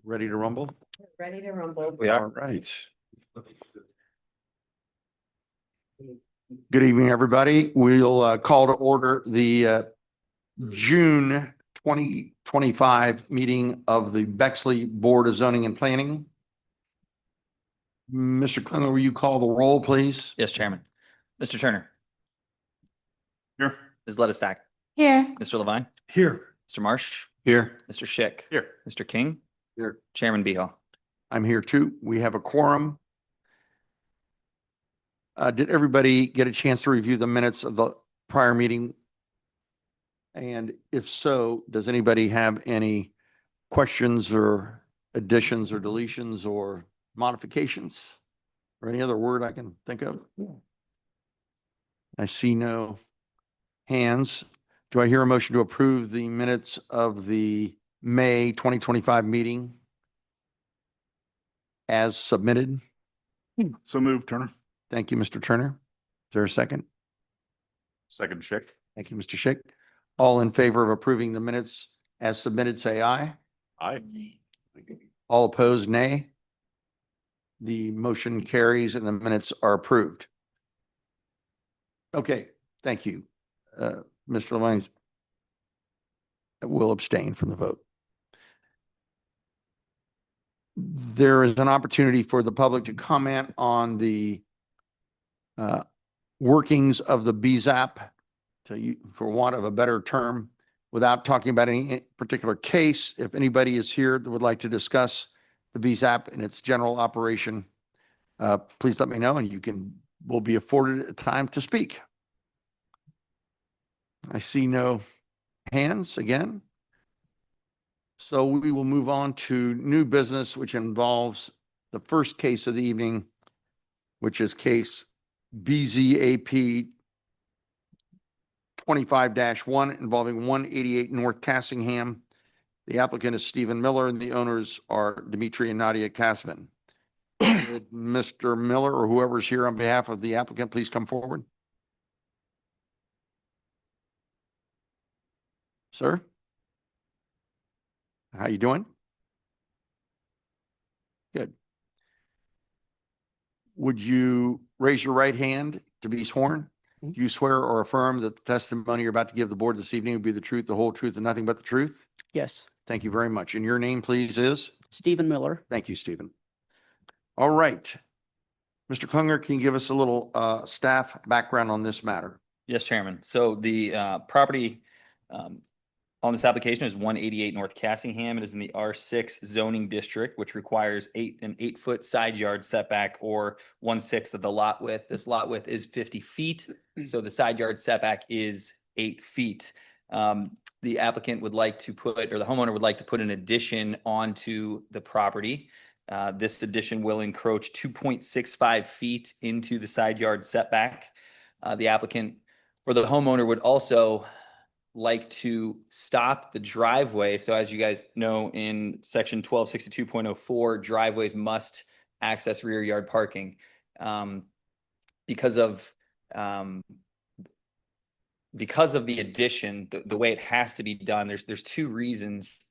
Ready to rumble? Ready to rumble. We are. All right. Good evening, everybody. We'll call to order the June 2025 meeting of the Bexley Board of Zoning and Planning. Mr. Klinger, will you call the roll, please? Yes, Chairman. Mr. Turner. Here. Ms. Lettistack. Here. Mr. Levine. Here. Mr. Marsh. Here. Mr. Schick. Here. Mr. King. Here. Chairman Beal. I'm here too. We have a quorum. Did everybody get a chance to review the minutes of the prior meeting? And if so, does anybody have any questions or additions or deletions or modifications or any other word I can think of? I see no hands. Do I hear a motion to approve the minutes of the May 2025 meeting as submitted? So moved, Turner. Thank you, Mr. Turner. Is there a second? Second, Schick. Thank you, Mr. Schick. All in favor of approving the minutes as submitted, say aye. Aye. All opposed, nay. The motion carries and the minutes are approved. Okay, thank you. Mr. Levine will abstain from the vote. There is an opportunity for the public to comment on the workings of the BZAP, for want of a better term, without talking about any particular case. If anybody is here that would like to discuss the BZAP and its general operation, please let me know and will be afforded a time to speak. I see no hands again. So we will move on to new business, which involves the first case of the evening, which is case BZAP 25-1 involving 188 North Cassingham. The applicant is Stephen Miller and the owners are Dimitri and Nadia Kasvin. Would Mr. Miller or whoever's here on behalf of the applicant please come forward? Sir? How you doing? Good. Would you raise your right hand to be sworn? Do you swear or affirm that the testimony you're about to give the board this evening will be the truth, the whole truth, and nothing but the truth? Yes. Thank you very much. And your name, please, is? Stephen Miller. Thank you, Stephen. All right. Mr. Klunger, can you give us a little staff background on this matter? Yes, Chairman. So the property on this application is 188 North Cassingham. It is in the R6 zoning district, which requires an 8-foot side yard setback or 1/6 of the lot width. This lot width is 50 feet. So the side yard setback is 8 feet. The applicant would like to put, or the homeowner would like to put an addition onto the property. This addition will encroach 2.65 feet into the side yard setback. The applicant or the homeowner would also like to stop the driveway. So as you guys know, in section 1262.04, driveways must access rear yard parking. Because of the addition, the way it has to be done, there's two reasons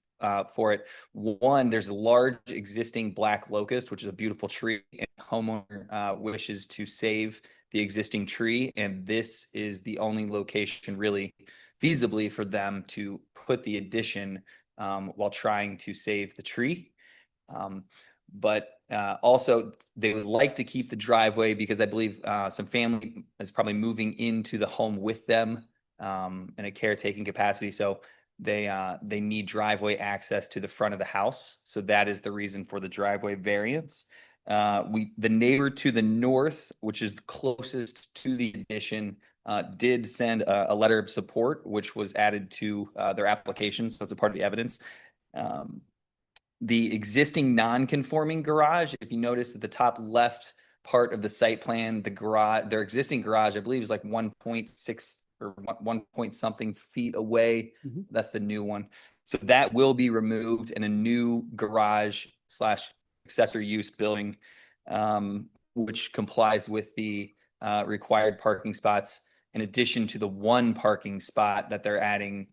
for it. One, there's a large existing black locust, which is a beautiful tree, and the homeowner wishes to save the existing tree, and this is the only location really feasibly for them to put the addition while trying to save the tree. But also they would like to keep the driveway because I believe some family is probably moving into the home with them in a caretaking capacity. So they need driveway access to the front of the house. So that is the reason for the driveway variance. The neighbor to the north, which is closest to the addition, did send a letter of support, which was added to their application. So it's a part of the evidence. The existing non-conforming garage, if you notice at the top left part of the site plan, their existing garage, I believe, is like 1.6 or 1 point something feet away. That's the new one. So that will be removed and a new garage / accessory use building, which complies with the required parking spots in addition to the one parking spot that they're adding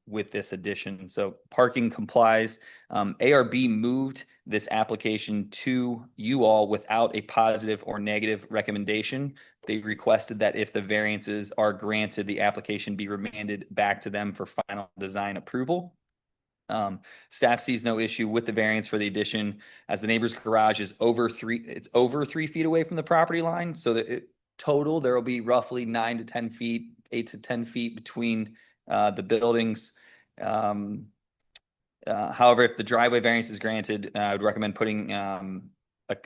with this addition. So parking complies. ARB moved this application to you all without a positive or negative recommendation. They requested that if the variances are granted, the application be remanded back to them for final design approval. Staff sees no issue with the variance for the addition, as the neighbor's garage is over 3 feet away from the property line. So that total, there will be roughly 9 to 10 feet, 8 to 10 feet between the buildings. However, if the driveway variance is granted, I would recommend putting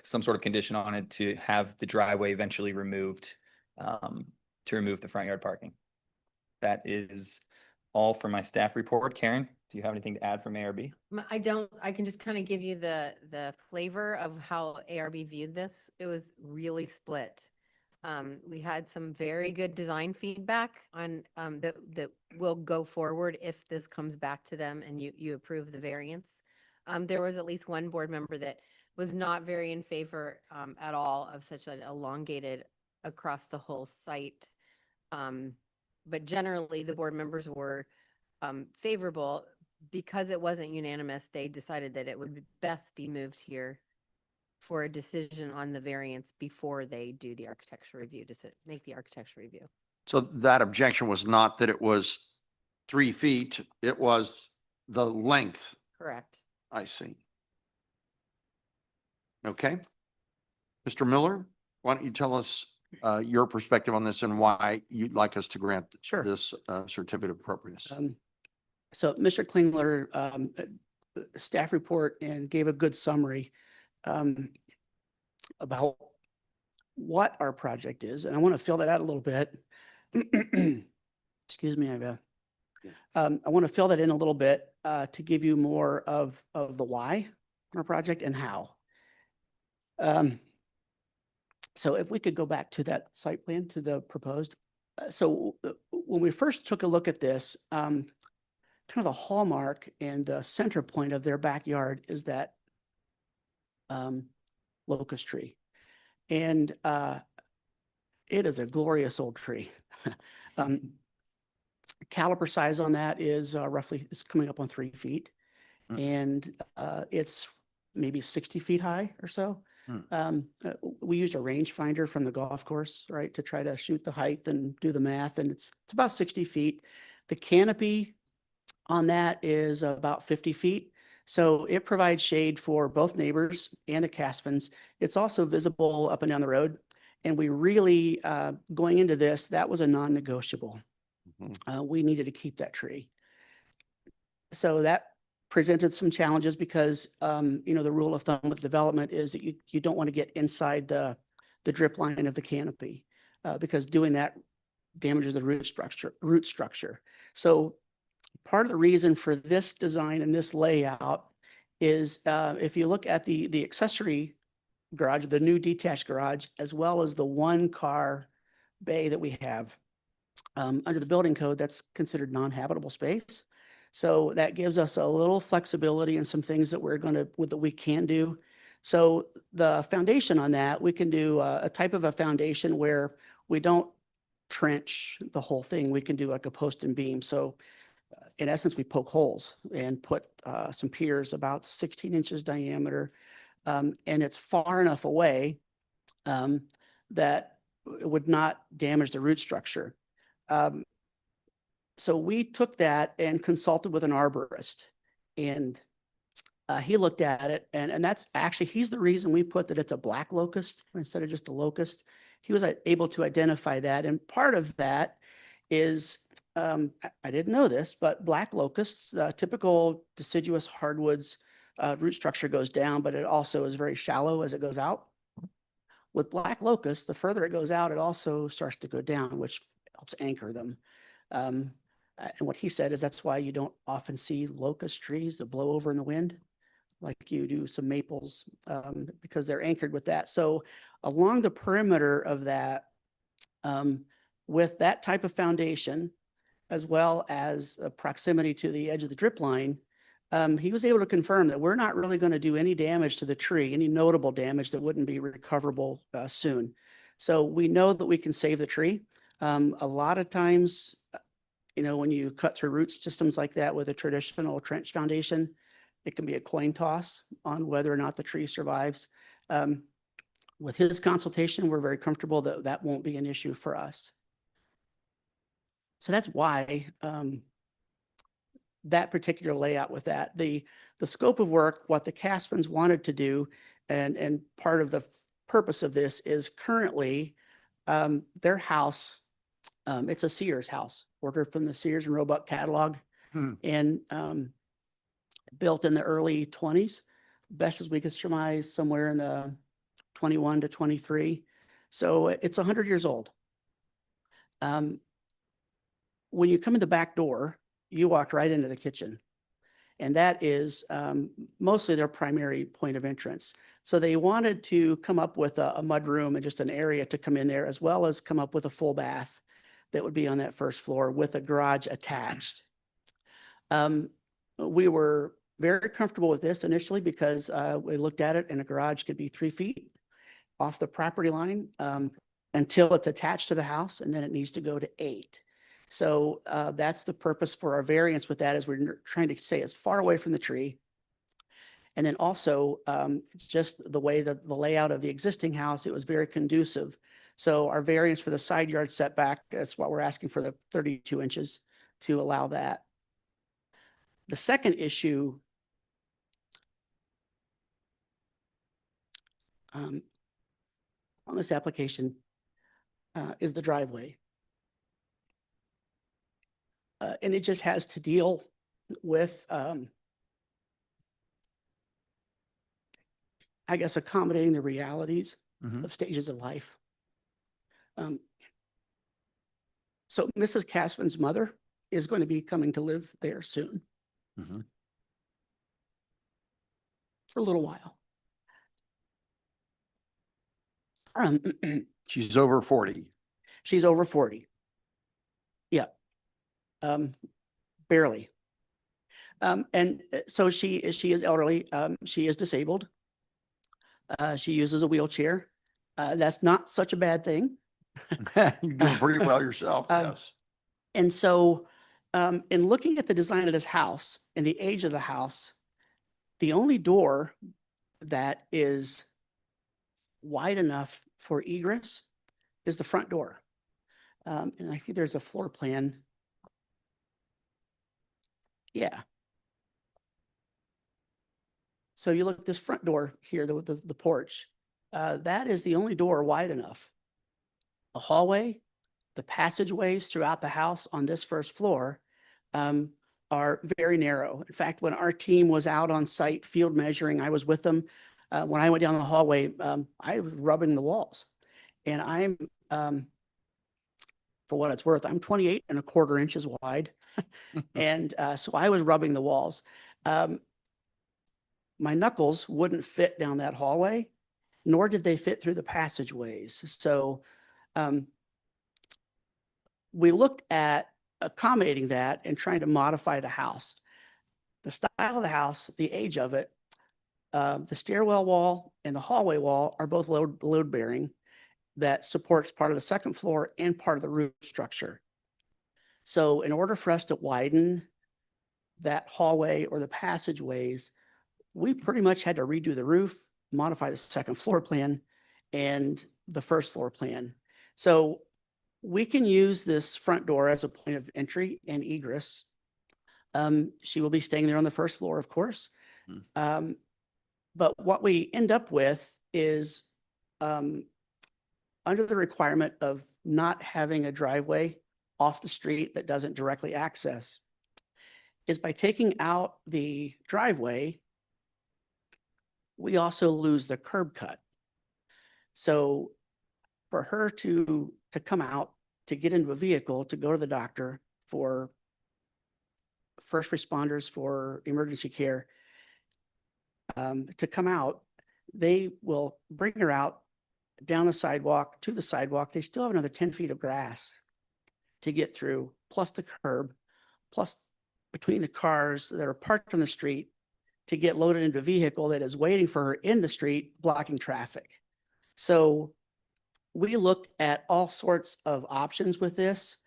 some sort of condition on it to have the driveway eventually removed, to remove the front yard parking. That is all for my staff report. Karen, do you have anything to add from ARB? I don't, I can just kind of give you the flavor of how ARB viewed this. It was really split. We had some very good design feedback on, that will go forward if this comes back to them and you approve the variance. There was at least one board member that was not very in favor, at all of such an elongated across the whole site. But generally the board members were, favorable. Because it wasn't unanimous, they decided that it would best be moved here for a decision on the variance before they do the architecture review, to make the architecture review. So that objection was not that it was 3 feet, it was the length. Correct. I see. Okay. Mr. Miller, why don't you tell us your perspective on this and why you'd like us to grant Sure. this certificate of appropriateness? So Mr. Klingler, staff report and gave a good summary about what our project is, and I want to fill that out a little bit. Excuse me, I want to fill that in a little bit to give you more of the why on our project and how. So if we could go back to that site plan, to the proposed. So when we first took a look at this, kind of the hallmark and the center point of their backyard is that locust tree. And it is a glorious old tree. Caliper size on that is roughly, it's coming up on 3 feet. And it's maybe 60 feet high or so. We used a rangefinder from the golf course, right, to try to shoot the height and do the math. And it's about 60 feet. The canopy on that is about 50 feet. So it provides shade for both neighbors and the Casvins. It's also visible up and down the road. And we really, going into this, that was a non-negotiable. We needed to keep that tree. So that presented some challenges because, the rule of thumb with development is that you don't want to get inside the drip line of the canopy because doing that damages the root structure. So part of the reason for this design and this layout is if you look at the accessory garage, the new detached garage, as well as the 1-car bay that we have under the building code, that's considered non-habitable space. So that gives us a little flexibility in some things that we can do. So the foundation on that, we can do a type of a foundation where we don't trench the whole thing. We can do like a post and beam. So in essence, we poke holes and put some piers about 16 inches diameter. And it's far enough away that it would not damage the root structure. So we took that and consulted with an arborist, and he looked at it, and that's actually, he's the reason we put that it's a black locust instead of just a locust. He was able to identify that, and part of that is, I didn't know this, but black locusts, typical deciduous hardwoods, root structure goes down, but it also is very shallow as it goes out. With black locusts, the further it goes out, it also starts to go down, which helps anchor them. And what he said is that's why you don't often see locust trees that blow over in the wind, like you do some maples, because they're anchored with that. So along the perimeter of that, with that type of foundation, as well as a proximity to the edge of the drip line, he was able to confirm that we're not really going to do any damage to the tree, any notable damage that wouldn't be recoverable soon. So we know that we can save the tree. A lot of times You know, when you cut through root systems like that with a traditional trench foundation, it can be a coin toss on whether or not the tree survives. With his consultation, we're very comfortable that that won't be an issue for us. So that's why that particular layout with that. The scope of work, what the Caspins wanted to do, and part of the purpose of this is currently their house, it's a Sears house, ordered from the Sears and Roebuck catalog, Hmm. and built in the early 20s. Best as we could surmise, somewhere in the 21 to 23. So it's 100 years old. When you come in the back door, you walk right into the kitchen. And that is mostly their primary point of entrance. So they wanted to come up with a mud room and just an area to come in there, as well as come up with a full bath that would be on that first floor with a garage attached. We were very comfortable with this initially because we looked at it and a garage could be 3 feet off the property line until it's attached to the house, and then it needs to go to 8. So that's the purpose for our variance with that, is we're trying to stay as far away from the tree. And then also just the way that the layout of the existing house, it was very conducive. So our variance for the side yard setback, that's what we're asking for, the 32 inches to allow that. The second issue on this application is the driveway. And it just has to deal with, I guess, accommodating the realities Mhm. of stages of life. So Mrs. Caspin's mother is going to be coming to live there soon Mhm. for a little while. She's over 40. She's over 40. Yeah. Barely. And so she is elderly. She is disabled. She uses a wheelchair. That's not such a bad thing. You're doing pretty well yourself, yes. And so in looking at the design of this house and the age of the house, the only door that is wide enough for egress is the front door. And I think there's a floor plan. Yeah. So you look at this front door here, the porch, that is the only door wide enough. The hallway, the passageways throughout the house on this first floor are very narrow. In fact, when our team was out on site field measuring, I was with them. When I went down the hallway, I was rubbing the walls. And I'm, for what it's worth, I'm 28¼ inches wide. And so I was rubbing the walls. My knuckles wouldn't fit down that hallway, nor did they fit through the passageways. So we looked at accommodating that and trying to modify the house. The style of the house, the age of it, the stairwell wall and the hallway wall are both load bearing that supports part of the second floor and part of the roof structure. So in order for us to widen that hallway or the passageways, we pretty much had to redo the roof, modify the second floor plan and the first floor plan. So we can use this front door as a point of entry and egress. She will be staying there on the first floor, of course. But what we end up with is under the requirement of not having a driveway off the street that doesn't directly access, is by taking out the driveway, we also lose the curb cut. So for her to come out, to get into a vehicle, to go to the doctor, for first responders, for emergency care, to come out, they will bring her out down a sidewalk to the sidewalk. They still have another 10 feet of grass to get through, plus the curb, plus between the cars that are parked on the street to get loaded into a vehicle that is waiting for her in the street, blocking traffic. So we looked at all sorts of options with this.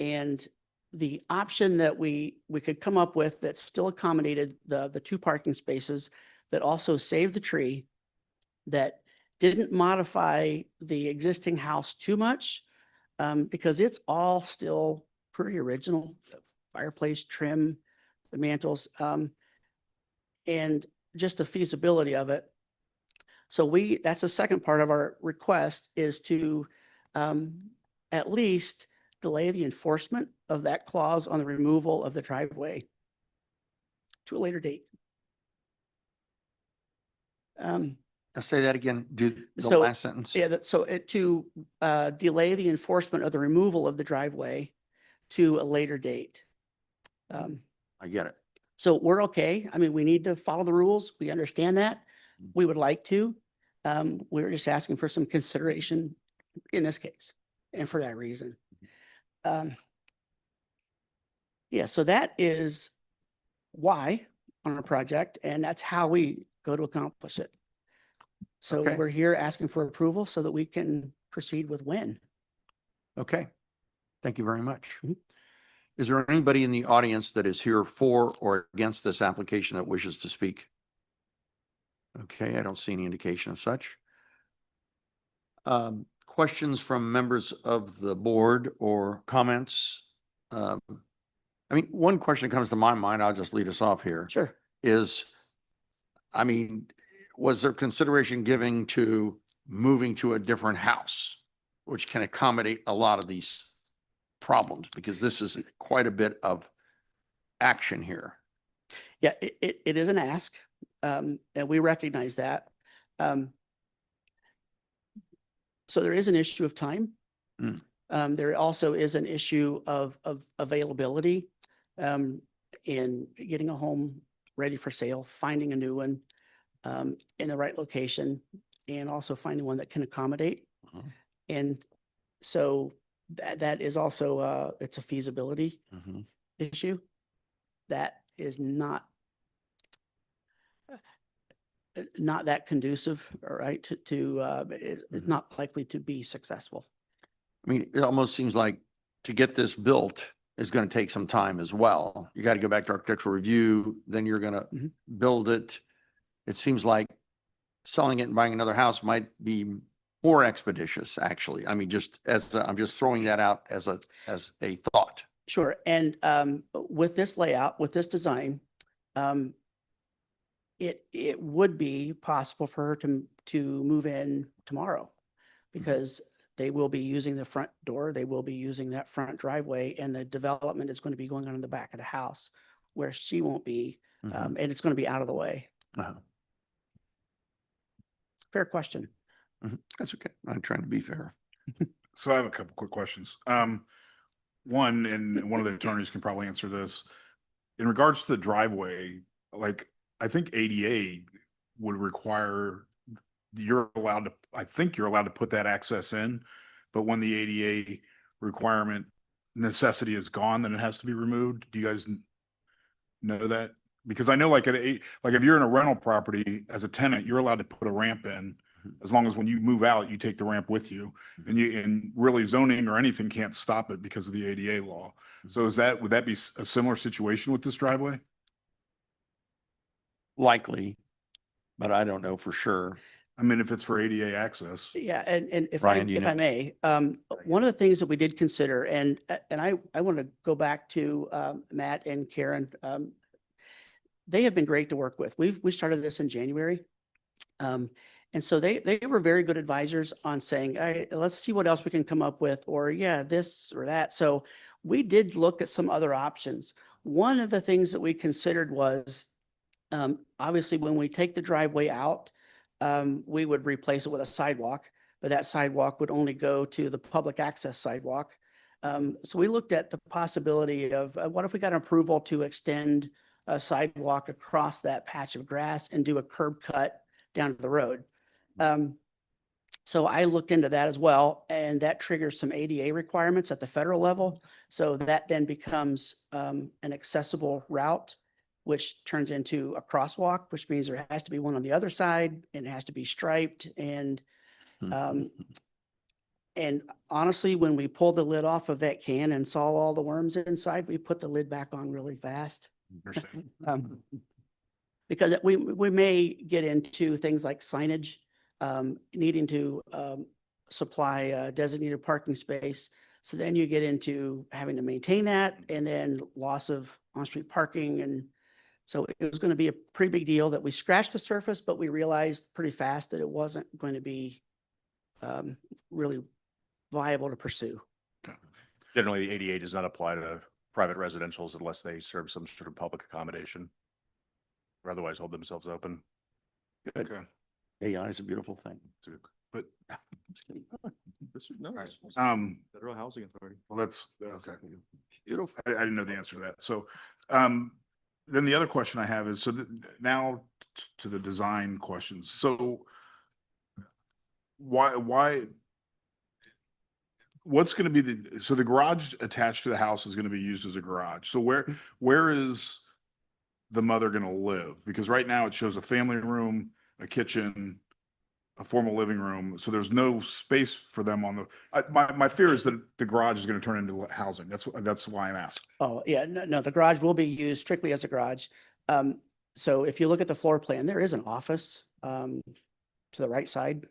And the option that we could come up with that still accommodated the two parking spaces, that also saved the tree, that didn't modify the existing house too much, because it's all still pretty original, the fireplace trim, the mantles, and just the feasibility of it. So that's the second part of our request, is to at least delay the enforcement of that clause on the removal of the driveway to a later date. Let's say that again, do the So, last sentence. Yeah, to delay the enforcement of the removal of the driveway to a later date. I get it. So we're okay. I mean, we need to follow the rules. We understand that. We would like to. We're just asking for some consideration in this case, and for that reason. Yeah, so that is why on our project, and that's how we go to accomplish it. So Okay. we're here asking for approval so that we can proceed with when. Okay. Thank you very much. Mhm. Is there anybody in the audience that is here for or against this application that wishes to speak? Okay, I don't see any indication of such. Questions from members of the board or comments? I mean, one question that comes to my mind, I'll just lead us off here, Sure. is, I mean, was there consideration given to moving to a different house, which can accommodate a lot of these problems? Because this is quite a bit of action here. Yeah, it is an ask, and we recognize that. So there is an issue of time. Mm. There also is an issue of availability, in getting a home ready for sale, finding a new one, in the right location, and also finding one that can accommodate. Mhm. And so that is also, it's a feasibility Mhm. issue that is not that conducive, all right, it's not likely to be successful. I mean, it almost seems like to get this built is going to take some time as well. You got to go back to architectural review, then you're going to Mhm. build it. It seems like selling it and buying another house might be more expeditious, actually. I mean, I'm just throwing that out as a thought. Sure, and with this layout, with this design, it would be possible for her to move in tomorrow, because they will be using the front door, they will be using that front driveway, and the development is going to be going on in the back of the house, where she won't be, Mhm. and it's going to be out of the way. Uh-huh. Fair question. Mhm. That's okay. I'm trying to be fair. So I have a couple quick questions. One, and one of the attorneys can probably answer this. In regards to the driveway, like, I think ADA would require I think you're allowed to put that access in, but when the ADA requirement necessity is gone, then it has to be removed. Do you guys know that? Because I know, like, like if you're in a rental property as a tenant, you're allowed to put a ramp in, as long as when you move out, you take the ramp with you. And really zoning or anything can't stop it because of the ADA law. So would that be a similar situation with this driveway? Likely, but I don't know for sure. I mean, if it's for ADA access. Yeah, and Ryan, do you if I know? may, one of the things that we did consider, and I want to go back to Matt and Karen. They have been great to work with. We started this in January. And so they were very good advisors on saying, let's see what else we can come up with, or yeah, this or that. So we did look at some other options. One of the things that we considered was, obviously, when we take the driveway out, we would replace it with a sidewalk, but that sidewalk would only go to the public access sidewalk. So we looked at the possibility of, what if we got an approval to extend a sidewalk across that patch of grass and do a curb cut down to the road. So I looked into that as well, and that triggers some ADA requirements at the federal level. So that then becomes an accessible route, which turns into a crosswalk, which means there has to be one on the other side, and it has to be striped. And And honestly, when we pulled the lid off of that can and saw all the worms inside, we put the lid back on really fast. Understand. Because we may get into things like signage, needing to supply designated parking space. So then you get into having to maintain that and then loss of on-street parking. And so it was going to be a pretty big deal that we scratched the surface, but we realized pretty fast that it wasn't going to be really viable to pursue. Generally, the ADA does not apply to private residentials unless they serve some sort of public accommodation, or otherwise hold themselves open. Good. Okay. AI is a beautiful thing. But, No, Federal Housing Authority. well, that's, okay. Beautiful. I didn't know the answer to that. So, then the other question I have is, so now to the design questions. So why, what's going to be so the garage attached to the house is going to be used as a garage. So where is the mother going to live? Because right now it shows a family room, a kitchen, a formal living room. So there's no space for them on my fear is that the garage is going to turn into housing. That's why I'm asking. Oh, yeah, no, the garage will be used strictly as a garage. So if you look at the floor plan, there is an office to the right side,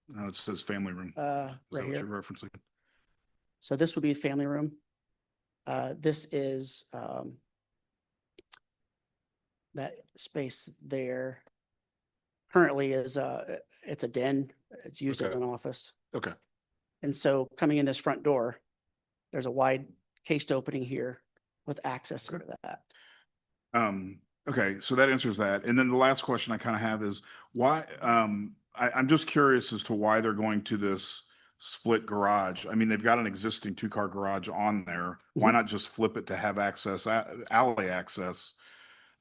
No, it says family room. Is right that what here. you're referencing? So this would be family room. This is that space there currently is it's a den. It's used as Okay. an office. Okay. And so coming in this front door, there's a wide cased opening here with access to that. Okay, so that answers that. And then the last question I kind of have is why, I'm just curious as to why they're going to this split garage. I mean, they've got an existing two-car garage on there. Why not just flip it to have access, alley access?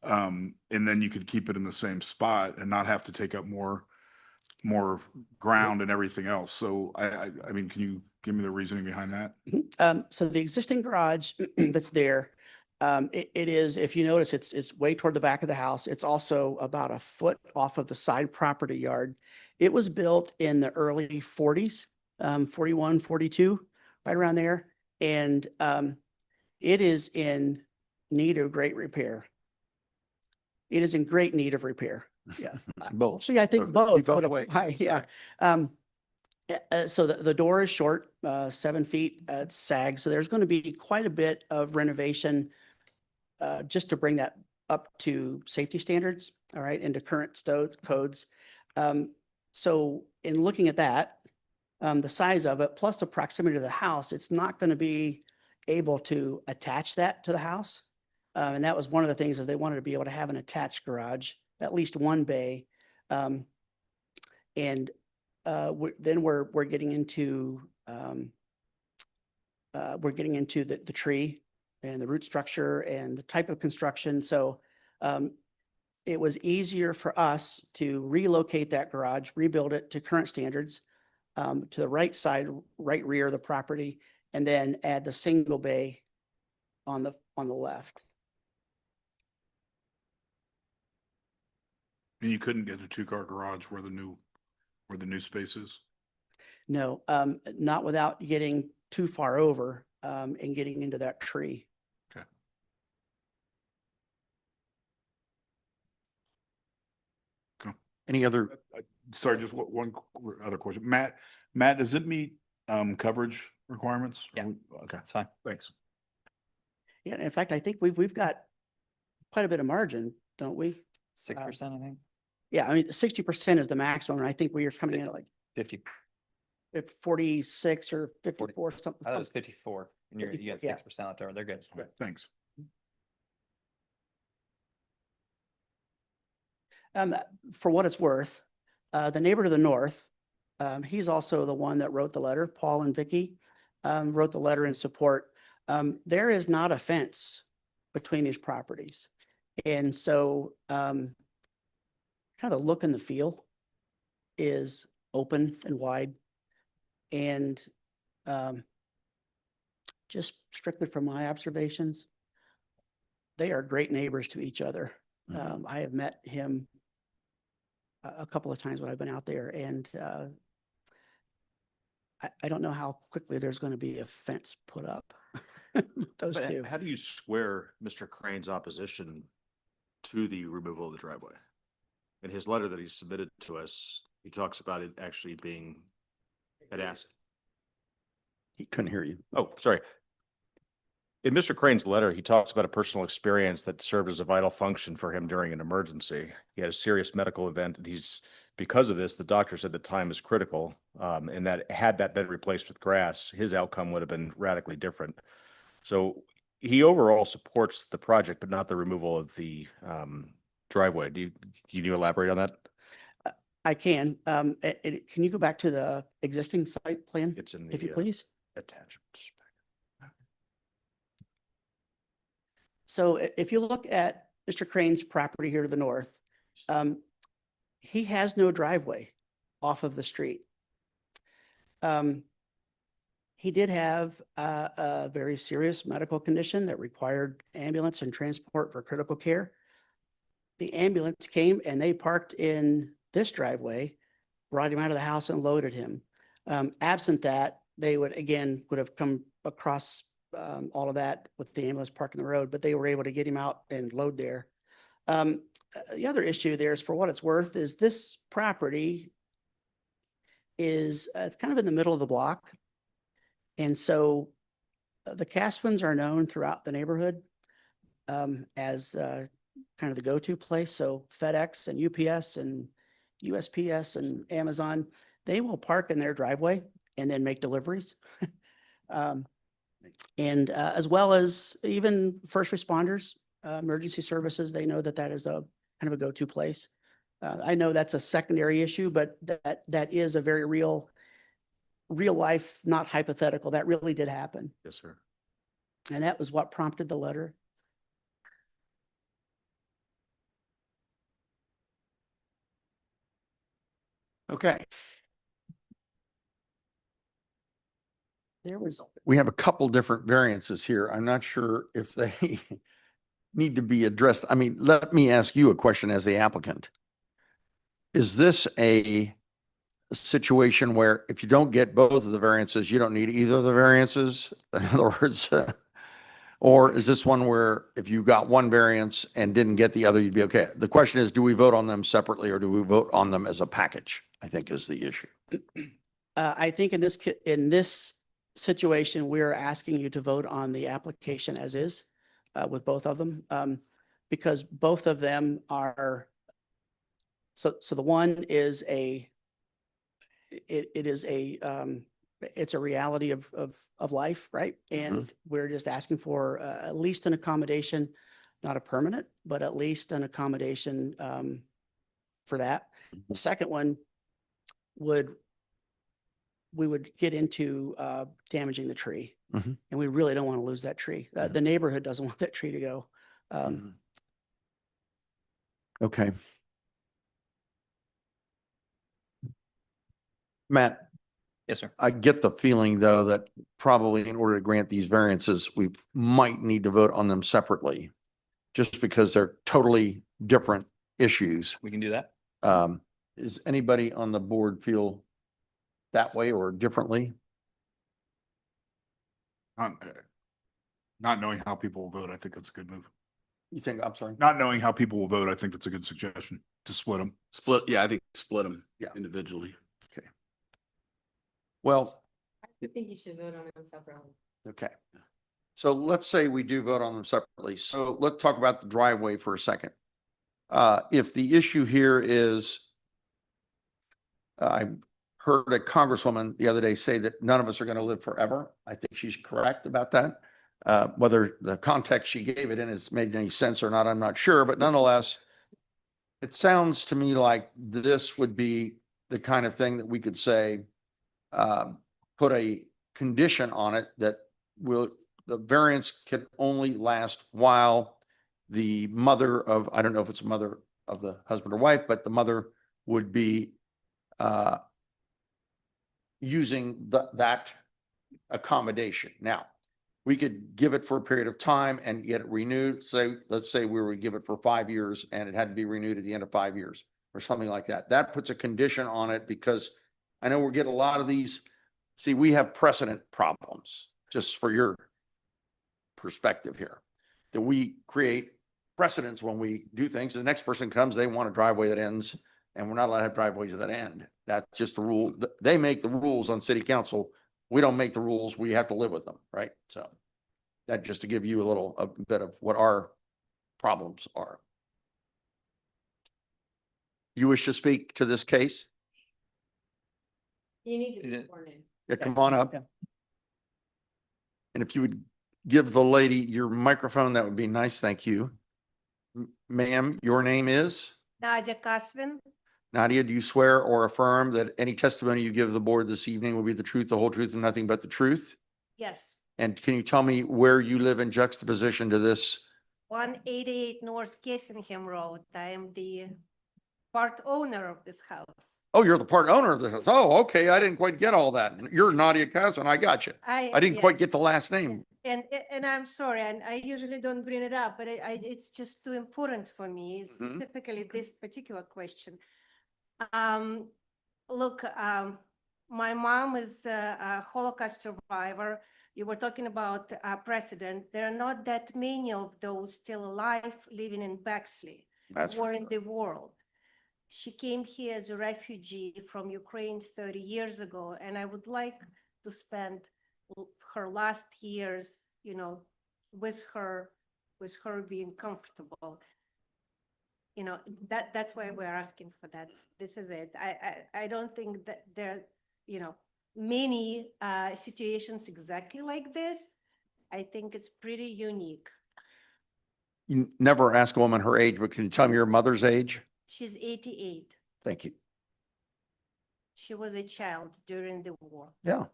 And then you could keep it in the same spot and not have to take up more ground and everything else. So I mean, can you give me the reasoning behind that? So the existing garage that's there, it is, if you notice, it's way toward the back of the house. It's also about a foot off of the side property yard. It was built in the early 40s, 41, 42, right around there. And it is in need of great repair. It is in great need of repair. Yeah. Both. See, I think Be both. both would ways. apply, yeah. So the door is short, 7 feet, it sags. So there's going to be quite a bit of renovation just to bring that up to safety standards, all right, into current codes. So in looking at that, the size of it, plus the proximity to the house, it's not going to be able to attach that to the house. And that was one of the things is they wanted to be able to have an attached garage, at least one bay. And then we're getting into the tree and the root structure and the type of construction. So it was easier for us to relocate that garage, rebuild it to current standards, to the right side, right rear of the property, and then add the single bay on the left. And you couldn't get a two-car garage where the new space is? No, not without getting too far over and getting into that tree. Any other, Sorry, just one other question. Matt, does it meet coverage requirements? Yeah. Okay, That's fine. thanks. Yeah, in fact, I think we've got quite a bit of margin, don't we? 6%, I think. Yeah, I mean, 60% is the maximum, and I think we are coming in at like 50. at 46 or 54, something. I thought it was 54 and you got 54, yeah. 6% left over. They're good. Okay, thanks. For what it's worth, the neighbor to the north, he's also the one that wrote the letter, Paul and Vicky, wrote the letter in support. There is not a fence between these properties. And so kind of the look and the feel is open and wide. And just strictly from my observations, they are great neighbors to each other. I have met him a couple of times when I've been out there, and I don't know how quickly there's going to be a fence put up. with Those But two. how do you square Mr. Crane's opposition to the removal of the driveway? In his letter that he submitted to us, he talks about it actually being an asset. He couldn't hear you. Oh, sorry. In Mr. Crane's letter, he talks about a personal experience that served as a vital function for him during an emergency. He had a serious medical event, and because of this, the doctor said the time is critical, and that had that been replaced with grass, his outcome would have been radically different. So he overall supports the project, but not the removal of the driveway. Can you elaborate on that? I can. Can you go back to the existing site plan, It's in if you the please? attachments. So if you look at Mr. Crane's property here to the north, he has no driveway off of the street. He did have a very serious medical condition that required ambulance and transport for critical care. The ambulance came and they parked in this driveway, brought him out of the house and loaded him. Absent that, they would have come across all of that with the ambulance parked in the road, but they were able to get him out and load there. The other issue there is, for what it's worth, is this property is, it's kind of in the middle of the block. And so the Caswins are known throughout the neighborhood as kind of the go-to place. So FedEx and UPS and USPS and Amazon, they will park in their driveway and then make deliveries. And as well as even first responders, emergency services, they know that that is a kind of a go-to place. I know that's a secondary issue, but that is a very real life, not hypothetical. That really did happen. Yes, sir. And that was what prompted the letter. Okay. There was, We have a couple different variances here. I'm not sure if they need to be addressed. I mean, let me ask you a question as the applicant. Is this a situation where if you don't get both of the variances, you don't need either of the variances? In other words, or is this one where if you got one variance and didn't get the other, you'd be okay? The question is, do we vote on them separately or do we vote on them as a package? I think is the issue. I think in this situation, we're asking you to vote on the application as is with both of them, because both of them are, so the one is it's a reality of life, right? And we're just asking for at least an accommodation, not a permanent, but at least an accommodation for that. The second one we would get into damaging the tree. Mhm. And we really don't want to lose that tree. The neighborhood doesn't want that tree to go. Okay. Matt, Yes, sir. I get the feeling though that probably in order to grant these variances, we might need to vote on them separately just because they're totally different issues. We can do that. Does anybody on the board feel that way or differently? Not knowing how people will vote, I think that's a good move. You think, I'm sorry? Not knowing how people will vote, I think that's a good suggestion to split them. Split, yeah, I think split them Yeah. individually. Well, I think you should vote on them separately. okay. So let's say we do vote on them separately. So let's talk about the driveway for a second. If the issue here is, I heard a congresswoman the other day say that none of us are going to live forever. I think she's correct about that. Whether the context she gave it in has made any sense or not, I'm not sure, but nonetheless, it sounds to me like this would be the kind of thing that we could say, put a condition on it that the variance can only last while the mother of, I don't know if it's a mother of the husband or wife, but the mother would be using that accommodation. Now, we could give it for a period of time and get it renewed. So let's say we would give it for 5 years and it had to be renewed at the end of 5 years or something like that. That puts a condition on it because I know we're getting a lot of these See, we have precedent problems, just for your perspective here, that we create precedents when we do things. The next person comes, they want a driveway that ends, and we're not allowed to have driveways that end. That's just the rule. They make the rules on city council. We don't make the rules. We have to live with them, right? So that just to give you a bit of what our problems are. You wish to speak to this case? You need to be Is it- sworn in. Yeah, come on up. Yeah. And if you would give the lady your microphone, that would be nice. Thank you. Ma'am, your name is? Nadia Kasvin. Nadia, do you swear or affirm that any testimony you give the board this evening will be the truth, the whole truth, and nothing but the truth? Yes, And can you tell me where you live in juxtaposition to this? 188 North Kessingham Road. I am the part owner of this house. Oh, you're the part owner of this. Oh, okay. I didn't quite get all that. You're Nadia Cousin. I got you. I didn't quite yes. get the last name. And I'm sorry, and I usually don't bring it up, but it's just too important for me, Mhm. specifically this particular question. Look, my mom is a Holocaust survivor. You were talking about precedent. There are not that many of those still alive living in Bexley That's or for in sure. the world. She came here as a refugee from Ukraine 30 years ago, and I would like to spend her last years, with her being comfortable. That's why we're asking for that. This is it. I don't think that there, many situations exactly like this. I think it's pretty unique. You never ask a woman her age, but can you tell me your mother's age? She's 88. Thank you. She was a child during the war. Yeah.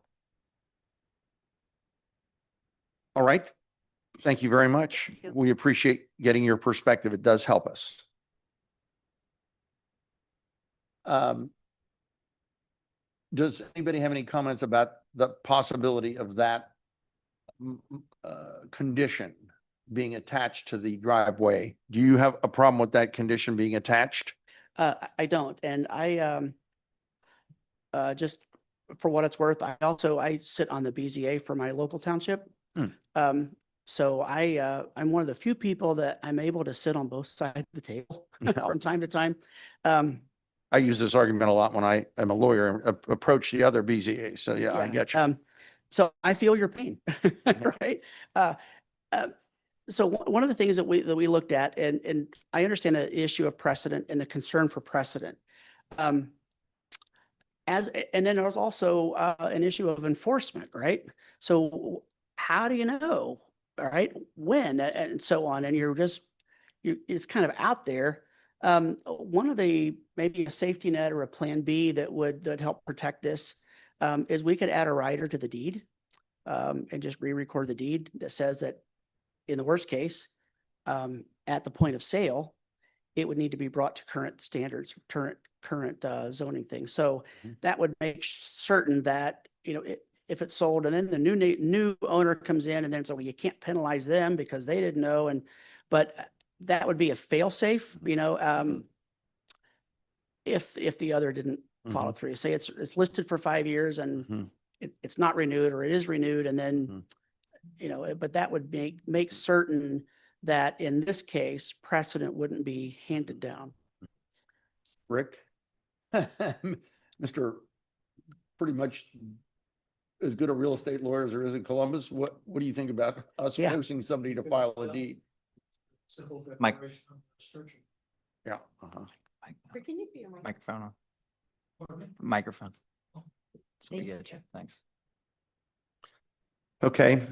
All right. Thank you very much. Thank you. We appreciate getting your perspective. It does help us. Does anybody have any comments about the possibility of that condition being attached to the driveway? Do you have a problem with that condition being attached? I don't, and just for what it's worth, I sit on the BZA for my local township. Hmm. So I'm one of the few people that I'm able to sit on both sides of the table Yeah. from time to time. I use this argument a lot when I am a lawyer and approach the other BZA. So yeah, I get you. So I feel your pain, right? So one of the things that we looked at, and I understand the issue of precedent and the concern for precedent. And then there was also an issue of enforcement, right? So how do you know, all right, when and so on, and it's kind of out there. One of the, maybe a safety net or a plan B that help protect this is we could add a rider to the deed and just re-record the deed that says that in the worst case, at the point of sale, it would need to be brought to current standards, current zoning things. So that would make certain that, if it's sold and then the new owner comes in and then so you can't penalize them because they didn't know. But that would be a fail safe, if the other didn't follow through. Say it's listed for 5 years and it's not renewed, or it is renewed, and then but that would make certain that in this case precedent wouldn't be handed down. Rick? Mr. Pretty much as good a real estate lawyer as there is in Columbus. What do you think about us Yeah. forcing somebody to file a deed? Mike. Yeah. Uh-huh. Or can you put your Microphone on. Microphone. So we Thank get you. Thanks. Okay.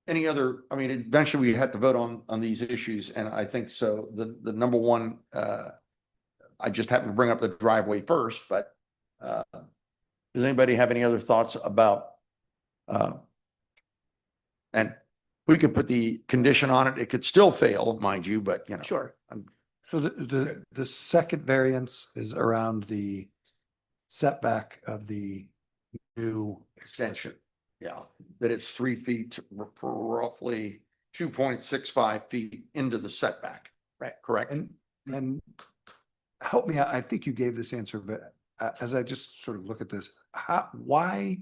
Any other, I mean, eventually we have to vote on these issues, and I think so. The number one, I just happened to bring up the driveway first, but does anybody have any other thoughts about, and we could put the condition on it. It could still fail, mind you, but Sure. So the second variance is around the setback of the new extension. Yeah, that it's 3 feet, roughly 2.65 feet into the setback. Right. Correct. And help me out, I think you gave this answer, but as I just sort of look at this, why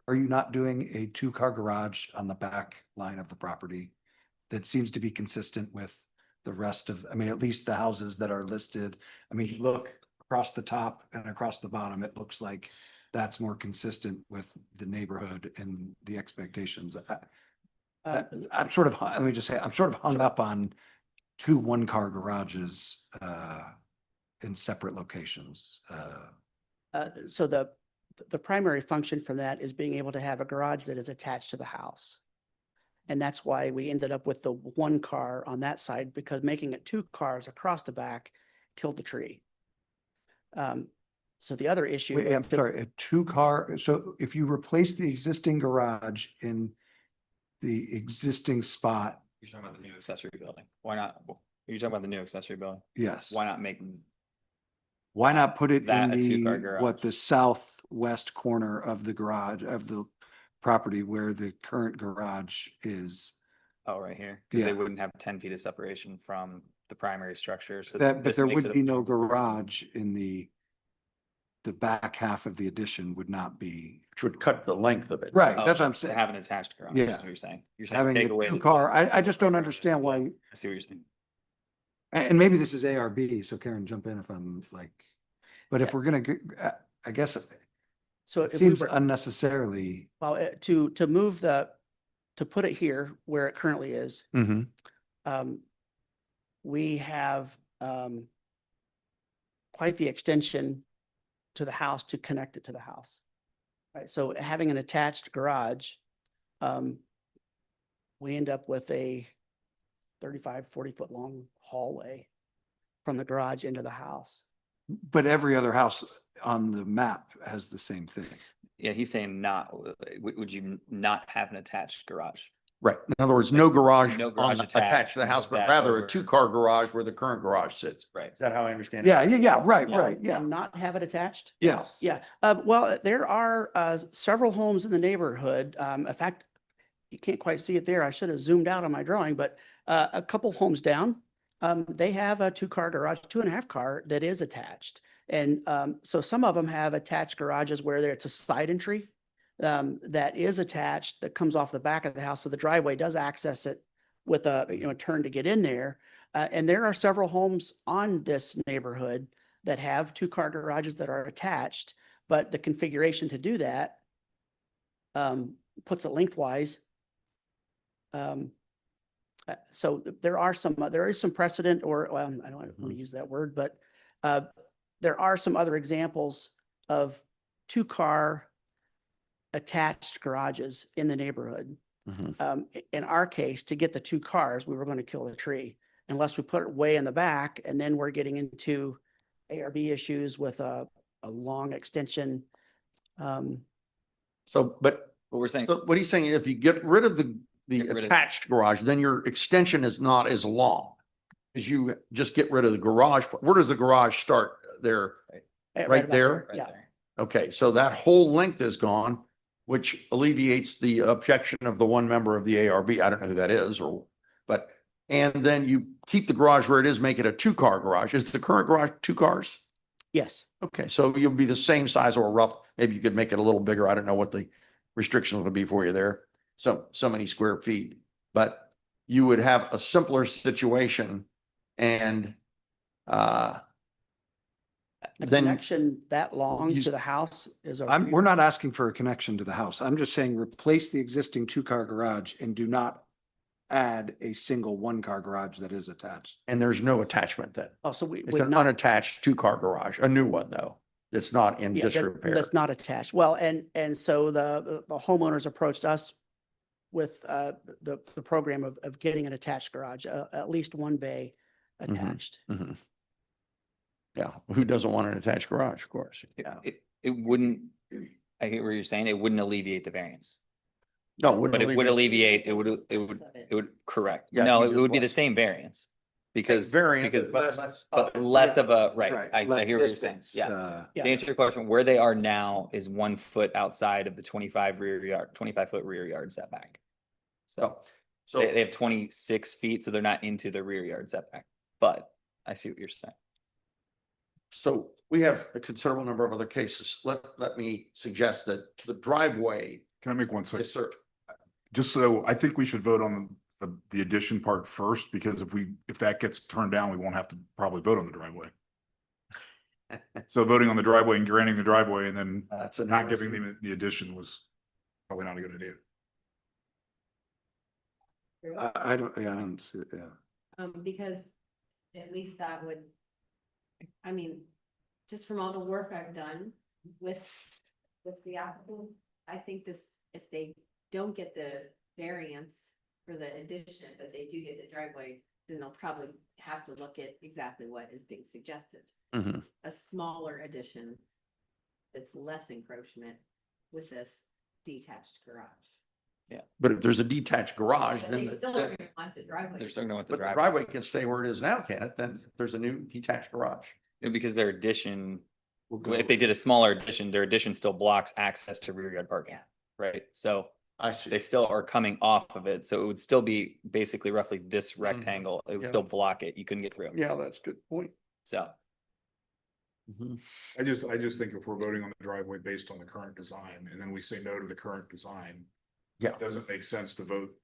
are you not doing a two-car garage on the back line of the property? That seems to be consistent with the rest of, I mean, at least the houses that are listed. I mean, you look across the top and across the bottom, it looks like that's more consistent with the neighborhood and the expectations. I'm sort of, let me just say, I'm sort of hung up on two one-car garages in separate locations. So the primary function for that is being able to have a garage that is attached to the house. And that's why we ended up with the one car on that side, because making it two cars across the back killed the tree. So the other issue. Wait, I'm sorry, a two-car, so if you replace the existing garage in the existing spot, You're talking about the new accessory building. Why not? You're talking about the new accessory building. yes. Why not make Why not put it in that a two-car the, garage? what, the southwest corner of the garage, of the property where the current garage is? Oh, right here, because Yeah. they wouldn't have 10 feet of separation from the primary structure. So That, but this there makes would it be no garage in the back half of the addition would not be. Which would cut the length of it. Right, Oh, that's what I'm to saying. have an attached garage. Yeah. Is what you're saying. You're saying Having take a away the two-car, I just single don't car understand garage. why, I see what you're saying. and maybe this is ARB, so Karen, jump in if I'm like, but if Yeah. we're gonna, I guess So it if we seems were, unnecessarily. well, to move to put it here where it currently is, we have quite the extension to the house to connect it to the house. Right, so having an attached garage, we end up with a 35, 40-foot long hallway from the garage into the house. But every other house on the map has the same thing. Yeah, he's saying not, would you not have an attached garage? Right. In other words, no garage No garage attached to the house, but that rather a over- two-car garage where the current garage sits. Right. Is that how I understand it? Yeah, right, Yeah. right, yeah, And not have it attached? yes. Yeah, well, there are several homes in the neighborhood. In fact, you can't quite see it there. I should have zoomed out on my drawing, but a couple homes down, they have a two-car garage, 2.5 car that is attached. And so some of them have attached garages where it's a side entry that is attached, that comes off the back of the house. So the driveway does access it with a turn to get in there. And there are several homes on this neighborhood that have two-car garages that are attached, but the configuration to do that puts it lengthwise. So there is some precedent, or well, I don't want to use that word, but there are some other examples of two-car attached garages in the neighborhood. In our case, to get the two cars, we were going to kill the tree unless we put it way in the back, and then we're getting into ARB issues with a long extension. So, but, But we're saying, so what he's saying, if you get rid of the Get rid of- attached garage, then your extension is not as long. Because you just get rid of the garage. Where does the garage start? There? Right about there? right Yeah. there. Okay, so that whole length is gone, which alleviates the objection of the one member of the ARB. I don't know who that is, but, and then you keep the garage where it is, make it a two-car garage. Is the current garage 2 cars? Yes. Okay, so you'll be the same size or rough. Maybe you could make it a little bigger. I don't know what the restrictions would be for you there. So many square feet, but you would have a simpler situation and, A then connection that long you- to the house is We're not asking for a connection to the house. I'm just saying replace the existing two-car garage and do not add a single one-car garage that is attached. and there's no attachment then. Oh, so we It's would an not. unattached two-car garage, a new one though, that's not in Yeah, that- disrepair. that's not attached. Well, and so the homeowners approached us with the program of getting an attached garage, at least one bay attached. Mhm. Yeah, who doesn't want an attached garage, of course? Yeah. It wouldn't, I get what you're saying, it wouldn't alleviate the variance. No, But it would alleviate, it would, correct. Yeah, No, you it just would be what? the same variance. Because, Variance, because, but but less of a, right, I Less hear what you're saying, distance, yeah. Yeah. To answer your question, where they are now is 1 foot outside of the 25-foot rear yard setback. So So, they have 26 feet, so they're not into the rear yard setback, but I see what you're saying. So we have a considerable number of other cases. Let me suggest that the driveway, Can I make one yes, second? sir. Just so, I think we should vote on the addition part first, because if that gets turned down, we won't have to probably vote on the driveway. So voting on the driveway and granting the driveway and then That's a not giving them the addition was probably not a good idea. I don't see it, yeah. Because at least that would, I mean, just from all the work I've done with the applicant, I think this, if they don't get the variance for the addition, but they do get the driveway, then they'll probably have to look at exactly what is being suggested. Mhm. A smaller addition that's less encroachment with this detached garage. But if there's a detached garage, But then, they still are gonna want the driveway. They're still going with the but the driveway. driveway can stay where it is now, can it? Then if there's a new detached garage. Because their addition, We'll go- if they did a smaller addition, their addition still blocks access to rear yard parking. Right? So I see. they still are coming off of it. So it would still be basically roughly this rectangle. It would Yeah. still block it. You couldn't get through. Yeah, that's a good point. So Mhm. I just think if we're voting on the driveway based on the current design and then we say no to the current design, Yeah, it doesn't make sense to vote.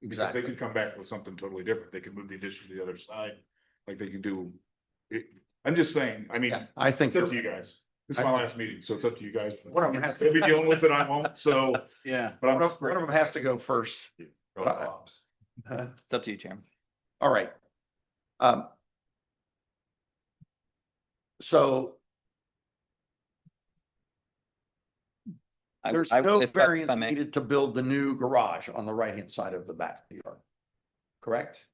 Because they exactly. could come back with something totally different. They could move the addition to the other side, like they can do. I'm just saying, I mean, Yeah, I think. it's up to you guys. This is my last meeting, so it's up to you guys. One of them has to- They'll be dealing with it, I won't, so. Yeah. But One of them has to go first. it's up to you, Chairman. All right. So there's no if variance I may. needed to build the new garage on the right-hand side of the back of the yard. Correct?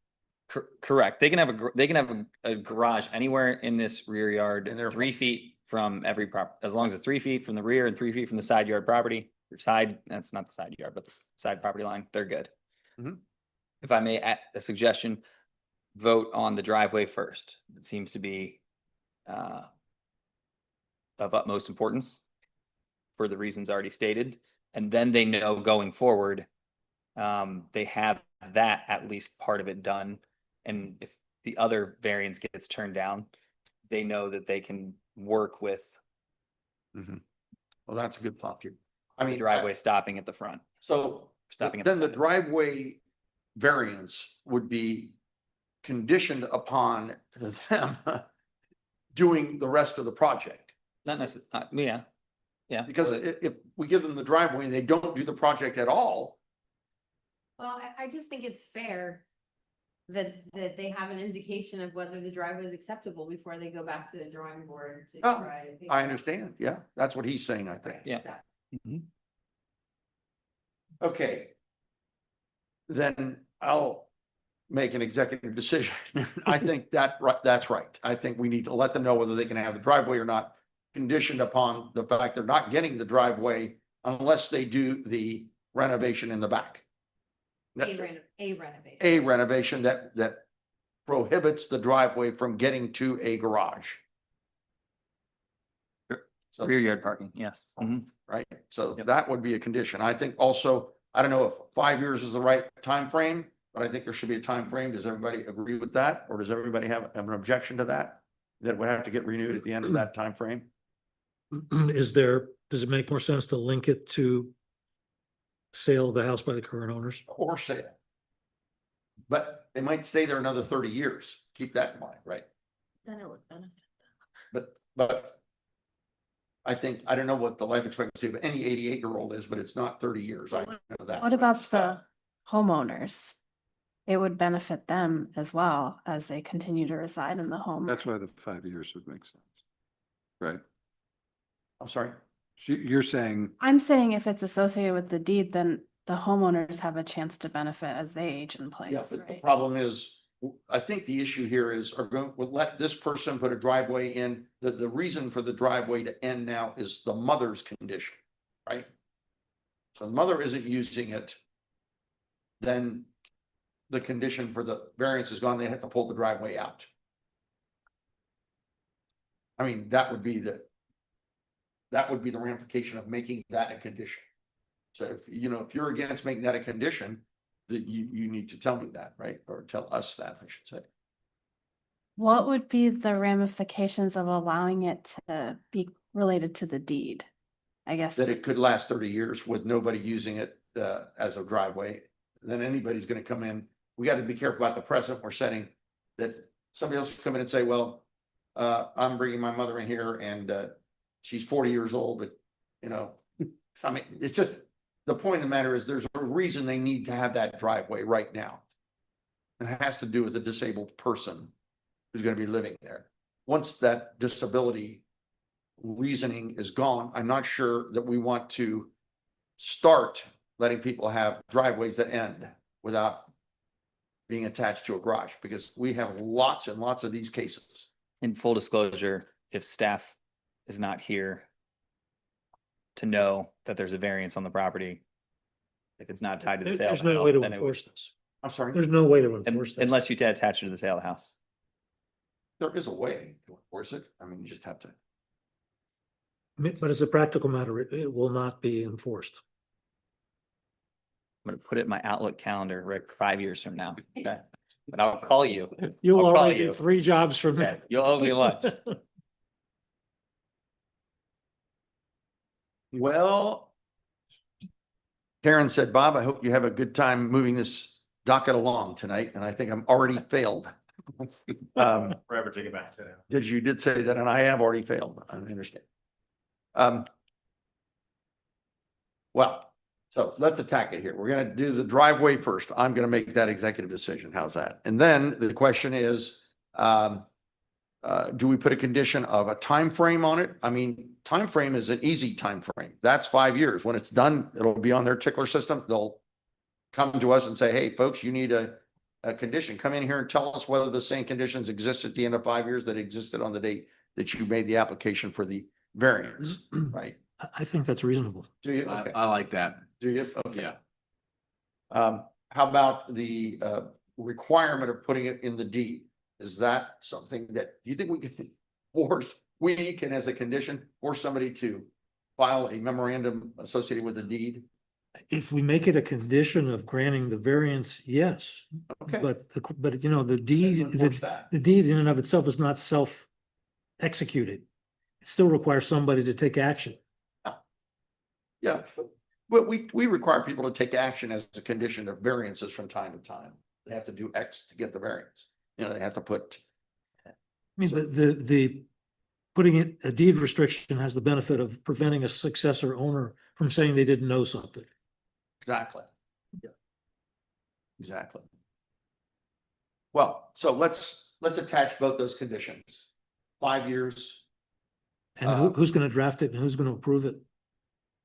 Correct. They can have they can have a garage anywhere in this rear yard, And they're 3 feet from every as long as it's 3 feet from the rear and 3 feet from the side yard property, or side, that's not the side yard, but the side property line, they're good. Mhm. If I may add a suggestion, vote on the driveway first. It seems to be of utmost importance for the reasons already stated. And then they know going forward, they have that at least part of it done. And if the other variance gets turned down, they know that they can work with Well, that's a good thought too. I the mean, driveway stopping at the front. so Stopping at the then the side. driveway variance would be conditioned upon them doing the rest of the project. Not necessarily, yeah. Because if we give them the driveway and they don't do the project at all, Well, I just think it's fair that they have an indication of whether the driveway is acceptable before they go back to the drawing board to Oh, try. to figure I out- understand. Yeah, that's what he's saying, I think. Right, Yeah. exactly. Okay. Then I'll make an executive decision. I think that's right. I think we need to let them know whether they can have the driveway or not, conditioned upon the fact they're not getting the driveway unless they do the renovation in the back. A renovation. A renovation that prohibits the driveway from getting to a garage. So, Rear yard parking, yes. right, so Yep. that would be a condition. I think also, I don't know if 5 years is the right time frame, but I think there should be a time frame. Does everybody agree with that? Or does everybody have an objection to that? That would have to get renewed at the end of that time frame? Does it make more sense to link it to sale of the house by the current owners? Or sale. But they might stay there another 30 years. Keep that in mind, right? Then it would benefit. But I think, I don't know what the life expectancy of any 88-year-old is, but it's not 30 years. I know that. What about the homeowners? It would benefit them as well as they continue to reside in the home. That's why the 5 years would make sense. Right? I'm sorry. So you're saying, I'm saying if it's associated with the deed, then the homeowners have a chance to benefit as they age in Yeah, place, but the right? problem is, I think the issue here is, we'll let this person put a driveway in. The reason for the driveway to end now is the mother's condition, right? So the mother isn't using it. Then the condition for the variance is gone. They have to pull the driveway out. I mean, that would be the ramification of making that a condition. So if you're against making that a condition, that you need to tell me that, right? Or tell us that, I should say. What would be the ramifications of allowing it to be related to the deed? I guess. That it could last 30 years with nobody using it as a driveway. Then anybody's gonna come in. We got to be careful about the precedent we're setting, that somebody else will come in and say, well, I'm bringing my mother in here and she's 40 years old, but you know, I mean, it's just, the point of the matter is there's a reason they need to have that driveway right now. And it has to do with a disabled person who's gonna be living there. Once that disability reasoning is gone, I'm not sure that we want to start letting people have driveways that end without being attached to a garage, because we have lots and lots of these cases. In full disclosure, if staff is not here to know that there's a variance on the property, if it's not tied to the sale. There's of the no house, way to then it would- enforce this. I'm sorry, There's no way to enforce this. Unless you attach it to the sale of the house. there is a way to enforce it. I mean, you just have to. But as a practical matter, it will not be enforced. I'm gonna put it in my Outlook calendar, Rick, 5 years from now. Okay, but I'll call you. You'll I'll call already you. be 3 jobs from Yeah, now. you'll owe me lunch. Well, Karen said, Bob, I hope you have a good time moving this docket along tonight, and I think I'm already failed. Forever take it back to them. You did say that, and I have already failed. I understand. Well, so let's attack it here. We're gonna do the driveway first. I'm gonna make that executive decision. How's that? And then the question is, do we put a condition of a time frame on it? I mean, time frame is an easy time frame. That's 5 years. When it's done, it'll be on their tickler system. They'll come to us and say, hey, folks, you need a condition. Come in here and tell us whether the same conditions exist at the end of 5 years that existed on the date that you made the application for the variance, right? I think that's reasonable. Do you? Okay. I like that. Do you? Okay. Yeah. How about the requirement of putting it in the deed? Is that something that you think we can force, we can as a condition, force somebody to file a memorandum associated with the deed? If we make it a condition of granting the variance, yes. Okay. But you know, the deed, Enforce that. the deed in and of itself is not self-executed. It still requires somebody to take action. Yeah, but we require people to take action as a condition of variances from time to time. They have to do X to get the variance. You know, they have to put, I mean, but the putting it, a deed restriction has the benefit of preventing a successor owner from saying they didn't know something. exactly. Yeah. Exactly. Well, so let's attach both those conditions. 5 years. And who's going to draft it and who's going to approve it?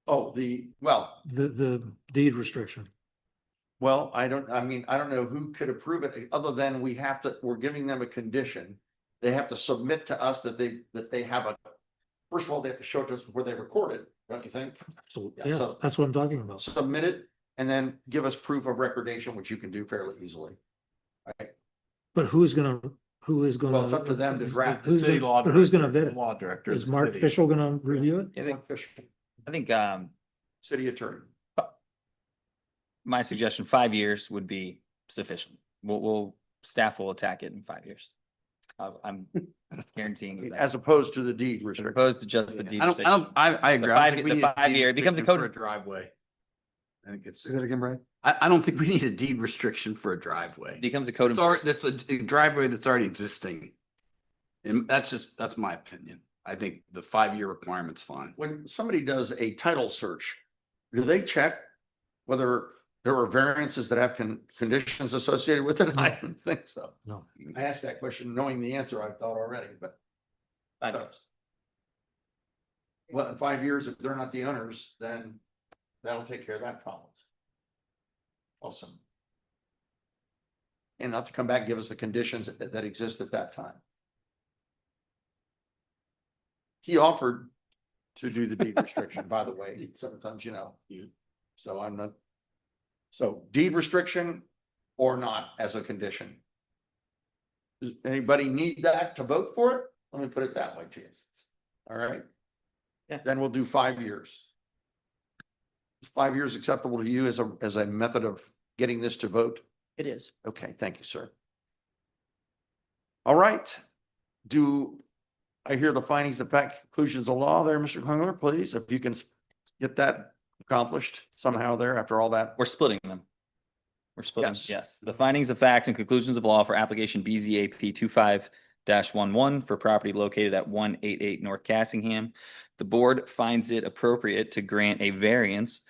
Oh, The deed restriction. well, I don't know who could approve it other than we're giving them a condition. They have to submit to us that they have first of all, they have to show it to us before they record it, don't you think? So, Yeah, yeah, so- that's what I'm talking about. Submit it and then give us proof of recordation, which you can do fairly easily. But who is going Well, it's up to them to draft it. City law But who's going to director- bid it? Law director. of Is the Mark city. Fischel going to review it? I think City attorney. my suggestion, 5 years would be sufficient. Staff will attack it in 5 years. I'm guaranteeing you that. As opposed to the deed As restriction. opposed to just the deed. I agree. I don't think we The need a 5 deed year, it becomes a restriction code. for a driveway. I think it's, Say that again, Brian? I don't think we need a deed restriction for a driveway. Becomes a code. It's already, that's a driveway that's already existing. And that's my opinion. I think the 5-year requirement's fine. When somebody does a title search, do they check whether there are variances that have conditions associated with it? I don't think so. No. I asked that question knowing the answer I thought already, but 5 years. well, in 5 years, if they're not the owners, then that'll take care of that problem. Awesome. And not to come back and give us the conditions that exist at that time. He offered to do the deed restriction, by the way, sometimes, so I'm not. So deed restriction or not as a condition? Does anybody need that to vote for it? Let me put it that way to you. All right. Yeah. Then we'll do 5 years. Is 5 years acceptable to you as a method of getting this to vote? It is. Okay, thank you, sir. All right. Do I hear the findings of fact, conclusions of law there, Mr. Klingler, please? If you can get that accomplished somehow there after all that. We're splitting them. We're splitting, Yes. yes. The findings of facts and conclusions of law for application BZAP 25-11 for property located at 188 North Cassingham. The board finds it appropriate to grant a variance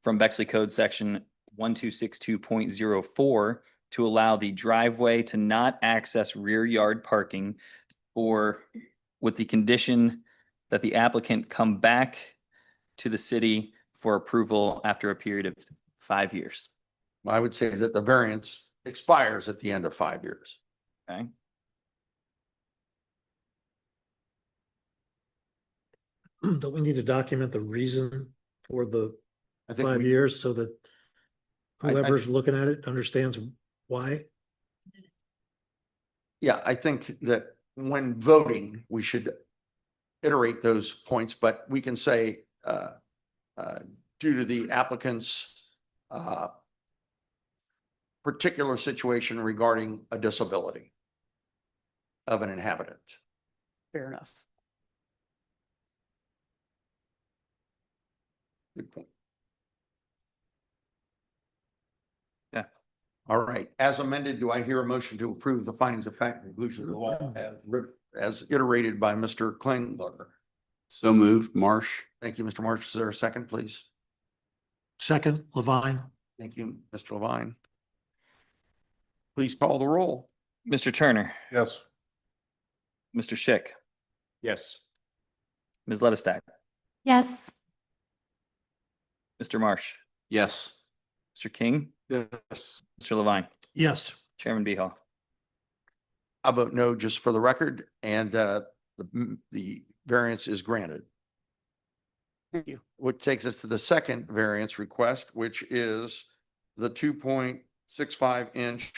from Bexley Code Section 1262.04 to allow the driveway to not access rear yard parking, or with the condition that the applicant come back to the city for approval after a period of 5 years. I would say that the variance expires at the end of 5 years. Okay? Don't we need to document the reason for the I think 5 we, years so that I- whoever's looking at it understands why? yeah, I think that when voting, we should iterate those points, but we can say, due to the applicant's, particular situation regarding a disability of an inhabitant. Fair enough. Good point. Yeah. All right, as amended, do I hear a motion to approve the findings of fact and conclusions of the law as iterated by Mr. Klingler? So moved, Marsh. Thank you, Mr. Marsh. Is there a second, please? Second, Levine. Thank you, Mr. Levine. Please call the roll. Mr. Turner, Yes. Mr. Schick, Yes. Ms. Lettestack, Yes. Mr. Marsh, Yes. Mr. King, Yes. Mr. Levine, Yes. Chairman Beha. I vote no, just for the record, and the variance is granted. Thank you. Which takes us to the second variance request, which is the 2.65 inch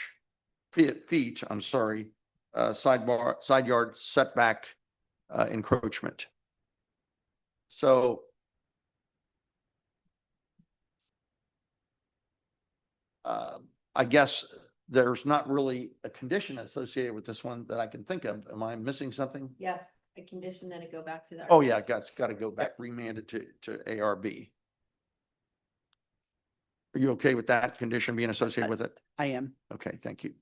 feet, I'm sorry, side yard setback encroachment. So I guess there's not really a condition associated with this one that I can think of. Am I missing something? Yes, a condition that it go back to the. Oh, yeah, got to go back remanded to ARB. Are you okay with that condition being associated with it? I am. Okay, thank you.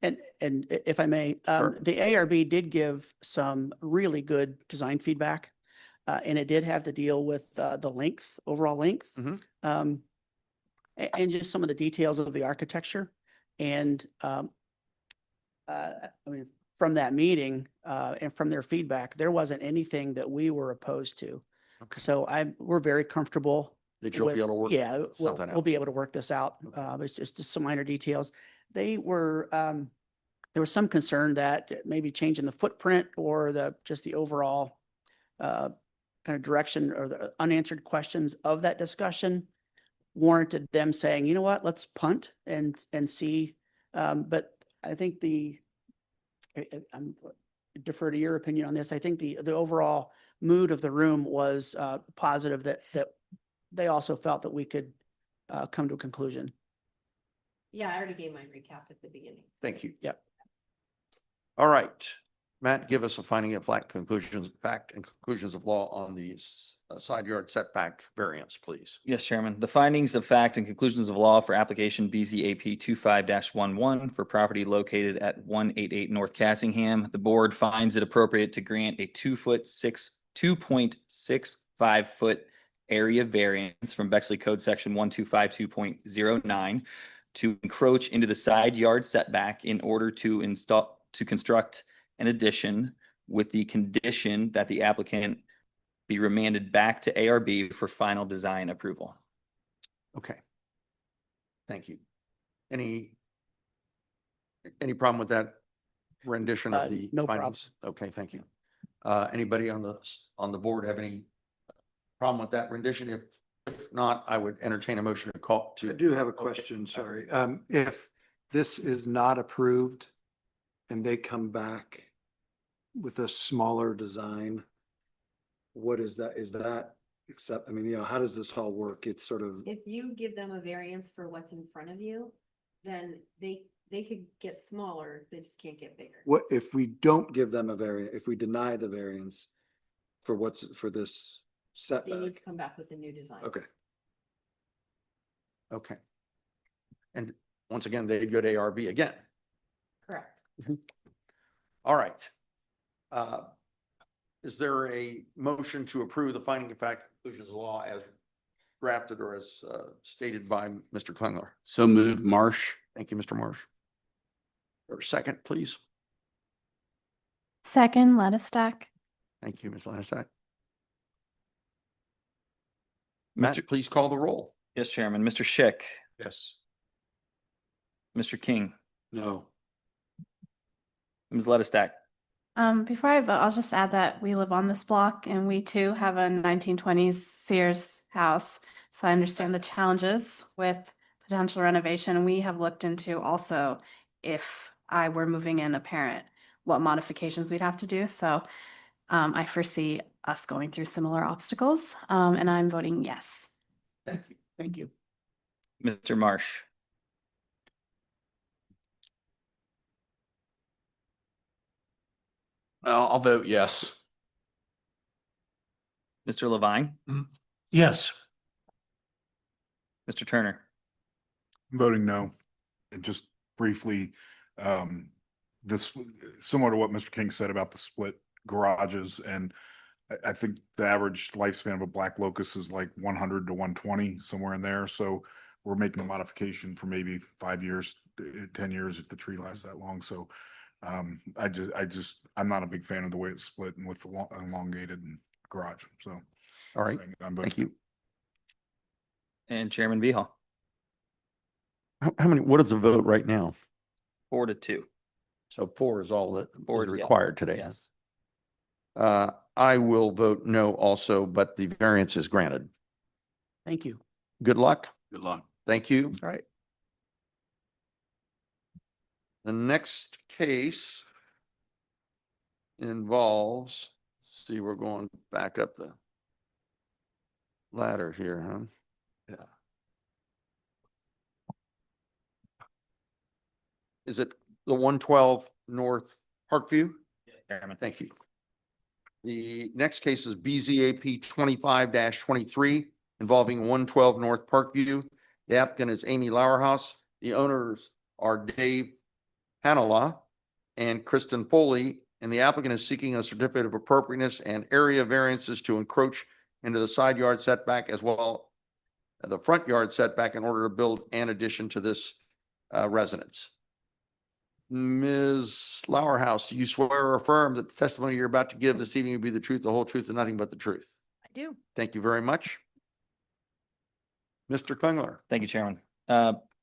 And if I may, Sure. the ARB did give some really good design feedback. And it did have to deal with the length, overall length. Mhm. And just some of the details of the architecture. And I mean, from that meeting and from their feedback, there wasn't anything that we were opposed to. Okay. So we're very comfortable. That you'll be with- able to work Yeah, we'll something we'll out. be able to work this out. Okay. It's just some minor details. They were, there was some concern that maybe changing the footprint or just the overall kind of direction or the unanswered questions of that discussion warranted them saying, you know what, let's punt and see. But I think I'm defer to your opinion on this. I think the overall mood of the room was positive, that they also felt that we could come to a conclusion. Yeah, I already gave my recap at the beginning. Thank you. Yep. All right, Matt, give us a finding of fact and conclusions of law on the side yard setback variance, please. Yes, Chairman. The findings of fact and conclusions of law for application BZAP 25-11 for property located at 188 North Cassingham. The board finds it appropriate to grant a 2.65 foot area variance from Bexley Code Section 1252.09 to encroach into the side yard setback in order to construct an addition, with the condition that the applicant be remanded back to ARB for final design approval. Okay. Thank you. Any problem with that rendition of the No problem. findings? Okay, thank you. Anybody on the board have any problem with that rendition? If not, I would entertain a motion to call I to. do have a question, sorry. If this is not approved and they come back with a smaller design, what is that? Is that I mean, how does this all work? It's sort of, If you give them a variance for what's in front of you, then they could get smaller, they just can't get bigger. What if we don't give them a variant, if we deny the variance for for this They setback? need to come back with a new design. Okay. Okay. And once again, they'd go to ARB again. Correct. All right. Is there a motion to approve the finding of fact conclusions of law as drafted or as stated by Mr. Klingler? So move Marsh. Thank you, Mr. Marsh. Or second, please. Second, Lettistack. Thank you, Ms. Lanistack. Matt, Mr. please call the roll. Yes, Chairman. Mr. Schick, Yes. Mr. King, No. Ms. Lettistack. Before I vote, I'll just add that we live on this block and we too have a 1920s Sears house. So I understand the challenges with potential renovation. And we have looked into also if I were moving in a parent, what modifications we'd have to do. So I foresee us going through similar obstacles, and I'm voting yes. Thank you. Thank you. Mr. Marsh, Well, I'll vote yes. Mr. Levine, Yes. Mr. Turner. I'm voting no. And just briefly, this, similar to what Mr. King said about the split garages, and I think the average lifespan of a black locust is like 100 to 120, somewhere in there. So we're making a modification for maybe 5 years, 10 years if the tree lasts that long. So I'm not a big fan of the way it's split and with the elongated garage. So All right. I'm voting Thank you. And Chairman Vihal, How many, what is the vote right now? 4-2. So 4 is all that Four, is yeah. required today. Yes. I will vote no also, but the variance is granted. Thank you. Good luck. Good luck. Thank you. All right. The next case involves, let's see, we're going back up the ladder here, huh? Yeah. Is it the 112 North Parkview? Chairman. Thank you. The next case is BZAP 25-23 involving 112 North Parkview. The applicant is Amy Lauerhouse. The owners are Dave Hanala and Kristen Foley, and the applicant is seeking a certificate of appropriateness and area variances to encroach into the side yard setback as well as the front yard setback in order to build an addition to this residence. Ms. Lauerhouse, do you swear or affirm that the testimony you're about to give this evening will be the truth, the whole truth, and nothing but the truth? I do. Thank you very much. Mr. Klingler. Thank you, Chairman.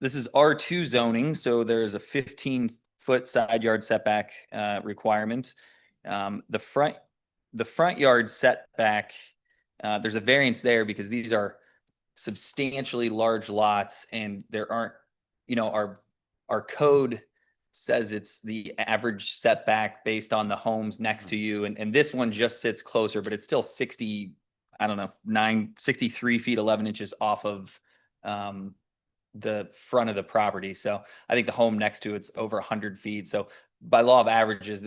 This is R2 zoning, so there is a 15-foot side yard setback requirement. The front yard setback, there's a variance there because these are substantially large lots, and there aren't, our code says it's the average setback based on the homes next to you, and this one just sits closer, but it's still 63 feet 11 inches off of the front of the property. So I think the home next to it's over 100 feet. So by law of averages,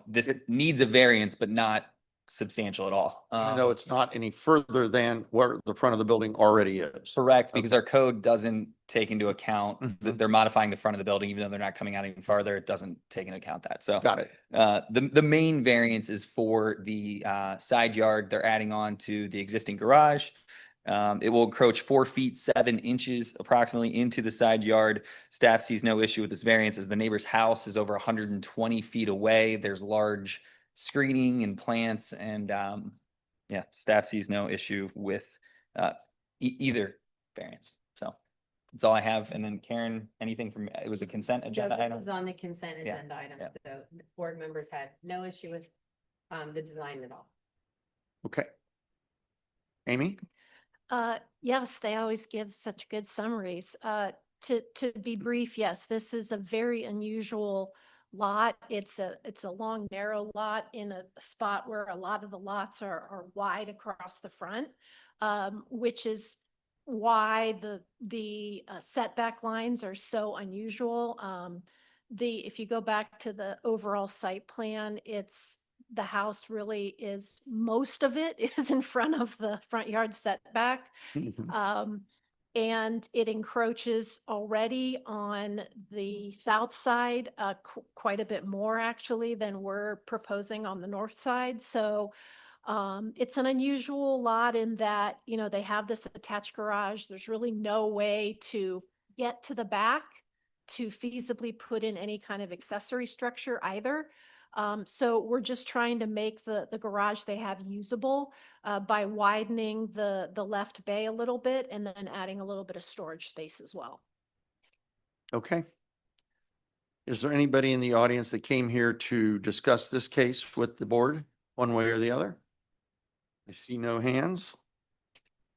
this needs a variance, but not substantial at all. Even though it's not any further than where the front of the building already is. Correct, because our code doesn't take into account that they're modifying the front of the building, even though they're not coming out any farther. It doesn't take into account that. So Got it. the main variance is for the side yard. They're adding on to the existing garage. It will encroach 4 feet 7 inches approximately into the side yard. Staff sees no issue with this variance as the neighbor's house is over 120 feet away. There's large screening and plants, and staff sees no issue with either variance. So that's all I have. And then Karen, anything from, it was a consent agenda This item? was on the consent Yeah, agenda item, yeah. so board members had no issue with the design at all. Okay. Amy? Yes, they always give such good summaries. To be brief, yes, this is a very unusual lot. It's a long, narrow lot in a spot where a lot of the lots are wide across the front, which is why the setback lines are so unusual. If you go back to the overall site plan, the house really is, most of it is in front of the front yard setback. And it encroaches already on the south side, quite a bit more actually than we're proposing on the north side. So it's an unusual lot in that, they have this attached garage. There's really no way to get to the back to feasibly put in any kind of accessory structure either. So we're just trying to make the garage they have usable by widening the left bay a little bit and then adding a little bit of storage space as well. Okay. Is there anybody in the audience that came here to discuss this case with the board, one way or the other? I see no hands.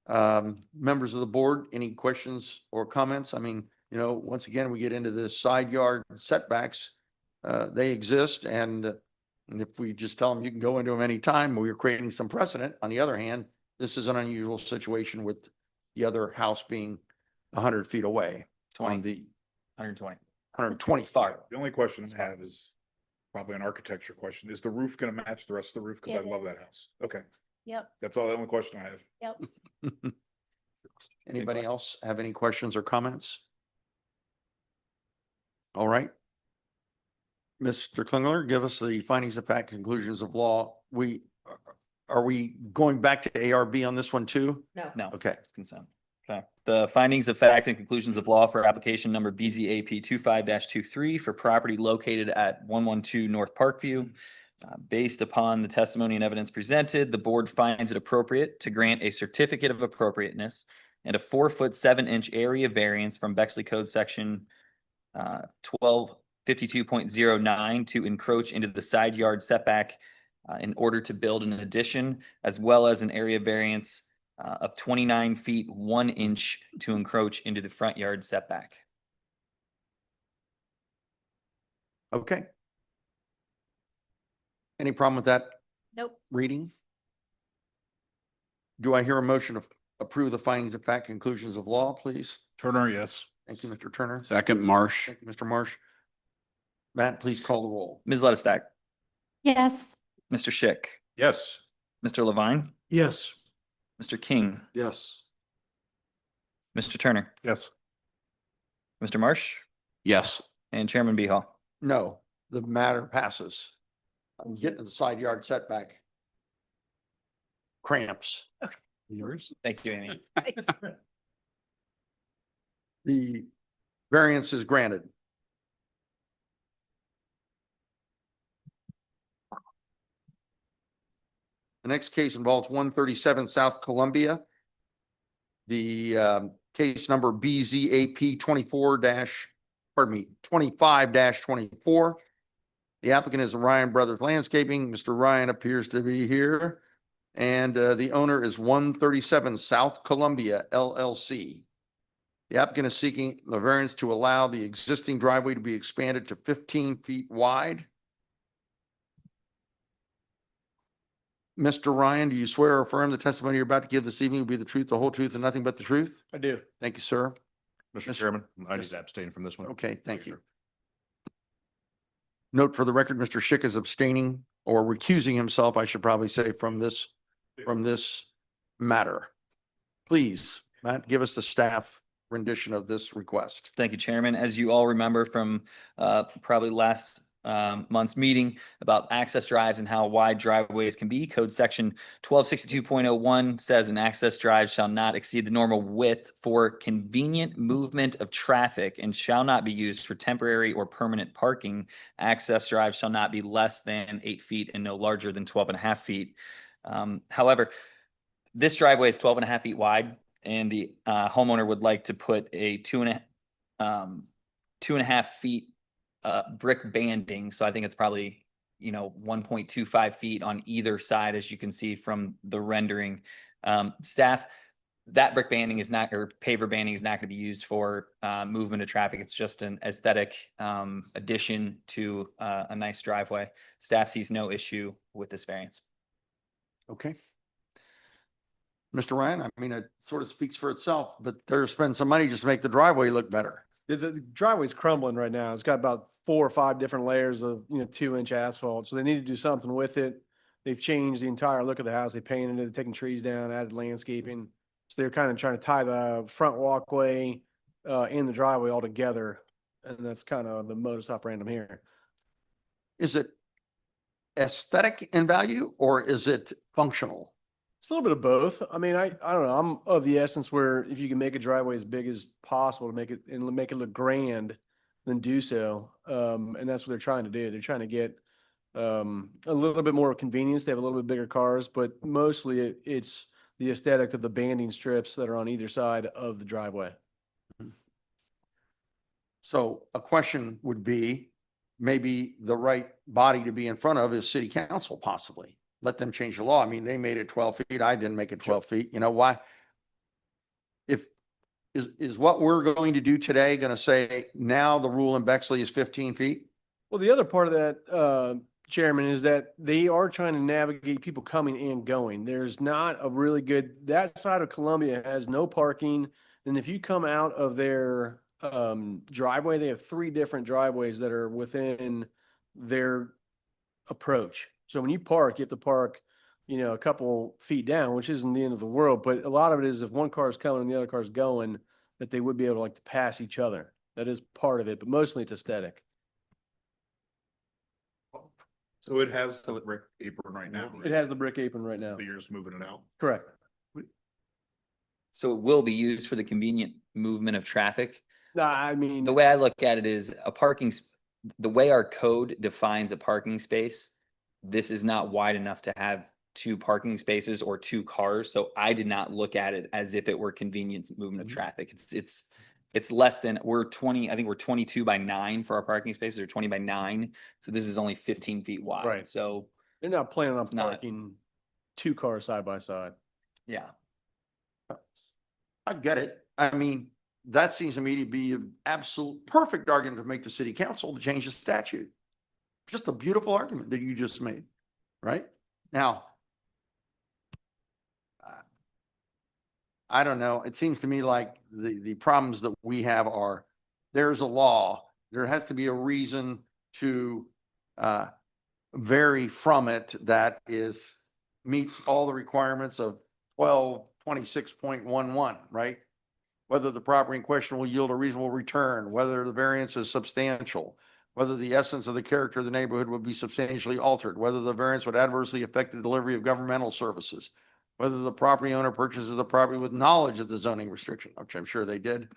Members of the board, any questions or comments? I mean, once again, we get into the side yard setbacks. They exist, and if we just tell them you can go into them anytime, we're creating some precedent. On the other hand, this is an unusual situation with the other house being 100 feet away on 20, the 120. 120. Far. The only question I have is probably an architecture question. Is the roof gonna match the rest of the roof? Cause I It love is. that house. Okay, Yep, that's all, the only question I have. yep. Anybody else have any questions or comments? All right. Mr. Klingler, give us the findings of fact, conclusions of law. Are we going back to ARB on this one too? No. Okay. It's consent. Okay. The findings of fact and conclusions of law for application number BZAP 25-23 for property located at 112 North Parkview. Based upon the testimony and evidence presented, the board finds it appropriate to grant a certificate of appropriateness and a 4-foot 7-inch area variance from Bexley Code Section 1252.09 to encroach into the side yard setback in order to build an addition, as well as an area variance of 29 feet 1 inch to encroach into the front yard setback. Okay. Any problem with that Nope. reading? Do I hear a motion to approve the findings of fact, conclusions of law, please? Turner, yes. Thank you, Mr. Turner. Second, Marsh. Thank you, Mr. Marsh. Matt, please call the roll. Ms. Ledestack, Yes. Mr. Schick, Yes. Mr. Levine, Yes. Mr. King, Yes. Mr. Turner, Yes. Mr. Marsh, Yes. and Chairman Behal. No, the matter passes. I'm getting to the side yard setback. Cramps. Yours? Thank you, Amy. The variance is granted. The next case involves 137 South Columbia. The case number BZAP 25-24. The applicant is Ryan Brothers Landscaping. Mr. Ryan appears to be here. And the owner is 137 South Columbia LLC. The applicant is seeking the variance to allow the existing driveway to be expanded to 15 feet wide. Mr. Ryan, do you swear or affirm the testimony you're about to give this evening will be the truth, the whole truth, and nothing but the truth? I do. Thank you, sir. Mr. Mr. Chairman, I need Yes. to abstain from this one. Okay, thank you. Note for the record, Mr. Schick is abstaining or recusing himself, I should probably say, from this matter. Please, Matt, give us the staff rendition of this request. Thank you, Chairman. As you all remember from probably last month's meeting about access drives and how wide driveways can be, Code Section 1262.01 says an access drive shall not exceed the normal width for convenient movement of traffic and shall not be used for temporary or permanent parking. Access drives shall not be less than 8 feet and no larger than 12.5 feet. However, this driveway is 12.5 feet wide, and the homeowner would like to put a 2.5 feet brick banding. So I think it's probably, 1.25 feet on either side, as you can see from the rendering. Staff, that brick banding is not, or paver banding is not going to be used for movement of traffic. It's just an aesthetic addition to a nice driveway. Staff sees no issue with this variance. Okay. Mr. Ryan, I mean, it sort of speaks for itself, but they're spending some money just to make the driveway look better. The driveway's crumbling right now. It's got about 4 or 5 different layers of, 2-inch asphalt. So they need to do something with it. They've changed the entire look of the house. They painted it, taken trees down, added landscaping. So they're kind of trying to tie the front walkway and the driveway all together. And that's kind of the modus operandi here. Is it aesthetic in value or is it functional? It's a little bit of both. I mean, I don't know. I'm of the essence where if you can make a driveway as big as possible to make it look grand, then do so. And that's what they're trying to do. They're trying to get a little bit more convenience. They have a little bit bigger cars, but mostly it's the aesthetic of the banding strips that are on either side of the driveway. So a question would be, maybe the right body to be in front of is city council possibly. Let them change the law. I mean, they made it 12 feet. I didn't make it 12 feet. You know why? Is what we're going to do today going to say now the rule in Bexley is 15 feet? Well, the other part of that, Chairman, is that they are trying to navigate people coming and going. There's not a really good, that side of Columbia has no parking. And if you come out of their driveway, they have 3 different driveways that are within their approach. So when you park, you have to park, a couple feet down, which isn't the end of the world. But a lot of it is if one car is coming and the other car is going, that they would be able to pass each other. That is part of it, but mostly it's aesthetic. So it has the brick apron right now. It has the brick apron right now. But you're just moving it out. Correct. So it will be used for the convenient movement of traffic. I mean, The way I look at it is the way our code defines a parking space, this is not wide enough to have 2 parking spaces or 2 cars. So I did not look at it as if it were convenience movement of traffic. It's less than, I think we're 22 by 9 for our parking spaces, or 20 by 9. So this is only 15 feet wide. Right. So they're not planning on It's not- parking 2 cars side by side. yeah. I get it. I mean, that seems to me to be an absolute perfect argument to make the city council to change the statute. Just a beautiful argument that you just made, right? Now, I don't know. It seems to me like the problems that we have are, there's a law. There has to be a reason to vary from it that meets all the requirements of 1226.11, right? Whether the property in question will yield a reasonable return, whether the variance is substantial, whether the essence of the character of the neighborhood would be substantially altered, whether the variance would adversely affect the delivery of governmental services, whether the property owner purchases the property with knowledge of the zoning restriction, which I'm sure they did,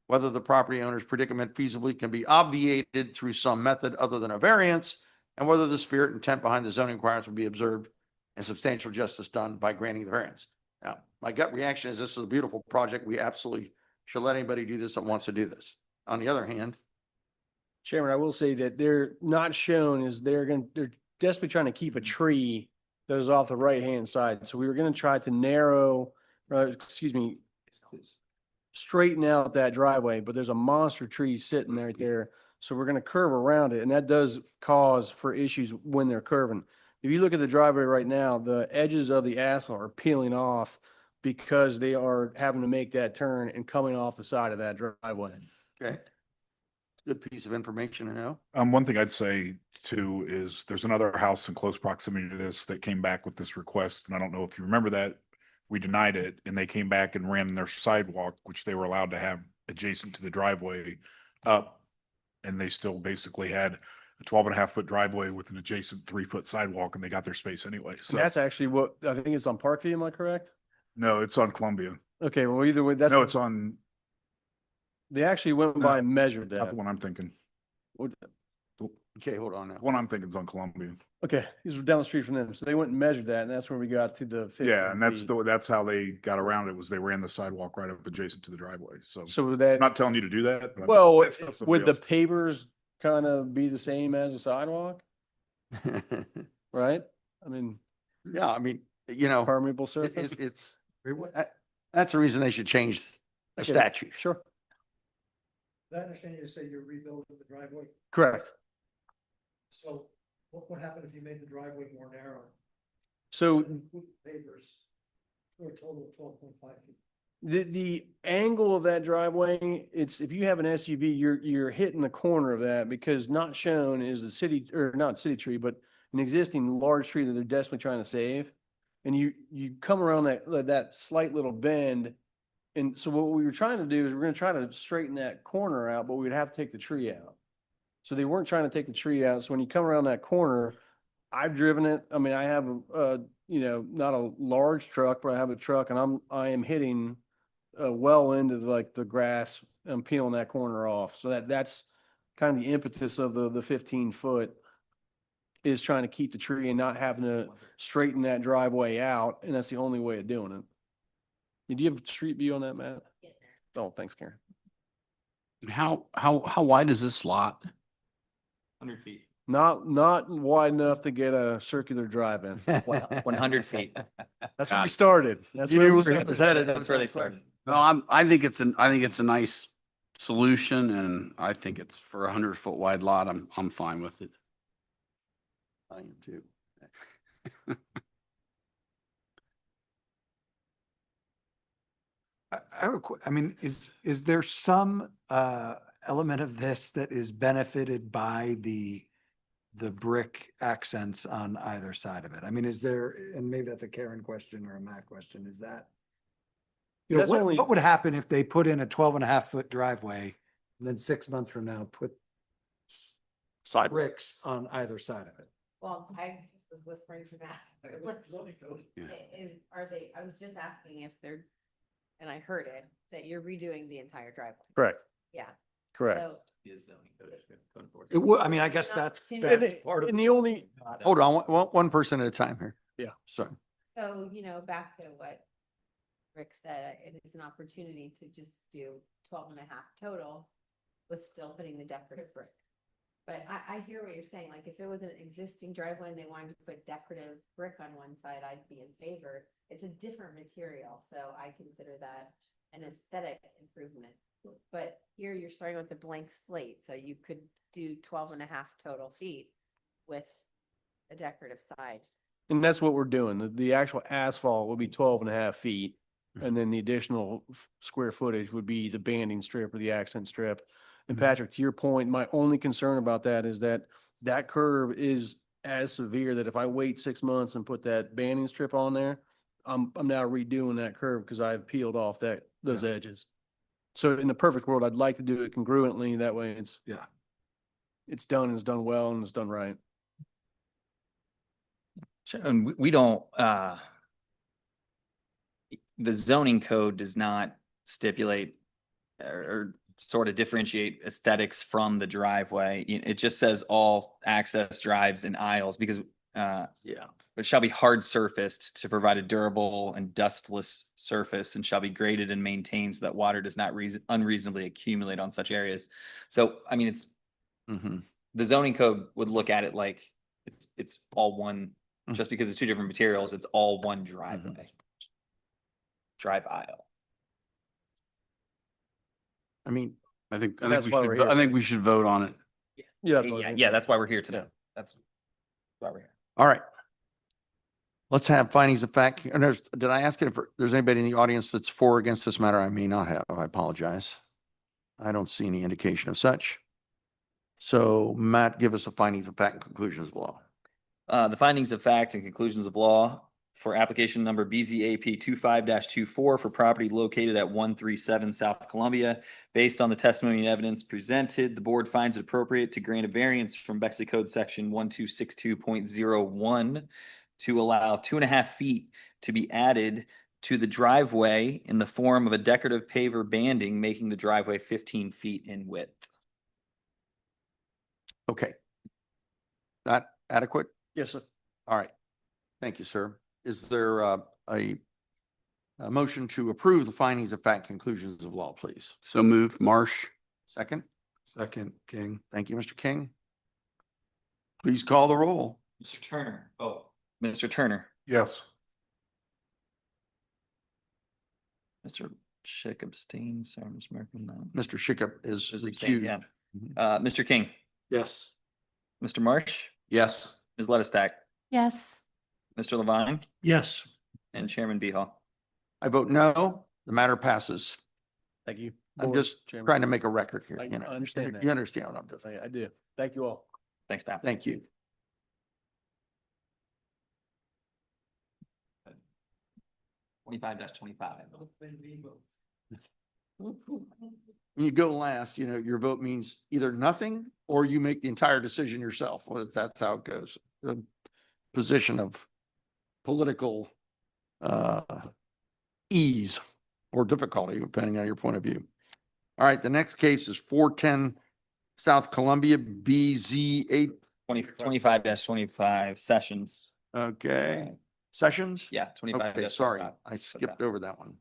whether the property owner's predicament feasibly can be obviated through some method other than a variance, and whether the spirit and intent behind the zoning requirements would be observed and substantial justice done by granting the variance. Now, my gut reaction is this is a beautiful project. We absolutely should let anybody do this that wants to do this. On the other hand, Chairman, I will say that they're not shown is they're desperately trying to keep a tree that is off the right-hand side. So we were going to try to straighten out that driveway, but there's a monster tree sitting right there. So we're going to curve around it. And that does cause for issues when they're curving. If you look at the driveway right now, the edges of the asphalt are peeling off because they are having to make that turn and coming off the side of that driveway. okay. Good piece of information to know. One thing I'd say too is there's another house in close proximity to this that came back with this request. And I don't know if you remember that. We denied it and they came back and ran their sidewalk, which they were allowed to have adjacent to the driveway up. And they still basically had a 12.5-foot driveway with an adjacent 3-foot sidewalk and they got their space anyway. So That's actually what, I think it's on Parkview, am I correct? no, it's on Columbia. Okay, well, either way, that's. No, it's on, They actually went by and measured not that. the one I'm thinking. Okay, hold on now. The one I'm thinking is on Columbia. Okay, these were down the street from them. So they went and measured that and that's where we got to the 15 Yeah, and that's feet. that's how they got around it, was they ran the sidewalk right up adjacent to the driveway. So So would I'm that, not telling you to do that. but well, that's somebody would the else. pavers kind of be the same as the sidewalk, right? I mean, Yeah, I mean, you know, permeable it- surface? it's, that's the reason they should change the I get it. statute. Sure, Did I understand you to say you're rebuilding the driveway? correct. So what would happen if you made the driveway more narrow? So Pavers. Or a total of 12.5 feet. The angle of that driveway, it's, if you have an SUV, you're hitting the corner of that, because not shown is a city, or not city tree, but an existing large tree that they're desperately trying to save. And you come around that slight little bend. And so what we were trying to do is we're gonna try to straighten that corner out, but we'd have to take the tree out. So they weren't trying to take the tree out. So when you come around that corner, I've driven it. I mean, I have not a large truck, but I have a truck, and I am hitting well into like the grass and peeling that corner off. So that's kind of the impetus of the 15-foot, is trying to keep the tree and not having to straighten that driveway out. And that's the only way of doing it. Did you have a street view on that, Matt? Oh, thanks, Karen. How wide is this lot? 100 feet. Not wide enough to get a circular drive in. 100 feet. That's where Got we it. started. That's You where knew we where it was started. headed. That's where they started. No, I think it's a nice solution, and I think it's for 100-foot wide lot. I'm fine with it. I am too. I have I mean, is there some element of this that is benefited by the brick accents on either side of it? I mean, is there, and maybe that's a Karen question or a Matt question, is that? You know, That's only- what would happen if they put in a 12.5-foot driveway and then 6 months from now put Side. bricks on either side of it? Well, I just was whispering to Matt. Yeah. I was just asking if they're, and I heard it, that you're redoing the entire driveway. Correct, Yeah. correct. So It would, I mean, I guess that's part of. And the only, Hold on, one person at a time here. Yeah. So, So, back to what Rick said, it is an opportunity to just do 12.5 total with still putting the decorative brick. But I hear what you're saying, like if it was an existing driveway and they wanted to put decorative brick on one side, I'd be in favor. It's a different material, so I consider that an aesthetic improvement. But here you're starting with a blank slate, so you could do 12.5 total feet with a decorative side. and that's what we're doing. The actual asphalt will be 12.5 feet. And then the additional square footage would be the banding strip or the accent strip. And Patrick, to your point, my only concern about that is that curve is as severe that if I wait 6 months and put that banding strip on there, I'm now redoing that curve because I've peeled off those edges. So in the perfect world, I'd like to do it congruently. That way it's done and it's done well and it's done right. And we don't, the zoning code does not stipulate or sort of differentiate aesthetics from the driveway. It just says all access drives and aisles because it shall be hard surfaced to provide a durable and dustless surface and shall be graded and maintained so that water does not unreasonably accumulate on such areas. So, I mean, it's the zoning code would look at it like it's all one, just because it's two different materials, it's all one driveway. Drive aisle. I mean, I think That's why we're here. I think we should vote on it. Yeah, that's why we're here today. That's why we're here. all right. Let's have findings of fact. And did I ask if there's anybody in the audience that's for or against this matter? I may not have. I apologize. I don't see any indication of such. So Matt, give us the findings of fact and conclusions of law. The findings of fact and conclusions of law for application number BZAP 25-24 for property located at 137 South Columbia. Based on the testimony and evidence presented, the board finds it appropriate to grant a variance from Bexley Code Section 1262.01 to allow 2.5 feet to be added to the driveway in the form of a decorative paver banding, making the driveway 15 feet in width. Okay. That adequate? Yes, sir. All right. Thank you, sir. Is there a motion to approve the findings of fact conclusions of law, please? So moved, Marsh. Second? Second, King. Thank you, Mr. King. Please call the roll. Mr. Turner. Mr. Turner. Yes. Mr. Schick abstains. Sorry, I'm just marking that. Mr. Shickup is Just abstain, recused. yeah. Mr. King, Yes. Mr. Marsh, Yes. Ms. Lettastack, Yes. Mr. Levine, Yes. and Chairman Behal. I vote no, the matter passes. Thank you. I'm Board just Chairman. trying to make a record here, I you know. understand that. You understand what I'm doing. I do. Thank you all. Thanks, Pat. Thank you. 25-25. When you go last, you know, your vote means either nothing or you make the entire decision yourself. Well, that's how it goes. The position of political ease or difficulty, depending on your point of view. All right, the next case is 410 South Columbia BZ 8. 25-25 sessions. Okay, Sessions? Yeah, 25. Okay, sorry, I skipped over that one.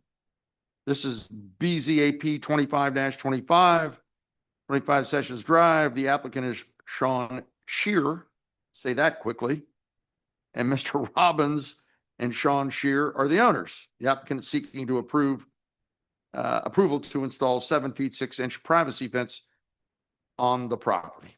This is BZAP 25-25, 25 Sessions Drive. The applicant is Sean Shear. Say that quickly. And Mr. Robbins and Sean Shear are the owners. The applicant is seeking to approval to install 7 feet 6 inch privacy fence on the property.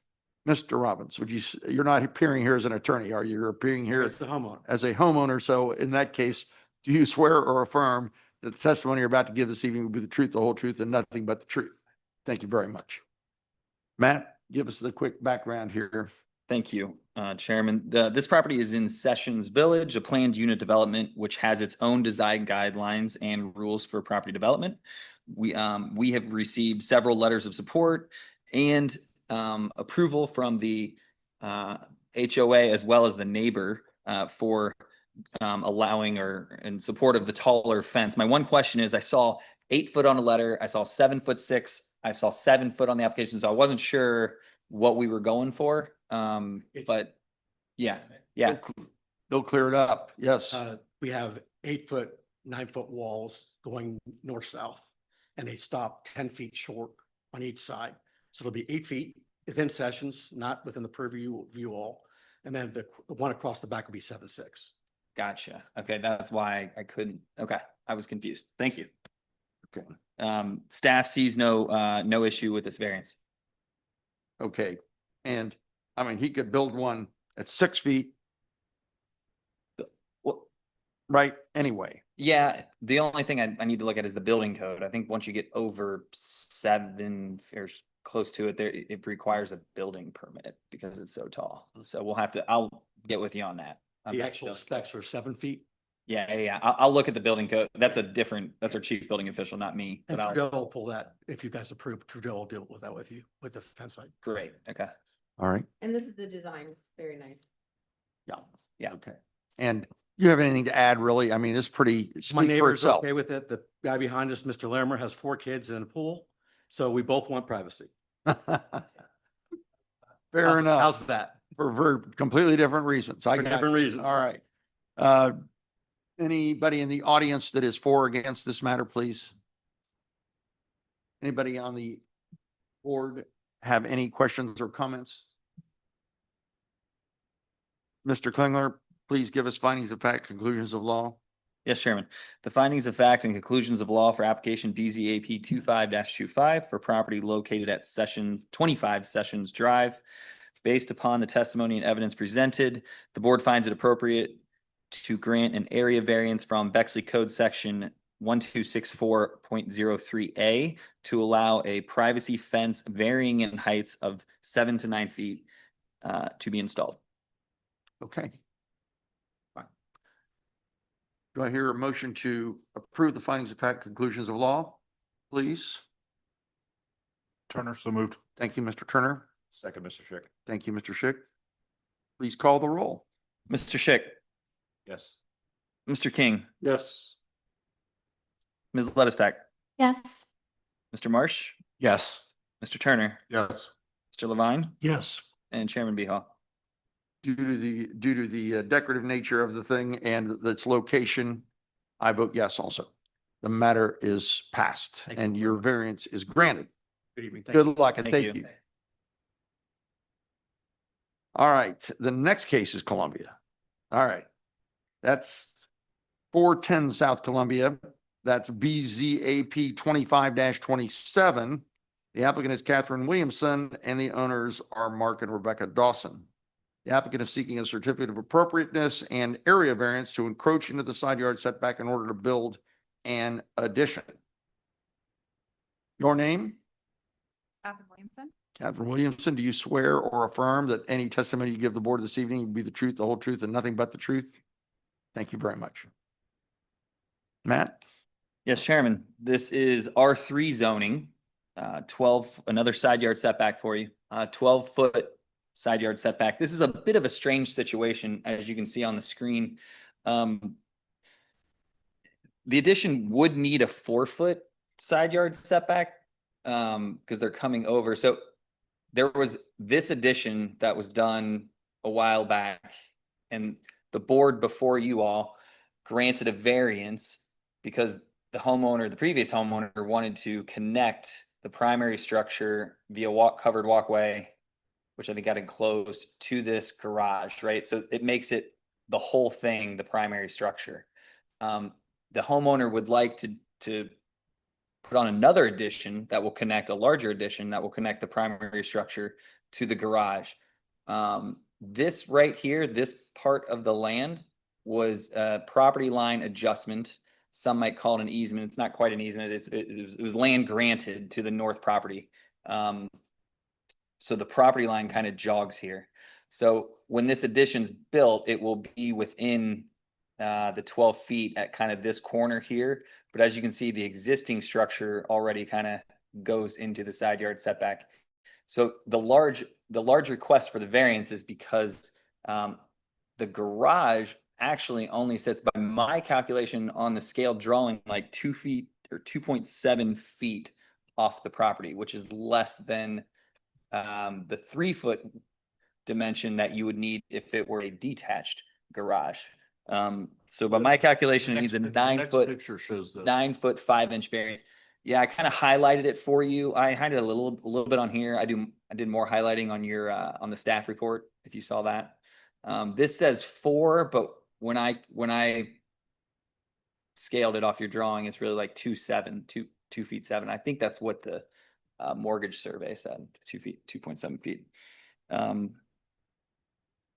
Mr. Robbins, you're not appearing here as an attorney, are you? You're appearing here As the homeowner. as a homeowner. So in that case, do you swear or affirm that the testimony you're about to give this evening will be the truth, the whole truth, and nothing but the truth? Thank you very much. Matt, give us the quick background here. Thank you, Chairman. This property is in Sessions Village, a planned unit development, which has its own design guidelines and rules for property development. We have received several letters of support and approval from the HOA as well as the neighbor for allowing or in support of the taller fence. My one question is, I saw 8 foot on a letter, I saw 7'6", I saw 7 foot on the application, so I wasn't sure what we were going for. But yeah, They'll clear it up. Yes. We have 8 foot, 9 foot walls going north-south, and they stop 10 feet short on each side. So it'll be 8 feet within Sessions, not within the purview view all. And then the one across the back will be 7'6". gotcha. Okay, that's why I couldn't. Okay, I was confused. Thank you. Okay. Staff sees no issue with this variance. Okay. And I mean, he could build one at 6 feet. Well, Right. Anyway. yeah, the only thing I need to look at is the building code. I think once you get over 7 or close to it, it requires a building permit because it's so tall. So I'll get with you on that. The actual specs are 7 feet. Yeah. I'll look at the building code. That's our chief building official, not me. And But I'll, Trudeau will pull that. If you guys approve, Trudeau will deal with that with you, with the fence site. great. Okay. All right. And this is the design. It's very nice. Yeah. Okay. And you have anything to add, really? I mean, it's pretty, My speaks for neighbor's itself. okay with it. The guy behind us, Mr. Lermer, has 4 kids and a pool. So we both want privacy. Fair enough. How's that? For very completely different reasons. I For got different you. reasons. All right. Anybody in the audience that is for or against this matter, please? Anybody on the board have any questions or comments? Mr. Klingler, please give us findings of fact, conclusions of law. Yes, Chairman. The findings of fact and conclusions of law for application BZAP 25-25 for property located at 25 Sessions Drive. Based upon the testimony and evidence presented, the board finds it appropriate to grant an area variance from Bexley Code Section 1264.03A to allow a privacy fence varying in heights of 7 to 9 feet to be installed. Okay. Fine. Do I hear a motion to approve the findings of fact, conclusions of law? Please. Turner, so moved. Thank you, Mr. Turner. Second, Mr. Schick. Thank you, Mr. Schick. Please call the roll. Mr. Schick, Yes. Mr. King, Yes. Ms. Ledestack, Yes. Mr. Marsh, Yes. Mr. Turner, Yes. Mr. Levine, Yes. and Chairman Beha. Due to the decorative nature of the thing and its location, I vote yes also. The matter is passed Thank you. and your variance is granted. Good evening. Thank you. Good luck and thank you. All right, the next case is Columbia. All right. That's 410 South Columbia. That's BZAP 25-27. The applicant is Catherine Williamson and the owners are Mark and Rebecca Dawson. The applicant is seeking a certificate of appropriateness and area variance to encroach into the side yard setback in order to build and addition. Your name? Catherine Williamson. Catherine Williamson, do you swear or affirm that any testimony you give the board this evening will be the truth, the whole truth, and nothing but the truth? Thank you very much. Matt? Yes, Chairman, this is R3 zoning, 12, another side yard setback for you, 12-foot side yard setback. This is a bit of a strange situation, as you can see on the screen. The addition would need a 4-foot side yard setback because they're coming over. So there was this addition that was done a while back, and the board before you all granted a variance because the homeowner, the previous homeowner, wanted to connect the primary structure via covered walkway, which I think got enclosed, to this garage, right? So it makes it the whole thing, the primary structure. The homeowner would like to put on another addition that will connect, a larger addition that will connect the primary structure to the garage. This right here, this part of the land was a property line adjustment. Some might call it an easement. It's not quite an easement. It was land granted to the north property. So the property line kind of jogs here. So when this addition's built, it will be within the 12 feet at kind of this corner here. But as you can see, the existing structure already kind of goes into the side yard setback. So the large request for the variance is because the garage actually only sits, by my calculation on the scale drawing, like 2 feet or 2.7 feet off the property, which is less than the 3-foot dimension that you would need if it were a detached garage. So by my calculation, it needs a 9-foot Picture shows the 9-foot 5-inch variance. Yeah, I kind of highlighted it for you. I highlighted a little bit on here. I did more highlighting on your on the staff report, if you saw that. This says 4, but when I scaled it off your drawing, it's really like 2 feet 7. I think that's what the mortgage survey said, 2 feet, 2.7 feet.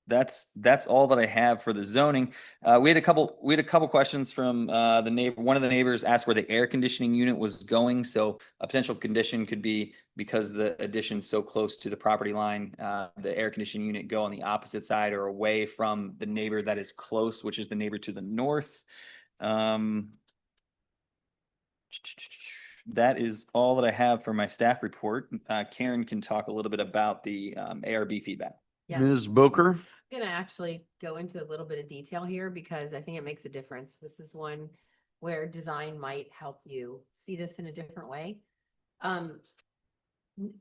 That's all that I have for the zoning. We had a couple questions from the neighbor. One of the neighbors asked where the air conditioning unit was going. So a potential condition could be, because the addition's so close to the property line, the air conditioning unit go on the opposite side or away from the neighbor that is close, which is the neighbor to the north. That is all that I have for my staff report. Karen can talk a little bit about the ARB feedback. Yeah. Ms. Boker? I'm gonna actually go into a little bit of detail here because I think it makes a difference. This is one where design might help you see this in a different way.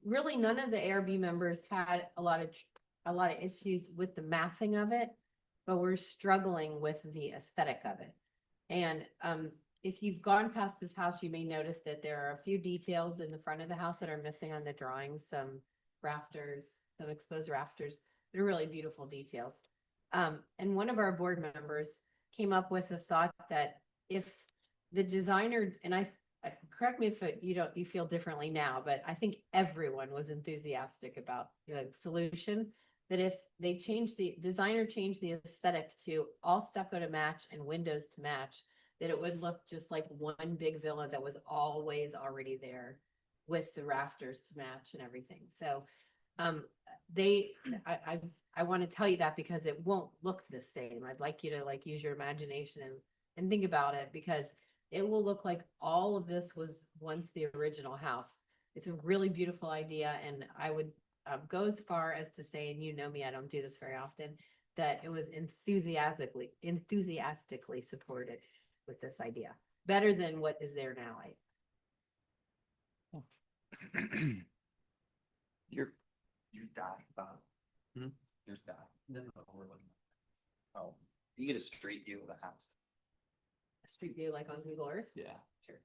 Really, none of the ARB members had a lot of issues with the massing of it, but we're struggling with the aesthetic of it. And if you've gone past this house, you may notice that there are a few details in the front of the house that are missing on the drawings, some rafters, some exposed rafters. They're really beautiful details. And one of our board members came up with the thought that if the designer, and correct me if you feel differently now, but I think everyone was enthusiastic about the solution, that if they designer changed the aesthetic to all stucco to match and windows to match, that it would look just like one big villa that was always already there with the rafters to match and everything. So I want to tell you that because it won't look the same. I'd like you to use your imagination and think about it, because it will look like all of this was once the original house. It's a really beautiful idea, and I would go as far as to say, and you know me, I don't do this very often, that it was enthusiastically supported with this idea, better than what is there now. You die, Bob. Yours die. No, we're looking. Oh, you get a street view of the house. A street view like on Google Earth? Yeah, sure.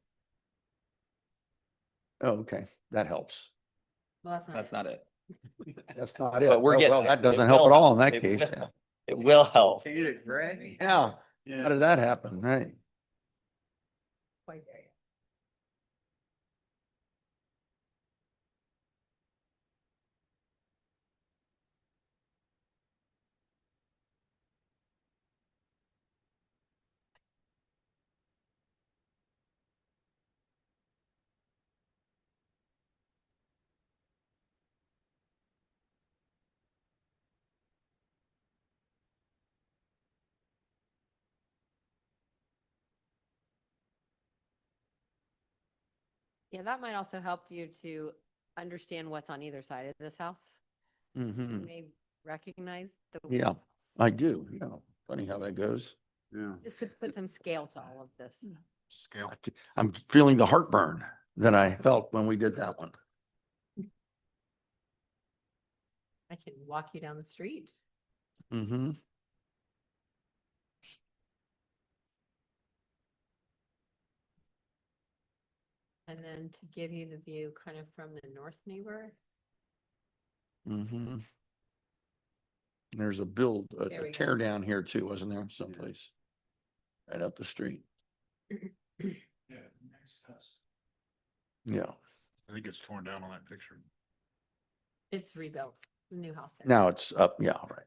Oh, okay. That helps. Well, That's not it. That's not it. But we're Oh, getting well, there. that doesn't It help will at all in help. that It case. will- Yeah. It will help. Yeah. How did that happen? Right. Quite there yet. Yeah, that might also help you to understand what's on either side of this house. You Mm-hmm. may recognize the. Yeah, house. I do. Funny how that goes. Yeah. Just to put some scale to all of this. Scale. I'm feeling the heartburn that I felt when we did that one. I can walk you down the street. Mm-hmm. And then to give you the view kind of from the north neighbor. Mm-hmm. There's a build, There a we tear go. down here too, wasn't there? Someplace. Right up the street. Yeah. I think it's torn down on that picture. It's rebuilt, new house there. Now it's up. Yeah, right.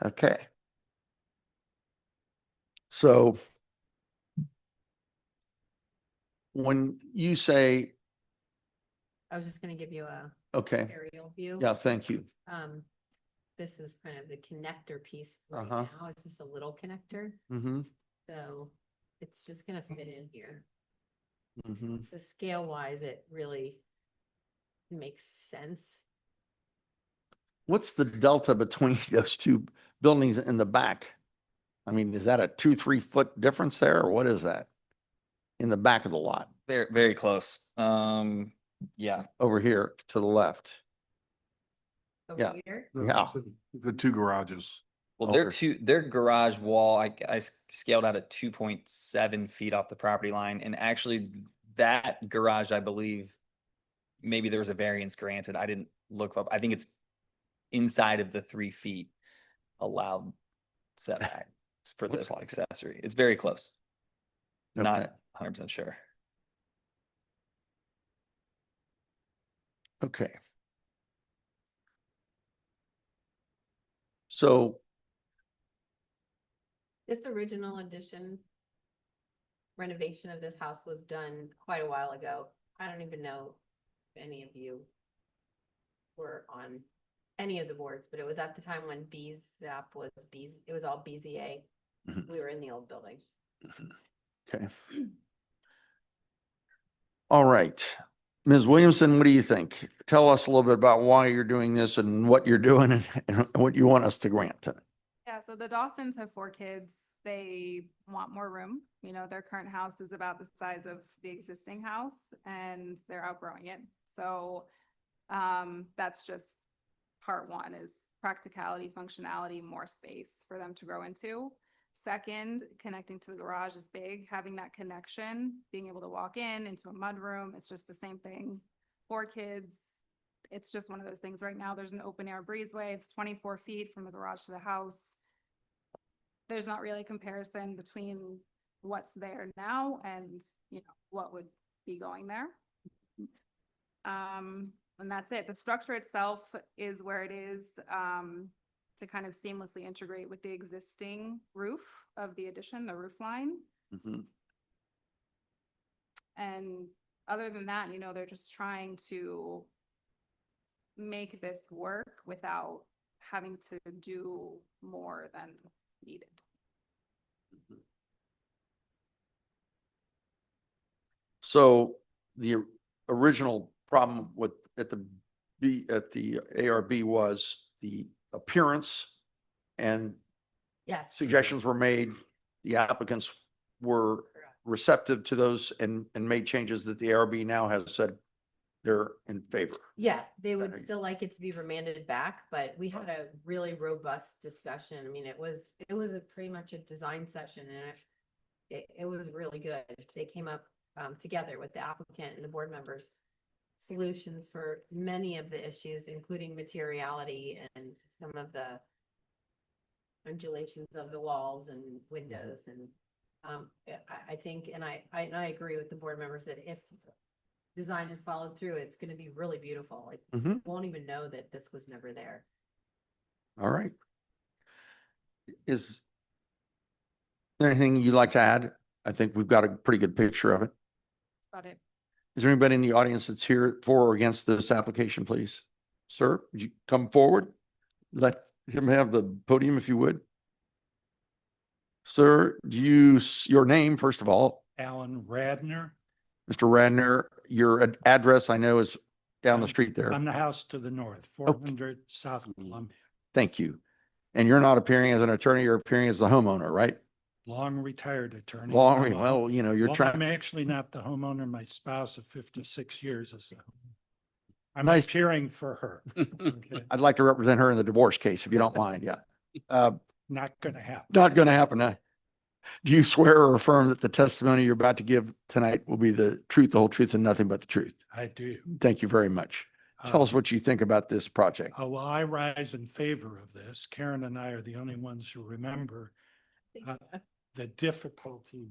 Okay. So when you say, I was just gonna give you a okay, aerial view. yeah, thank you. This is kind of the connector piece right Uh-huh. now. It's just a little connector. Mm-hmm. So it's just gonna fit in here. Mm-hmm. So scale wise, it really makes sense. What's the delta between those two buildings in the back? I mean, is that a 2-3 foot difference there, or what is that? In the back of the lot, Very, very close. Yeah, over here to the left. Over Yeah. here. Yeah. The two garages. well, Okay. their garage wall, I scaled out at 2.7 feet off the property line. And actually that garage, I believe, maybe there was a variance granted. I didn't look up. I think it's inside of the 3 feet allowed setback for the Looks like it. accessory. It's very close. Not Okay. 100% sure. Okay. So, This original addition renovation of this house was done quite a while ago. I don't even know if any of you were on any of the boards, but it was at the time when BZAP was it was all BZA. Mhm. We were in the old building. okay. All right. Ms. Williamson, what do you think? Tell us a little bit about why you're doing this and what you're doing and what you want us to grant tonight. Yeah, so the Dawsons have 4 kids. They want more room. You know, their current house is about the size of the existing house and they're outgrowing it. So that's just part one is practicality, functionality, more space for them to grow into. Second, connecting to the garage is big. Having that connection, being able to walk into a mudroom, it's just the same thing. 4 kids, it's just one of those things. Right now, there's an open air breezeway. It's 24 feet from the garage to the house. There's not really a comparison between what's there now and, you know, what would be going there. And that's it. The structure itself is where it is, to kind of seamlessly integrate with the existing roof of the addition, the roof line. Mhm. And other than that, you know, they're just trying to make this work without having to do more than needed. So the original problem with at the ARB was the appearance, and Yes. suggestions were made. The applicants were receptive to those and made changes that the ARB now has said they're in favor. Yeah, they would Right. still like it to be remanded back, but we had a really robust discussion. I mean, it was a pretty much a design session and it was really good. They came up together with the applicant and the board members, solutions for many of the issues, including materiality and some of the undulations of the walls and windows. And I think, and I agree with the board members that if design is followed through, it's going to be really beautiful. Like, Mhm. won't even know that this was never there. All right. Is there anything you'd like to add? I think we've got a pretty good picture of it. That's about it. Is there anybody in the audience that's here for or against this application, please? Sir, would you come forward? Let him have the podium if you would. Sir, do you, your name, first of all? Alan Radner, Mr. Radner, your address I know is down the street there. On the house to the north, 400 South Columbia. Thank you. And you're not appearing as an attorney, you're appearing as the homeowner, right? Long retired attorney. Well, you know, you're I'm trying, actually not the homeowner. My spouse of 56 years is. I'm Nice. appearing for her. Okay. I'd like to represent her in the divorce case, if you don't mind, yeah. Not gonna happen. Not going to happen. Do you swear or affirm that the testimony you're about to give tonight will be the truth, the whole truth, and nothing but the truth? I do. Thank you very much. Tell us what you think about this project. Well, I rise in favor of this. Karen and I are the only ones who remember the difficulty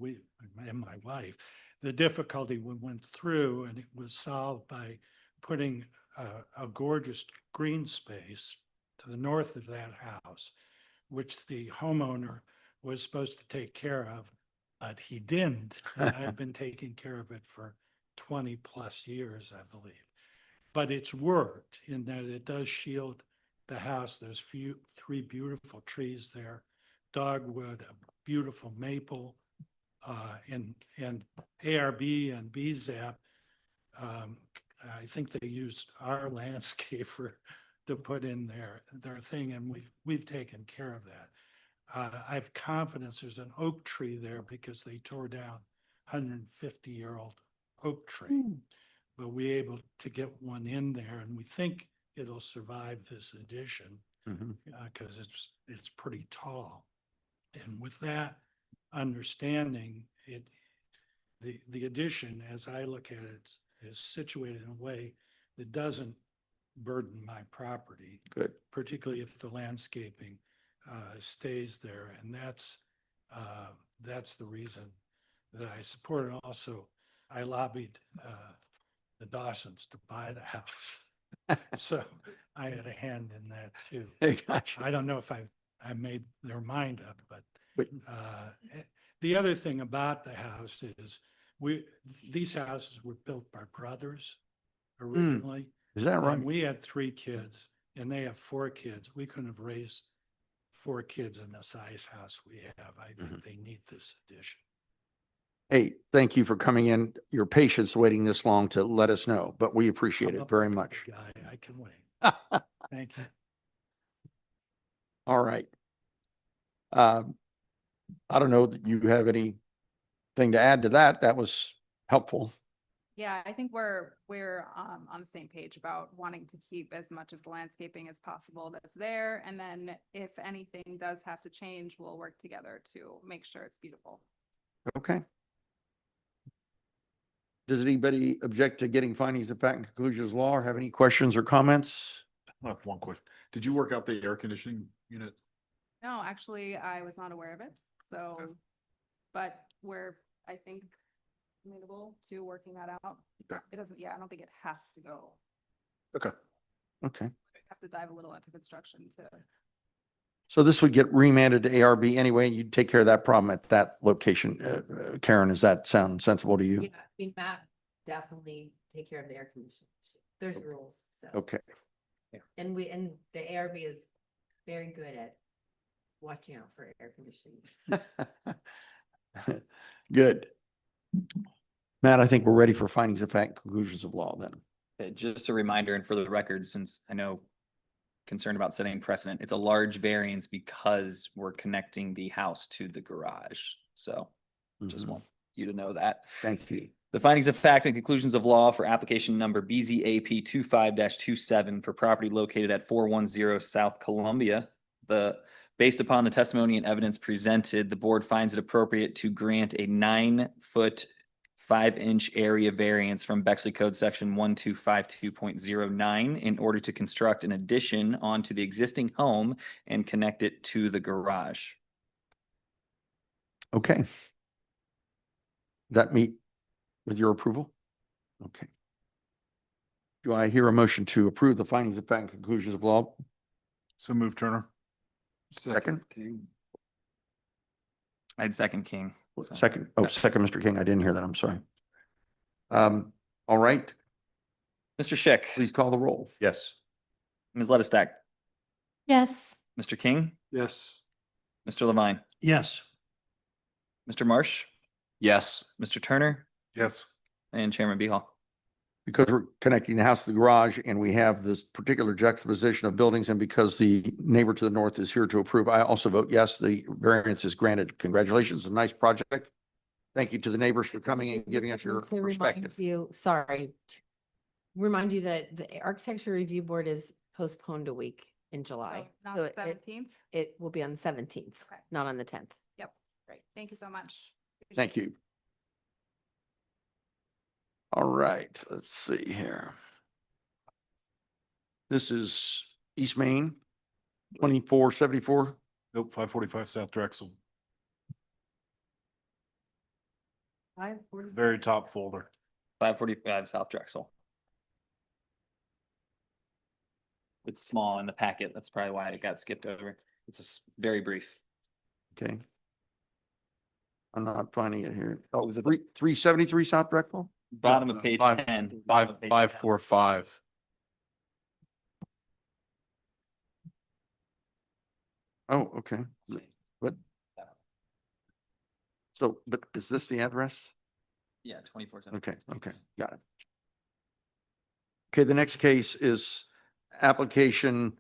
and my wife, the difficulty we went through, and it was solved by putting a gorgeous green space to the north of that house, which the homeowner was supposed to take care of, but he didn't. And I've been taking care of it for 20 plus years, I believe. But it's worked in that it does shield the house. There's three beautiful trees there, dogwood, a beautiful maple, and ARB and BZAP. I think they used our landscaper to put in their thing, and we've taken care of that. I have confidence there's an oak tree there because they tore down 150-year-old oak tree. But we able to get one in there, and we think it'll survive this addition because it's pretty tall. And with that understanding, the addition, as I look at it, is situated in a way that doesn't burden my property. Good. Particularly if the landscaping stays there, and that's the reason that I support it. Also, I lobbied the Dawsons to buy the house. So I had a hand in that too. Hey, gosh. I don't know if I made their mind up, but the other thing about the house is these houses were built by brothers originally. Is that right? We had 3 kids and they have 4 kids. We couldn't have raised 4 kids in the size house we have. I think they need this addition. Hey, thank you for coming in. Your patience waiting this long to let us know, but we appreciate I'm it a very big much. guy. I can wait. Thank you. All right. I don't know that you have anything to add to that. That was helpful. Yeah, I think we're on the same page about wanting to keep as much of the landscaping as possible that's there. And then if anything does have to change, we'll work together to make sure it's beautiful. Okay. Does anybody object to getting findings of fact and conclusions of law or have any questions or comments? I have one question. Did you work out the air conditioning unit? No, actually, I was not aware of it. So, but we're, I think, amenable to working that out. Okay. It doesn't, I don't think it has to go. Okay. Okay. Have to dive a little into construction to. So this would get remanded to ARB anyway, and you'd take care of that problem at that location. Karen, does that sound sensible to you? Yeah, I mean, Matt, definitely take care of the air conditioning. There's rules, so. Okay. And the ARB is very good at watching out for air conditioning. Good. Matt, I think we're ready for findings of fact, conclusions of law then. Okay, just a reminder, and for the record, since I know concerned about setting precedent, it's a large variance because we're connecting the house to the garage. So just want you to know that. Thank you. The findings of fact and conclusions of law for application number BZAP 25-27 for property located at 410 South Columbia. Based upon the testimony and evidence presented, the board finds it appropriate to grant a 9-foot 5-inch area variance from Bexley Code Section 1252.09 in order to construct an addition onto the existing home and connect it to the garage. Okay. Does that meet with your approval? Okay. Do I hear a motion to approve the findings of fact and conclusions of law? So move, Turner. Second? I'd second King. Second. Oh, second, Mr. King. I didn't hear that. I'm sorry. All right. Mr. Schick. Please call the roll. Yes. Ms. Lettestack. Yes. Mr. King. Yes. Mr. Levine. Yes. Mr. Marsh. Yes. Mr. Turner. Yes. and Chairman Behal. Because we're connecting the house to the garage and we have this particular juxtaposition of buildings, and because the neighbor to the north is here to approve, I also vote yes, the variance is granted. Congratulations, a nice project. Thank you to the neighbors for coming and giving us your To remind perspective. you, sorry, remind you that the Architecture Review Board is postponed a week in July. So not So the it- 17th? It will be on the 17th, Okay. not on the 10th. Yep. Great. Thank you so much. Thank you. All right, let's see here. This is East Main, 2474. Nope, 545 South Drexel, very top folder. 545 South Drexel. It's small in the packet. That's probably why it got skipped over. It's very brief. Okay. I'm not finding it here. Oh, was it? 373 South Drexel? Bottom of page 10. bottom of page 10. 545. Oh, okay. But so, but is this the address? Yeah, 24. Okay, okay, got it. Okay, the next case is application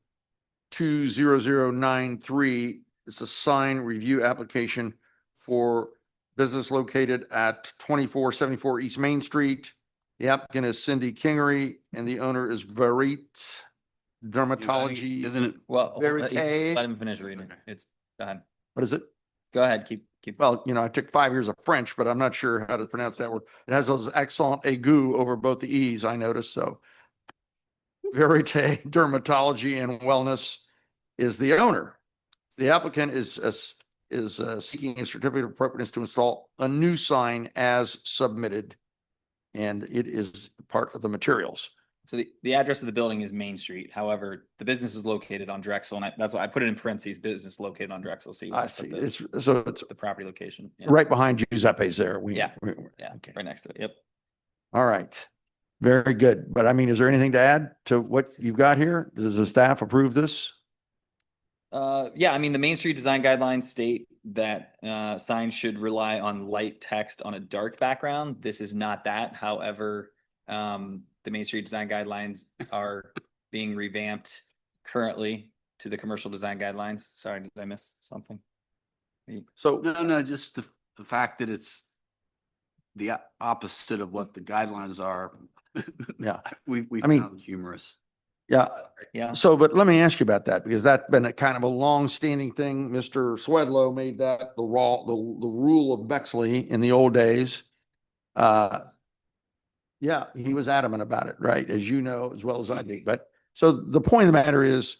20093. It's a sign review application for business located at 2474 East Main Street. The applicant is Cindy Kingery and the owner is Verit Dermatology. Isn't it? Well, Verite. let him finish reading. It's, go ahead. What is it? Go ahead. Keep. Well, you know, I took 5 years of French, but I'm not sure how to pronounce that word. It has those accent aigu over both the E's, I noticed, so. Verite Dermatology and Wellness is the owner. The applicant is seeking a certificate of appropriateness to install a new sign as submitted. And it is part of the materials. So the address of the building is Main Street. However, the business is located on Drexel, and that's why I put it in parentheses, business located on Drexel. So you I want to see. put the, It's, so it's the property location. Yeah. right behind Giuseppe's there. Yeah. we- Yeah, okay. right next to it. Yep. All right. Very good. But I mean, is there anything to add to what you've got here? Does the staff approve this? Yeah, I mean, the Main Street design guidelines state that signs should rely on light text on a dark background. This is not that. However, the Main Street design guidelines are being revamped currently to the commercial design guidelines. Sorry, did I miss something? So No, just the fact that it's the opposite of what the guidelines are. Yeah. We I mean- found humorous. yeah. Yeah. So, but let me ask you about that because that's been a kind of a long-standing thing. Mr. Swedlow made that the rule of Bexley in the old days. Yeah, he was adamant about it, right? As you know, as well as I do. But so the point of the matter is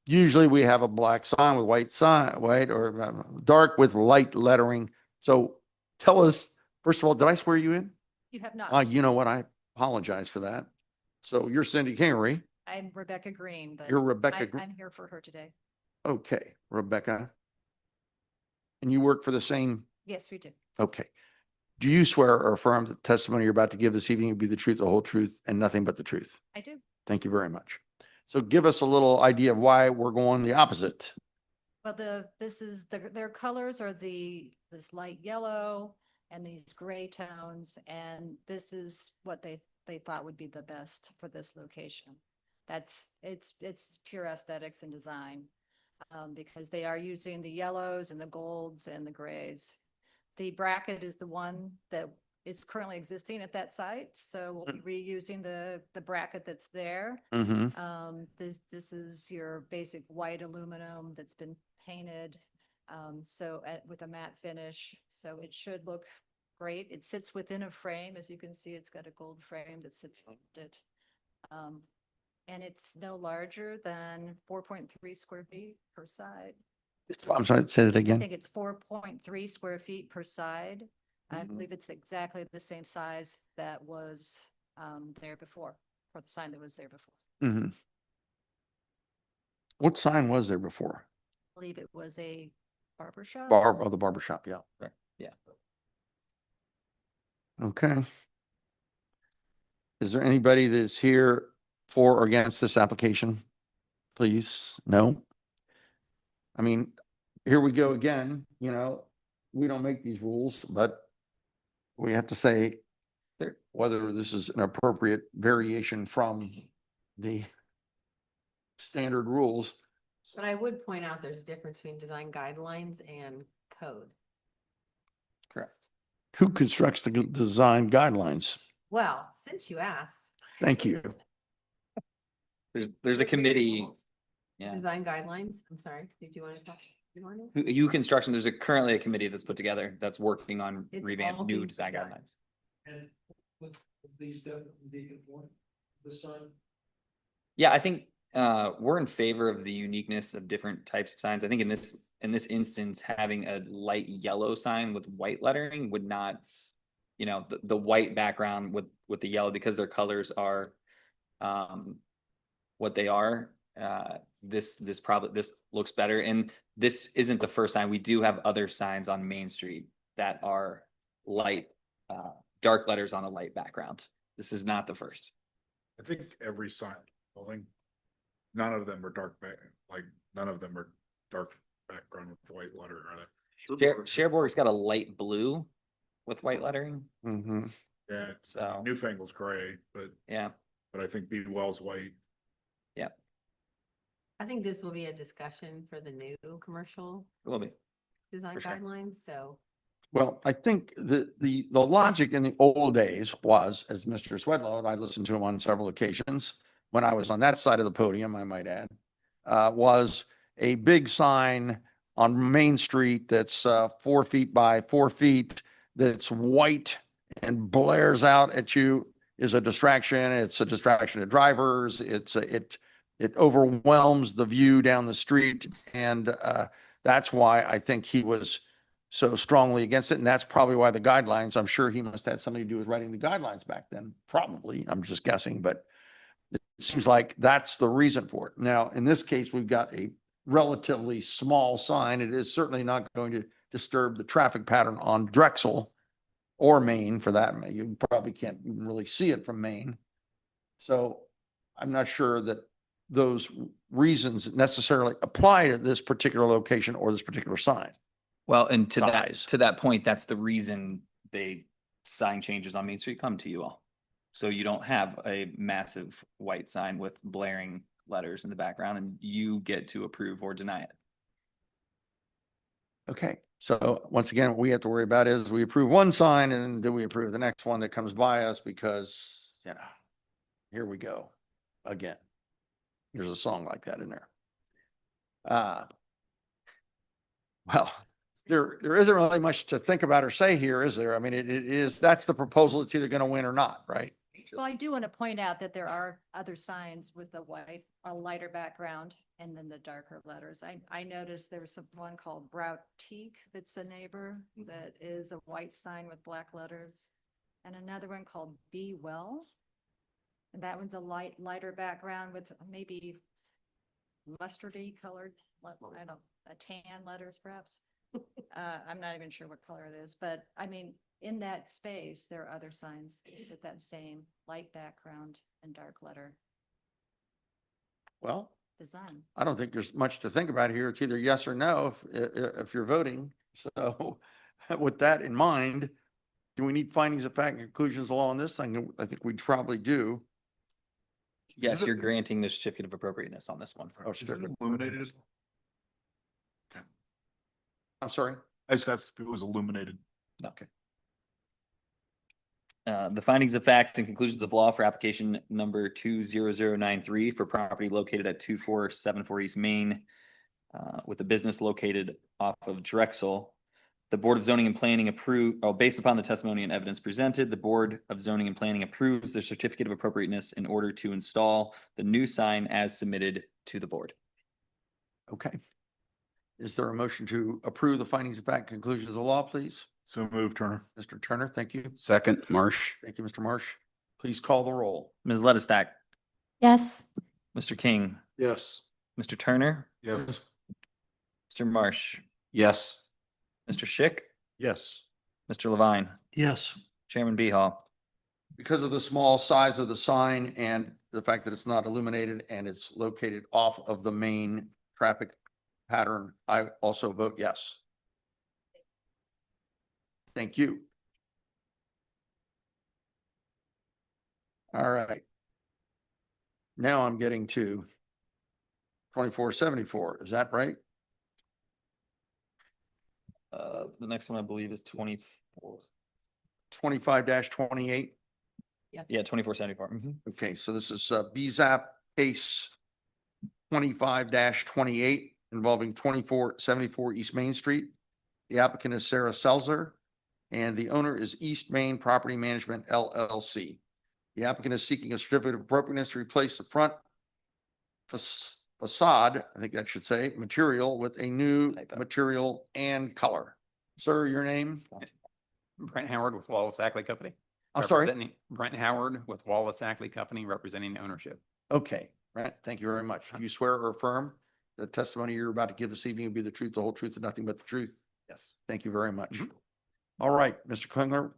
usually we have a black sign with white or dark with light lettering. So tell us, first of all, did I swear you in? You have not. You know what? I apologize for that. So you're Cindy Kingery. I'm Rebecca Green, but You're Rebecca. I'm here for her today. Okay, Rebecca. And you work for the same, Yes, we do. okay. Do you swear or affirm that the testimony you're about to give this evening will be the truth, the whole truth, and nothing but the truth? I do. Thank you very much. So give us a little idea of why we're going the opposite. Well, their colors are this light yellow and these gray tones, and this is what they thought would be the best for this location. It's pure aesthetics and design, because they are using the yellows and the golds and the grays. The bracket is the one that is currently existing at that site, so we'll be reusing the bracket that's there. Mm-hmm. This is your basic white aluminum that's been painted, with a matte finish, so it should look great. It sits within a frame, as you can see, it's got a gold frame that sits around it. And it's no larger than 4.3 square feet per side. I'm sorry, say that I again. think it's 4.3 square feet per side. I Mhm. believe it's exactly the same size that was there before, for the sign that was there before. Mm-hmm. What sign was there before? I believe it was a barber shop. The barber shop, yeah. Right. Yeah. Okay. Is there anybody that's here for or against this application? Please, no? I mean, here we go again, you know, we don't make these rules, but we have to say, whether this is an appropriate variation from the standard rules. But I would point out there's a difference between design guidelines and code. Correct. Who constructs the design guidelines? Well, since you asked. Thank you. There's a committee. Yeah. Design guidelines, I'm sorry, did you want to talk? You want to? You construction, there's currently a committee that's put together that's working on It's revamp all new being design done. guidelines. And with these definitely this sign. Yeah, I think we're in favor of the uniqueness of different types of signs. I think in this instance, having a light yellow sign with white lettering would not, the white background with the yellow, because their colors are what they are. This looks better, and this isn't the first sign. We do have other signs on Main Street that are light, dark letters on a light background. This is not the first. I think every sign building, none of them are dark none of them are dark background with white letter. Cherbourg's got a light blue with white lettering. Mm-hmm. Yeah, So Newfangle's gray, but yeah, but I think Beadwell's white. yeah, I think this will be a discussion for the new commercial it will be. design For sure. guidelines, so. Well, I think the logic in the old days was, as Mr. Swedlow, and I listened to him on several occasions when I was on that side of the podium, I might add, was a big sign on Main Street that's 4 feet by 4 feet, that's white and blares out at you, is a distraction. It's a distraction to drivers. It overwhelms the view down the street, and that's why I think he was so strongly against it. And that's probably why the guidelines, I'm sure he must have had something to do with writing the guidelines back then. Probably, I'm just guessing, but it seems like that's the reason for it. Now, in this case, we've got a relatively small sign. It is certainly not going to disturb the traffic pattern on Drexel or Main for that. You probably can't even really see it from Main. So I'm not sure that those reasons necessarily apply to this particular location or this particular sign. Well, and Size. to that point, that's the reason sign changes on Main Street come to you all. So you don't have a massive white sign with blaring letters in the background, and you get to approve or deny it. Okay, so once again, what we have to worry about is we approve one sign and do we approve the next one that comes by us, because, here we go again. There's a song like that in there. Well, there isn't really much to think about or say here, is there? I mean, that's the proposal. It's either going to win or not, right? Well, I do want to point out that there are other signs with a lighter background and then the darker letters. I noticed there's one called Broutique that's a neighbor that is a white sign with black letters, and another one called Be Well. And that one's a lighter background with maybe mustardy colored, tan letters perhaps. I'm not even sure what color it is, but I mean, in that space, there are other signs with that same light background and dark letter Well, design. I don't think there's much to think about here. It's either yes or no if you're voting. So with that in mind, do we need findings of fact and conclusions along this thing? I think we probably do. Yes, you're granting the certificate of appropriateness on this one. Oh, Is it illuminated? Okay. I'm sorry? That's if it was illuminated. Okay. The findings of fact and conclusions of law for application number 20093 for property located at 2474 East Main, with a business located off of Drexel. The Board of Zoning and Planning based upon the testimony and evidence presented, the Board of Zoning and Planning approves the certificate of appropriateness in order to install the new sign as submitted to the board. Okay. Is there a motion to approve the findings of fact conclusions of law, please? So move, Turner. Mr. Turner, thank you. Second, Marsh. Thank you, Mr. Marsh. Please call the roll. Ms. Lettestack, Yes. Mr. King, Yes. Mr. Turner, Yes. Mr. Marsh, Yes. Mr. Schick, Yes. Mr. Levine, Yes. Chairman Behal. Because of the small size of the sign and the fact that it's not illuminated and it's located off of the main traffic pattern, I also vote yes. Thank you. All right. Now I'm getting to 2474. Is that right? The next one I believe is 24. 25-28. Yeah, 2474. Okay, so this is BZAP case 25-28 involving 2474 East Main Street. The applicant is Sarah Selzer and the owner is East Main Property Management LLC. The applicant is seeking a certificate of appropriateness to replace the front facade, I think that should say, material with a new material and color. Sir, your name? Brent Howard with Wallace Ackley Company. I'm sorry? Representing- Brent Howard with Wallace Ackley Company, representing ownership. Okay, Brent, thank you very much. Do you swear or affirm the testimony you're about to give this evening will be the truth, the whole truth, and nothing but the truth? Yes. Thank you very much. All right, Mr. Klingler,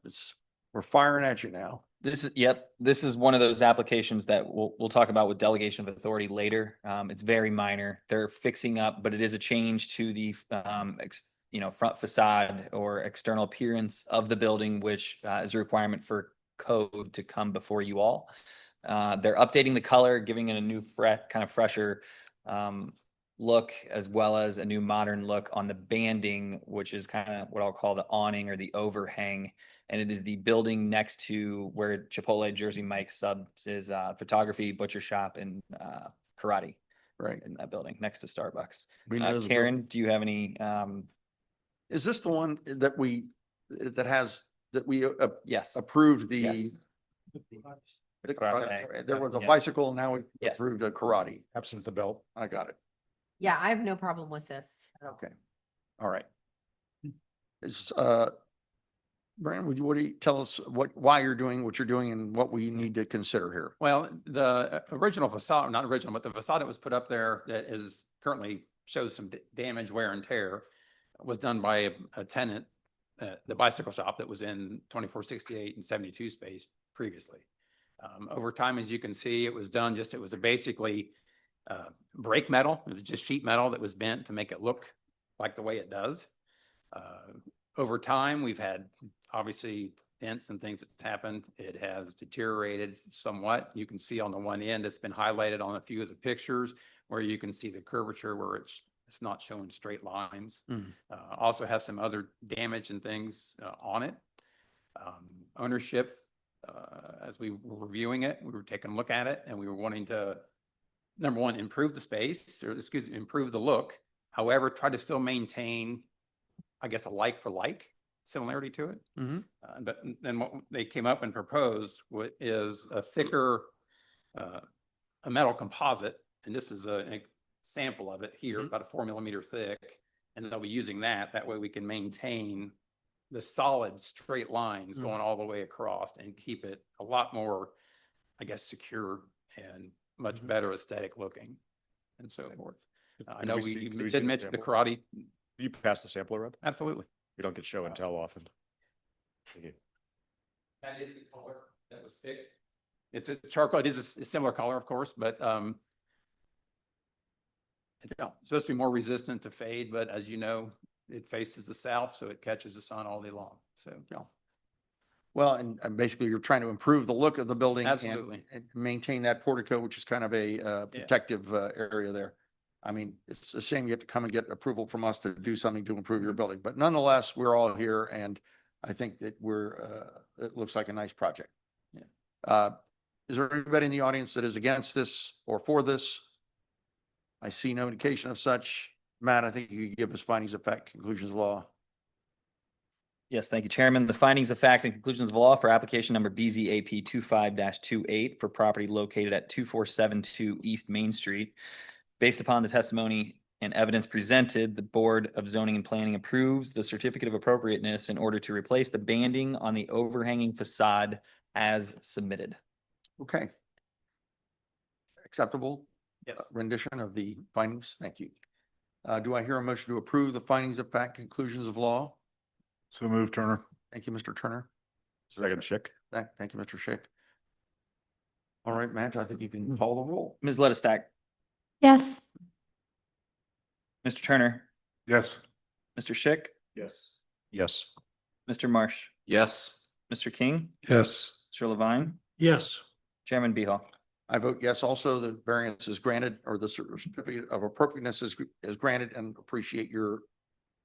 we're firing at you now. This is one of those applications that we'll talk about with delegation of authority later. It's very minor. They're fixing up, but it is a change to the front facade or external appearance of the building, which is a requirement for code to come before you all. They're updating the color, giving it a new kind of fresher look, as well as a new modern look on the banding, which is kind of what I'll call the awning or the overhang. And it is the building next to where Chipotle Jersey Mike's subs is photography, butcher shop, and karate. Right. In that building next to Starbucks. We know the Karen, do you have any? Is this the one that we Yes. approved the? Yes. There was a Yeah. bicycle, now we Yes. approved a karate. Absent the belt. I got it. Yeah, I have no problem with this. Okay. All right. Is, Brandon, what do you tell us why you're doing what you're doing and what we need to consider here? Well, the original facade, not original, but the facade that was put up there that is currently shows some damage, wear and tear, was done by a tenant, the bicycle shop that was in 2468 and 72 space previously. Over time, as you can see, it was done it was basically brake metal. It was just sheet metal that was bent to make it look like the way it does. Over time, we've had obviously dents and things that's happened. It has deteriorated somewhat. You can see on the one end, it's been highlighted on a few of the pictures where you can see the curvature where it's not showing straight lines. Also has some other damage and things on it. Ownership, as we were reviewing it, we were taking a look at it and we were wanting to, number one, improve the space, or improve the look. However, try to still maintain, I guess, a like for like similarity to it. But then what they came up and proposed is a thicker, a metal composite. And this is a sample of it here, about a 4 millimeter thick. And they'll be using that. That way we can maintain the solid straight lines going all the way across and keep it a lot more, I guess, secure and much better aesthetic looking and so forth. I know we did mention the karate. You pass the sample around? Absolutely. We don't get show and tell often. That is the color that was picked. It's a charcoal. It is a similar color, of course, but it's supposed to be more resistant to fade, but as you know, it faces the south, so it catches the sun all day long. So, yeah. Well, and basically you're trying to improve the look of the building. Absolutely. And maintain that portico, which is kind of a protective area there. I mean, it's a shame you have to come and get approval from us to do something to improve your building, but nonetheless, we're all here and I think that it looks like a nice project. Yeah. Is there anybody in the audience that is against this or for this? I see no indication of such. Matt, I think you could give us findings of fact, conclusions of law. Yes, thank you, Chairman. The findings of fact and conclusions of law for application number BZAP 25-28 for property located at 2472 East Main Street. Based upon the testimony and evidence presented, the Board of Zoning and Planning approves the certificate of appropriateness in order to replace the banding on the overhanging facade as submitted. Okay. Acceptable? Yes. Rendition of the findings. Thank you. Do I hear a motion to approve the findings of fact, conclusions of law? So move, Turner. Thank you, Mr. Turner. Second, Schick. Thank you, Mr. Schick. All right, Matt, I think you can call the roll. Ms. Lettestack, Yes. Mr. Turner, Yes. Mr. Schick, Yes. Yes. Mr. Marsh, Yes. Mr. King, Yes. Mr. Levine, Yes. Chairman Beha. I vote yes. Also, the variance is granted, or the certificate of appropriateness is granted, and appreciate your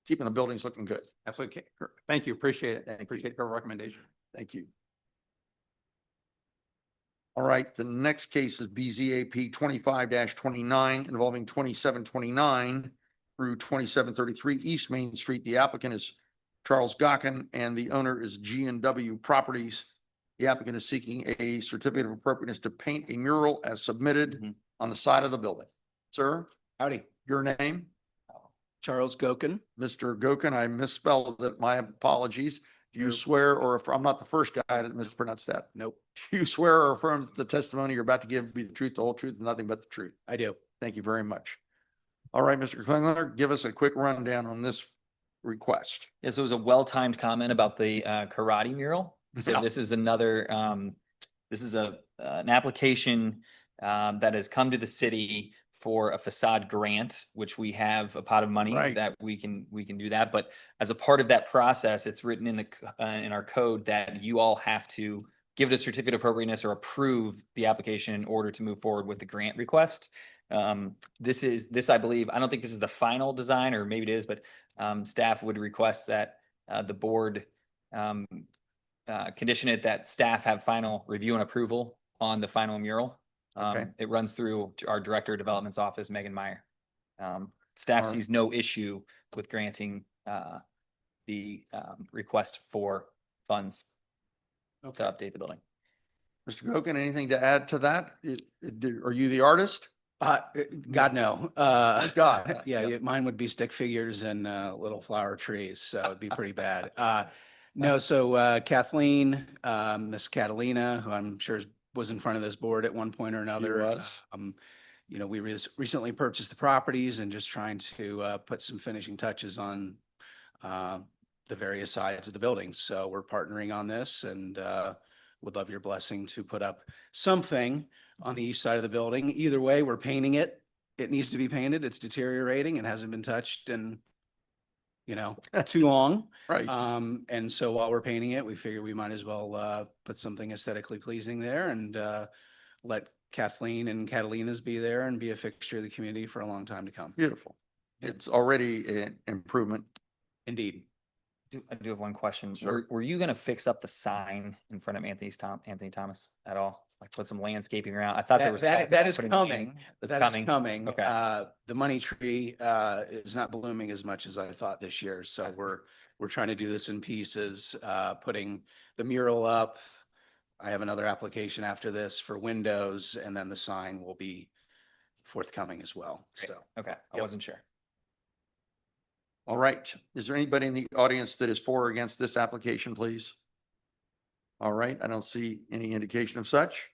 keeping the buildings looking good. Absolutely. Thank you. Appreciate it. Appreciate your recommendation. Thank you. All right, the next case is BZAP 25-29 involving 2729 through 2733 East Main Street. The applicant is Charles Gockin and the owner is G&W Properties. The applicant is seeking a certificate of appropriateness to paint a mural as submitted on the side of the building. Sir? Howdy, Your name? Charles Gokin. Mr. Gockin, I misspelled it. My apologies. Do you swear, or if I'm not the first guy that mispronounced that? Nope, Do you swear or affirm the testimony you're about to give be the truth, the whole truth, and nothing but the truth? I do. Thank you very much. All right, Mr. Klingler, give us a quick rundown on this request. Yes, it was a well-timed comment about the karate mural. So Yeah. this is another, this is an application that has come to the city for a facade grant, which we have a pot of money Right. that we can do that. But as a part of that process, it's written in the in our code that you all have to give it a certificate of appropriateness or approve the application in order to move forward with the grant request. This, I believe, I don't think this is the final design, or maybe it is, but staff would request that the board condition it that staff have final review and approval on the final mural. Okay. It runs through to our Director of Development's office, Megan Meyer. Staff All right. sees no issue with granting the request for funds to update the building. Mr. Gockin, anything to add to that? Are you the artist? God, no. God. Yeah, mine would be stick figures and little flower trees, so it'd be pretty bad. No, so Kathleen, Miss Catalina, who I'm sure was in front of this board at one point or another. was. You know, we recently purchased the properties and just trying to put some finishing touches on the various sides of the building. So we're partnering on this and would love your blessing to put up something on the east side of the building. Either way, we're painting it. It needs to be painted. It's deteriorating and hasn't been touched in, you know, too long. Right. And so while we're painting it, we figure we might as well put something aesthetically pleasing there and let Kathleen and Catalina's be there and be a fixture of the community for a long time to come. Beautiful. It's already an improvement. Indeed. I do have one question. Sure. Were you gonna fix up the sign in front of Anthony Thomas at all? Like put some landscaping around? I thought there was. That is putting coming. in- That's That is coming. Okay. The money tree is not blooming as much as I thought this year. So we're trying to do this in pieces, putting the mural up. I have another application after this for windows, and then the sign will be forthcoming as well. Great. So Okay, I Yep. wasn't sure. All right. Is there anybody in the audience that is for or against this application, please? All right. I don't see any indication of such.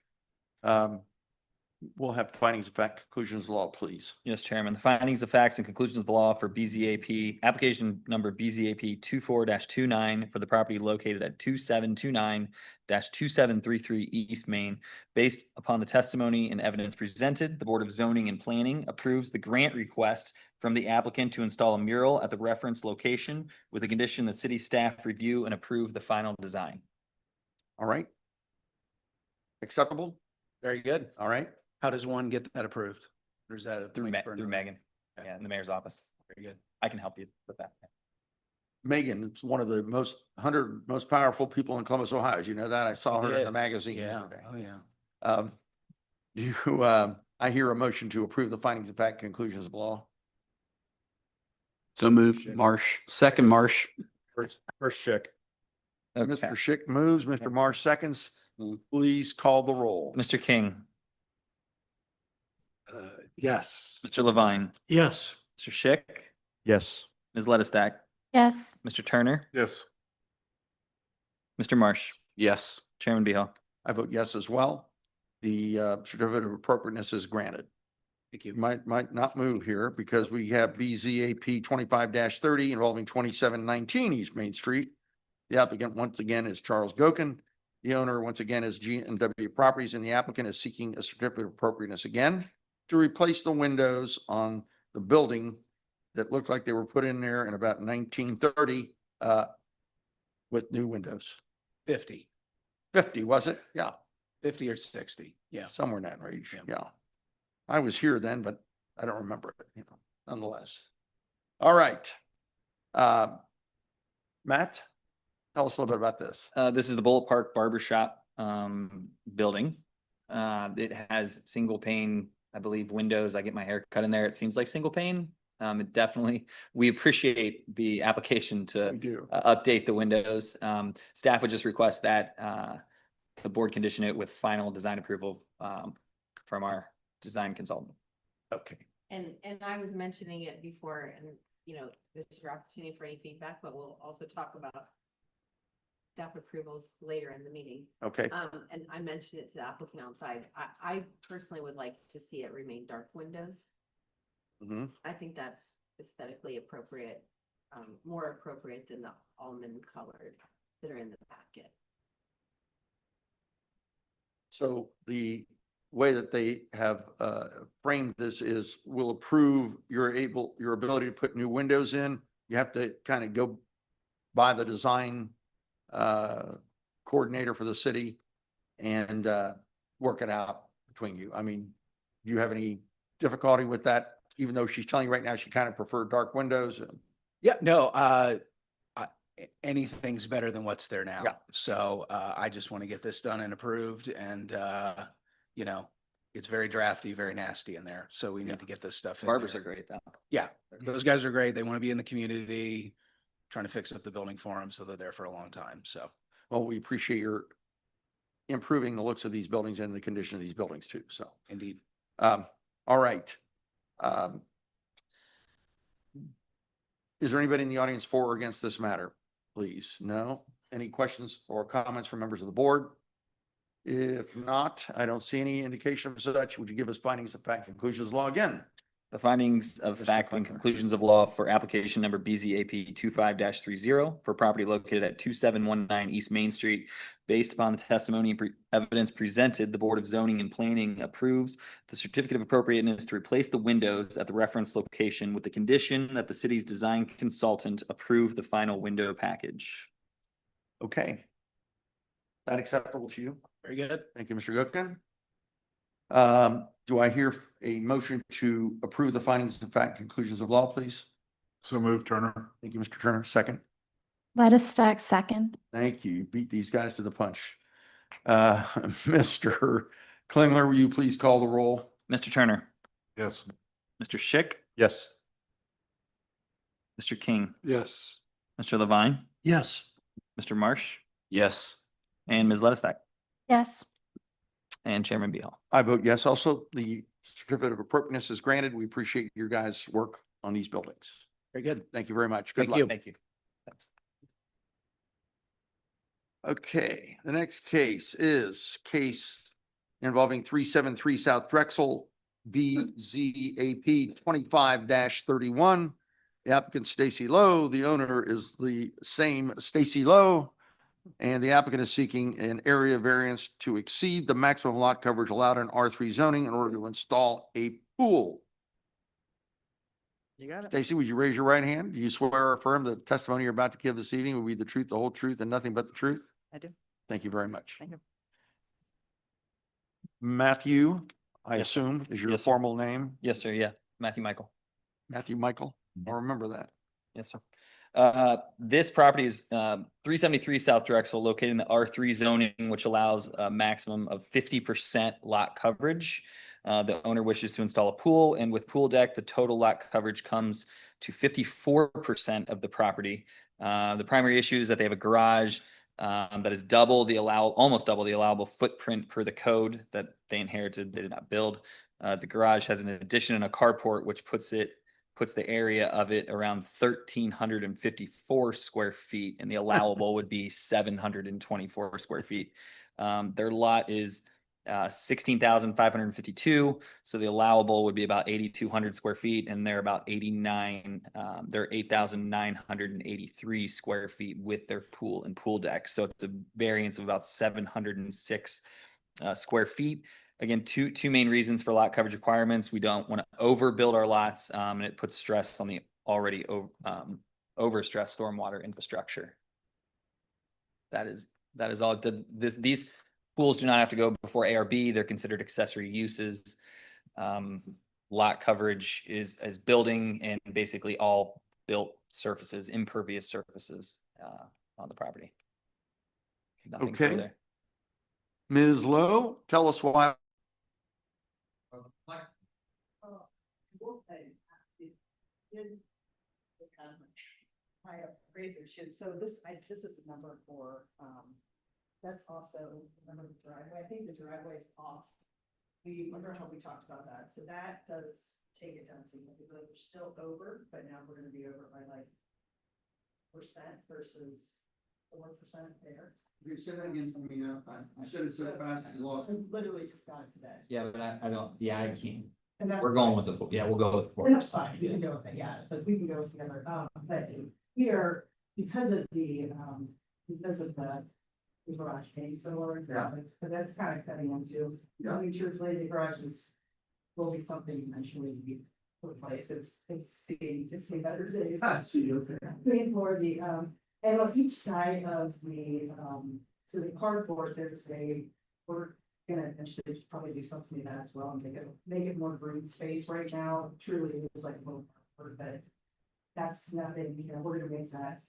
We'll have findings of fact, conclusions of law, please. Yes, Chairman. The findings of facts and conclusions of law for BZAP, application number BZAP 24-29 for the property located at 2729-2733 East Main. Based upon the testimony and evidence presented, the Board of Zoning and Planning approves the grant request from the applicant to install a mural at the reference location with the condition that city staff review and approve the final design. All right. Acceptable? very good. All right. How does one get that approved? Or is that? Through wait for another- Megan, Okay. yeah, in the mayor's office. Very good. I can help you with that. Megan is one of the 100 most powerful people in Columbus, Ohio. Did you know that? I saw her in the did. magazine. the Yeah, other day. oh, yeah. I hear a motion to approve the findings of fact, conclusions of law. So moved, Marsh, second Marsh. First check. Okay. Mr. Schick moves, Mr. Marsh seconds. Please call the roll. Mr. King, Yes. Mr. Levine, Yes. Mr. Schick, Yes. Ms. Lettistack, Yes. Mr. Turner, Yes. Mr. Marsh, Yes. Chairman Beha. I vote yes as well. The certificate of appropriateness is granted. Thank you. Might not move here because we have BZAP 25-30 involving 2719 East Main Street. The applicant once again is Charles Gockin. The owner once again is G&W Properties, and the applicant is seeking a certificate of appropriateness again to replace the windows on the building that looked like they were put in there in about 1930 with new windows. 50. 50, was it? Yeah. 50 or 60, yeah. Somewhere in that range, Yeah. yeah. I was here then, but I don't remember it, nonetheless. All right. Matt, tell us a little bit about this. This is the Bullet Park Barber Shop building. It has single pane, I believe, windows. I get my hair cut in there. It seems like single pane. It definitely, we appreciate the application to We do. update the windows. Staff would just request that the board condition it with final design approval from our design consultant. Okay. And I was mentioning it before, and this is your opportunity for any feedback, but we'll also talk about staff approvals later in the meeting. Okay. And I mentioned it to the applicant outside. I personally would like to see it remain dark windows. Mm-hmm. I think that's aesthetically appropriate, more appropriate than the almond colored that are in the packet. So the way that they have framed this is we'll approve your ability to put new windows in. You have to kind of go by the design coordinator for the city and work it out between you. I mean, do you have any difficulty with that? Even though she's telling you right now, she kind of preferred dark windows. Yeah, no, anything's better than what's there now. Yeah. So I just want to get this done and approved, and it's very drafty, very nasty in there. So we need to get this stuff in Barbers there. are great though. Yeah, those guys are great. They want to be in the community, trying to fix up the building for them, so they're there for a long time. So, Well, we appreciate your improving the looks of these buildings and the condition of these buildings too. So, indeed. all right. Is there anybody in the audience for or against this matter? Please, no? Any questions or comments from members of the board? If not, I don't see any indication of such. Would you give us findings of fact, conclusions of law again? The findings of Mr. fact and Klinkler. conclusions of law for application number BZAP 25-30 for property located at 2719 East Main Street. Based upon the testimony and evidence presented, the Board of Zoning and Planning approves the certificate of appropriateness to replace the windows at the reference location with the condition that the city's design consultant approve the final window package. Okay. That acceptable to you? Very good. Thank you, Mr. Goodkin. Do I hear a motion to approve the findings of fact, conclusions of law, please? So move, Turner. Thank you, Mr. Turner. Second. Lettuce stack second. Thank you. You beat these guys to the punch. Mr. Klingler, will you please call the roll? Mr. Turner, Yes. Mr. Schick, Yes. Mr. King, Yes. Mr. Levine, Yes. Mr. Marsh, Yes. and Ms. Lettistack, Yes. and Chairman Beal. I vote yes. Also, the certificate of appropriateness is granted. We appreciate your guys' work on these buildings. Very good. Thank you very much. Good Thank luck. you. Thank you. Thanks. Okay, the next case is case involving 373 South Drexel, BZAP 25-31. The applicant Stacy Lowe, the owner is the same Stacy Lowe. And the applicant is seeking an area variance to exceed the maximum lot coverage allowed in R3 zoning in order to install a pool. You got it. Stacy, would you raise your right hand? Do you swear or affirm the testimony you're about to give this evening will be the truth, the whole truth, and nothing but the truth? I do. Thank you very much. Thank you. Matthew, I Yes, sir. assume, is your Yes, sir. formal name? Yes, sir. Yeah. Matthew Michael. Matthew Michael? I'll remember that. Yes, sir. This property is 373 South Drexel, located in the R3 zoning, which allows a maximum of 50% lot coverage. The owner wishes to install a pool, and with pool deck, the total lot coverage comes to 54% of the property. The primary issue is that they have a garage that is almost double the allowable footprint per the code that they inherited. They did not build. The garage has an addition and a carport, which puts the area of it around 1,354 square feet, and the allowable would be 724 square feet. Their lot is 16,552, so the allowable would be about 8,200 square feet, and they're about 8,983 square feet with their pool and pool deck. So it's a variance of about 706 square feet. Again, two main reasons for lot coverage requirements. We don't want to overbuild our lots, and it puts stress on the already overstressed stormwater infrastructure. That is all. These Pools do not have to go before ARB. They're considered accessory uses. Lot coverage is building and basically all built surfaces, impervious surfaces on the property. Nothing Okay. further. Ms. Lowe, tell us why. My appraiser should, so this is a number for, that's also a number of the driveway. I think the driveway is off. We remember how we talked about that. So that does take it down significantly. We're still over, but now we're gonna be over by like percent versus 4% there. You say that again for me now. I said it so fast, I lost it. Literally just got it today. Yeah, but I don't, yeah, I can't. And that's We're going with the, yeah, we'll go with the four. And that's fine, we can go with it, yeah, so we can go together, but here, because of the garage being so large, but that's kind of cutting into, I mean, truthfully, the garage will be something eventually to be replaced, it's seen better days. I see you. Clean for the, and on each side of the, so the cardboard, we're gonna eventually probably do something to that as well and make it more green space. Right now, truly is like a little cardboard, but that's nothing, we're gonna make that,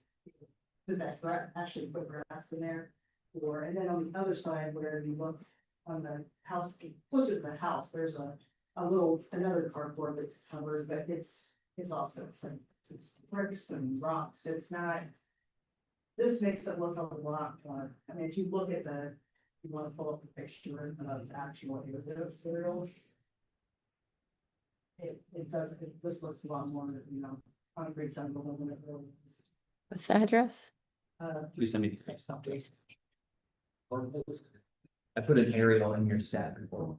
actually put grass in there. And then on the other side, where you look on the house, closer to the house, there's another cardboard that's covered, but it's bricks and rocks, it's not. This makes it look a lot more, I mean, if you look at you wanna pull up the picture of the actual material. It does, this looks a lot more, concrete jungle than it really is. What's the address? 376. I put an aerial in here to stat before.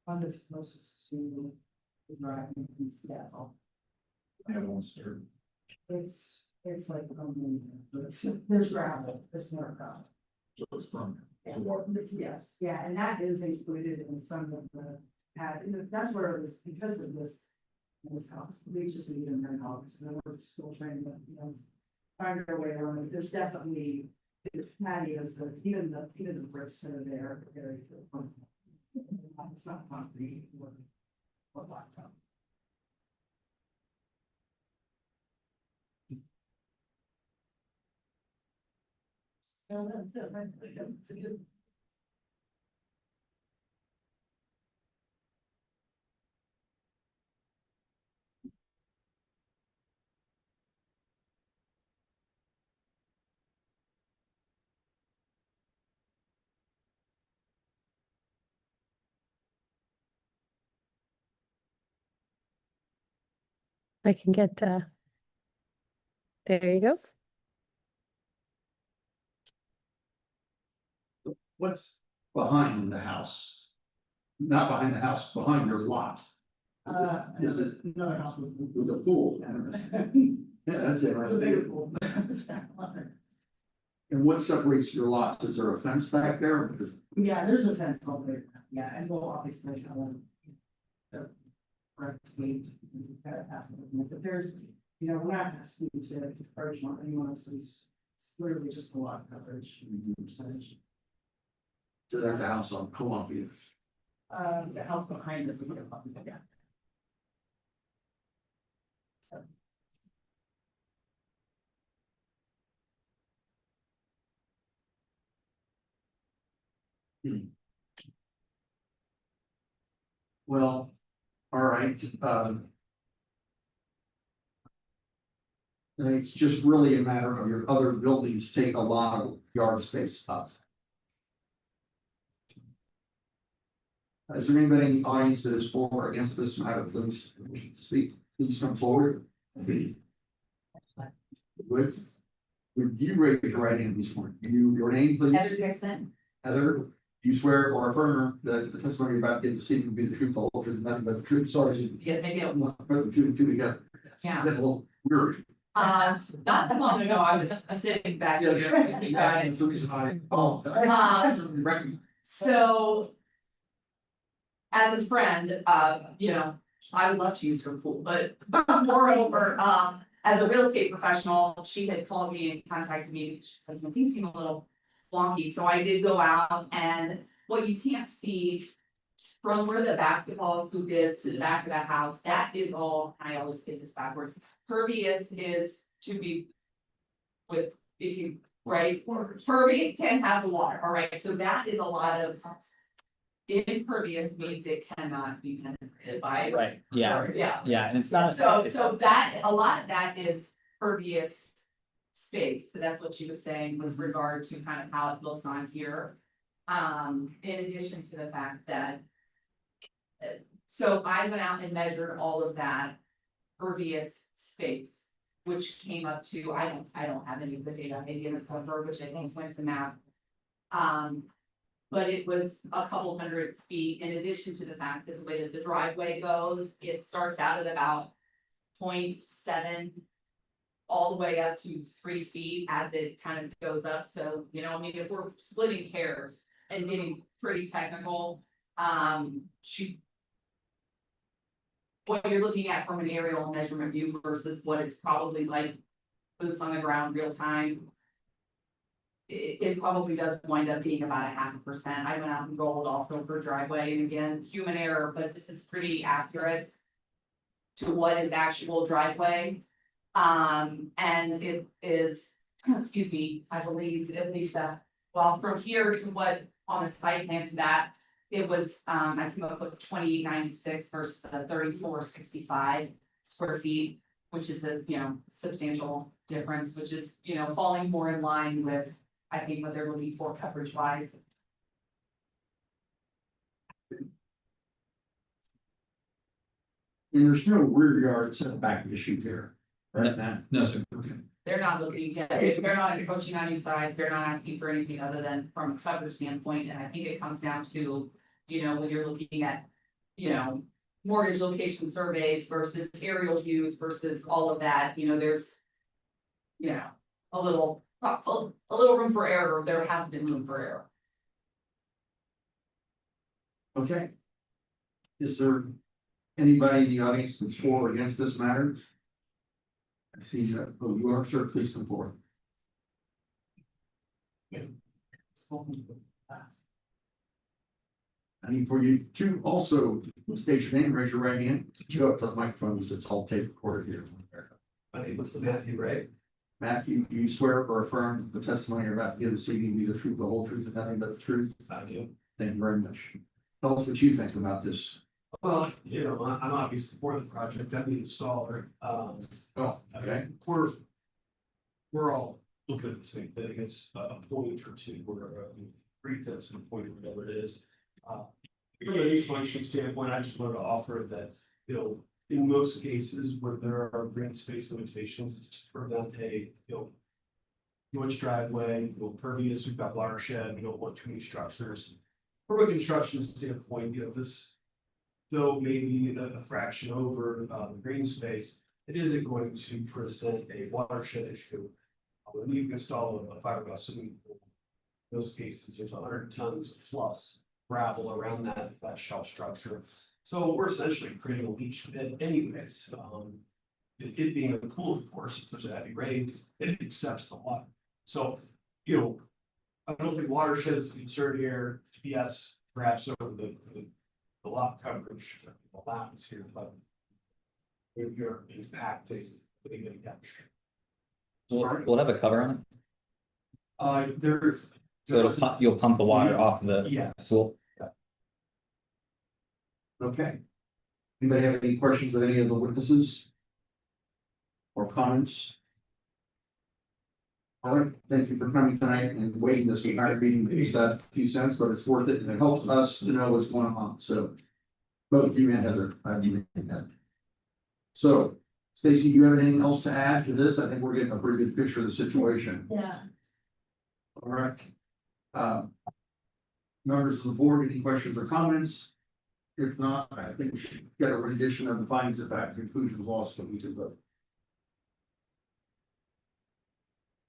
On this closest to the drive, you can see that's all. It's like, there's gravel, there's no gravel. So it's from. Yes, yeah, and that is included in some of the, that's where it was, because of this house, we just need them in house, and we're still trying to, find our way around it. There's definitely patios, even the bricks that are there, are very, it's not concrete or blacktop. It's a good. I can get, there you go. What's behind the house? Not behind the house, behind your lot. Is it Another house with a pool? Yeah, that's it, right? The bigger pool. And what separates your lots? Is there a fence back there? Yeah, there's a fence over there, yeah, and we'll obviously, gate, but there's, we're not asking to encroach on anyone else's, it's literally just a lot coverage percentage. So that's a house on Columbia. The house behind us is a Columbia, yeah. Well, all right, it's just really a matter of your other buildings take a lot of yard space up. Is there anybody in the audience that is for or against this matter, please speak, please come forward. Would you raise your right hand this morning? Your name, please? Heather Dixon. Heather, do you swear or affirm that the testimony you're about to give this evening will be the truth, the whole truth, nothing but the truth? Sorry. Yes, I do. Put the two together. Yeah. That's a little weird. Not that long ago, I was sitting back here with you guys. That's the reason I recognize. So as a friend, I would love to use her pool, but moreover, as a real estate professional, she had called me and contacted me because she's like, things seem a little wonky, so I did go out, and what you can't see from where the basketball hoop is to the back of the house, that is all, I always get this backwards. Pervious is to be with, if you, right, pervious can have water, all right, so that is a lot of. Impervious means it cannot be penetrated by. Right, yeah, Yeah. yeah, and it's not. So that, a lot of that is pervious space, so that's what she was saying with regard to kind of how it looks on here. In addition to the fact that. So I went out and measured all of that pervious space, which came up to, I don't have any of the data, maybe in the cover, which I think went to map. But it was a couple hundred feet, in addition to the fact that the way that the driveway goes, it starts out at about 0.7 all the way up to 3 feet as it kind of goes up. So, you know, I mean, if we're splitting hairs and getting pretty technical, what you're looking at from an aerial measurement view versus what is probably like boots on the ground real time. It probably does wind up being about 0.5%. I went out and rolled also for driveway, and again, human error, but this is pretty accurate to what is actual driveway. And it is, excuse me, I believe at least well, from here to what on the site plan to that, it was, I came up with 2896 versus 3465 square feet, which is a, you know, substantial difference, which is, you know, falling more in line with, I think, what they're looking for coverage wise. And there's no rear yard setback issue there, right, Matt? No, sir. They're not looking at, they're not encroaching on any sides, they're not asking for anything other than from a coverage standpoint, and I think it comes down to, you know, when you're looking at, you know, mortgage location surveys versus aerial views versus all of that, you know, there's, you know, a little room for error, there has been room for error. Okay. Is there anybody in the audience that's for or against this matter? I see that, oh, you are, sir, please come forward. I need for you to also state your name, raise your right hand, go up to the microphone, because it's all tape recorded here. My name is Matthew Ray. Matthew, do you swear or affirm the testimony you're about to give this evening to be the truth, the whole truth, and nothing but the truth? I do. Thank you very much. Tell us what you think about this. Well, you know, I'm obviously for the project, I'm the installer. Oh, okay. We're all looking at the same thing. It's a point or two, or 3/10 of a point, or whatever it is. From an installation standpoint, I just wanted to offer that, you know, in most cases where there are green space limitations, it's to prevent a, you know, too much driveway, you know, pervious, we've got watershed, we don't want too many structures. From a construction standpoint, you know, this, though maybe a fraction over the green space, it isn't going to present a watershed issue. When you install a fiberglass swimming pool, in those cases, there's 100 tons plus gravel around that shell structure. So we're essentially creating a leach pit anyways. It being a pool, of course, if there's a heavy rain, it accepts the water. So, you know, I don't think watershed is a concern here. Yes, perhaps over the lot coverage, the allowance here, but you're impacting the temperature. We'll have a cover on it. There's. So you'll pump the water off of the. Yes. Pool. Okay. Anybody have any questions of any of the witnesses? Or comments? All right, thank you for coming tonight and waiting this entire meeting. It's that a few cents, but it's worth it, and it helps us to know what's going on, so. Both you and Heather, I've been that. So, Stacy, do you have anything else to add to this? I think we're getting a pretty good picture of the situation. Yeah. All right. Members of the board, any questions or comments? If not, I think we should get a rendition of the findings of fact, conclusions, law, so we can vote.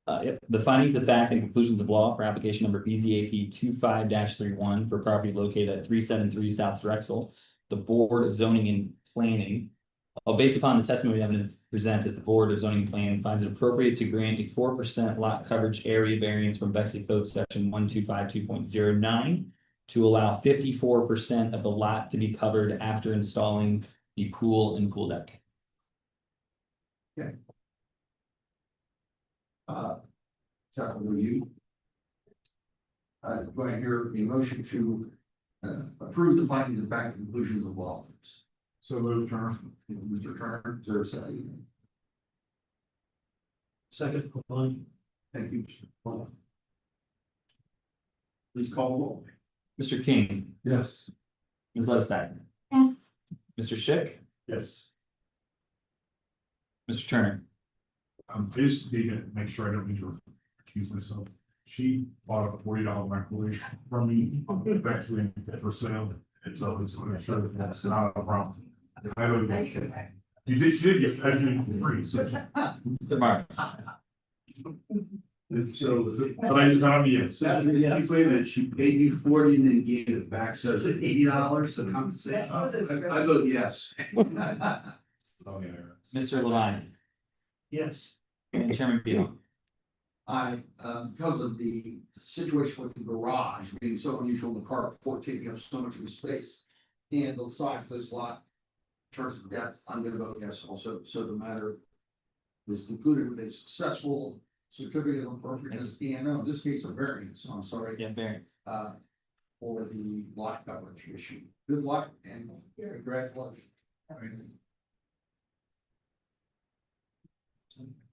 Yep, the findings of fact and conclusions of law for application number BZAP 25-31 for property located at 373 South Drexel. The Board of Zoning and Planning Based upon the testimony and evidence presented, the Board of Zoning and Planning finds it appropriate to grant a 4% lot coverage area variance from Bexley Code Section 1252.09 to allow 54% of the lot to be covered after installing the pool and pool deck. Okay. Second review. Do I hear a motion to approve the findings of fact and conclusions of law? So move, Turner. Mr. Turner, is there a second? Second, Levine. Thank you, Mr. Plum. Please call the roll. Mr. King, Yes. Ms. Ledstack, Yes. Mr. Schick, Yes. Mr. Turner. Please need to make sure I don't need to accuse myself. She bought a $40 microwave from me on Bexley for sale. And so it's going to show that that's not a problem. I would, you did, she did get that for free. So, Mr. Mark. but I'm yes. Wait a minute, she paid you 40 and then gave it back, so is it $80 to compensate? I vote yes. Mr. Levine Yes. and Chairman Beal. Because of the situation with the garage being so unusual, the carport taking up so much of the space and the size of this lot, in terms of depth, I'm gonna vote yes also. So the matter was concluded with a successful certificate of appropriateness and in this case, a variance. So I'm sorry. Yeah, variance. For the lot coverage issue. Good luck and congratulations.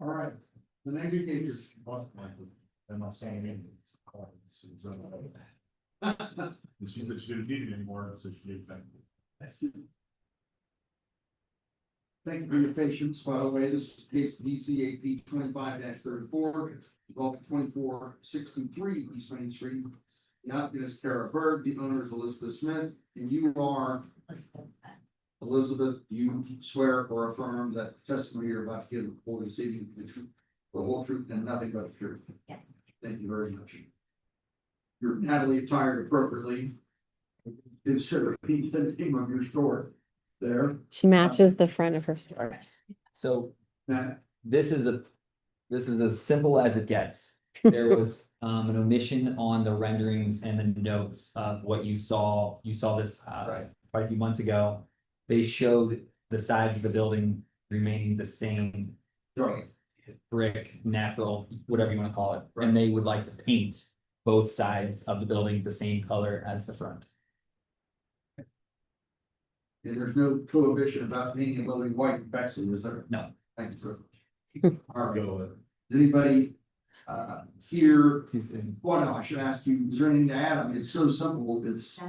All right. The next case is. I'm not saying anything. She said she didn't need it anymore, so she did that. Thank you for your patience. By the way, this is case BCAP 25-34, involving 2463 East Main Street. The applicant is Kara Berg, the owner is Elizabeth Smith, and you are Elizabeth. You swear or affirm that testimony you're about to give before this evening the truth, the whole truth, and nothing but the truth. Yes. Thank you very much. You're Natalie attired appropriately. Consider the name of your store there. She matches the front of her store. So That this is as simple as it gets. There was an omission on the renderings and the notes of what you saw. You saw this quite a few months ago. They showed the sides of the building remaining the same. Right. Brick, natural, whatever you want to call it. And they would like to paint both sides of the building the same color as the front. And there's no prohibition about painting a building white in Bexley, is there? No. Thank you, sir. All right. Does anybody here, well, no, I should ask you, is there anything to add? I mean, it's so simple, it's,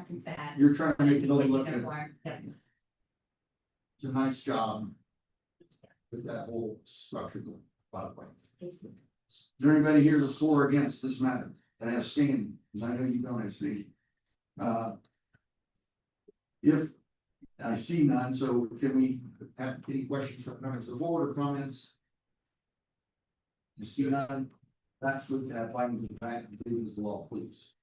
you're trying to make the building look good. It's a nice job with that whole structure, by the way. Is there anybody here that's for or against this matter that has standing? Because I know you don't have standing. If I see none, so can we have any questions from members of the board or comments? You see none? That's with that findings of fact, conclusions of law, please.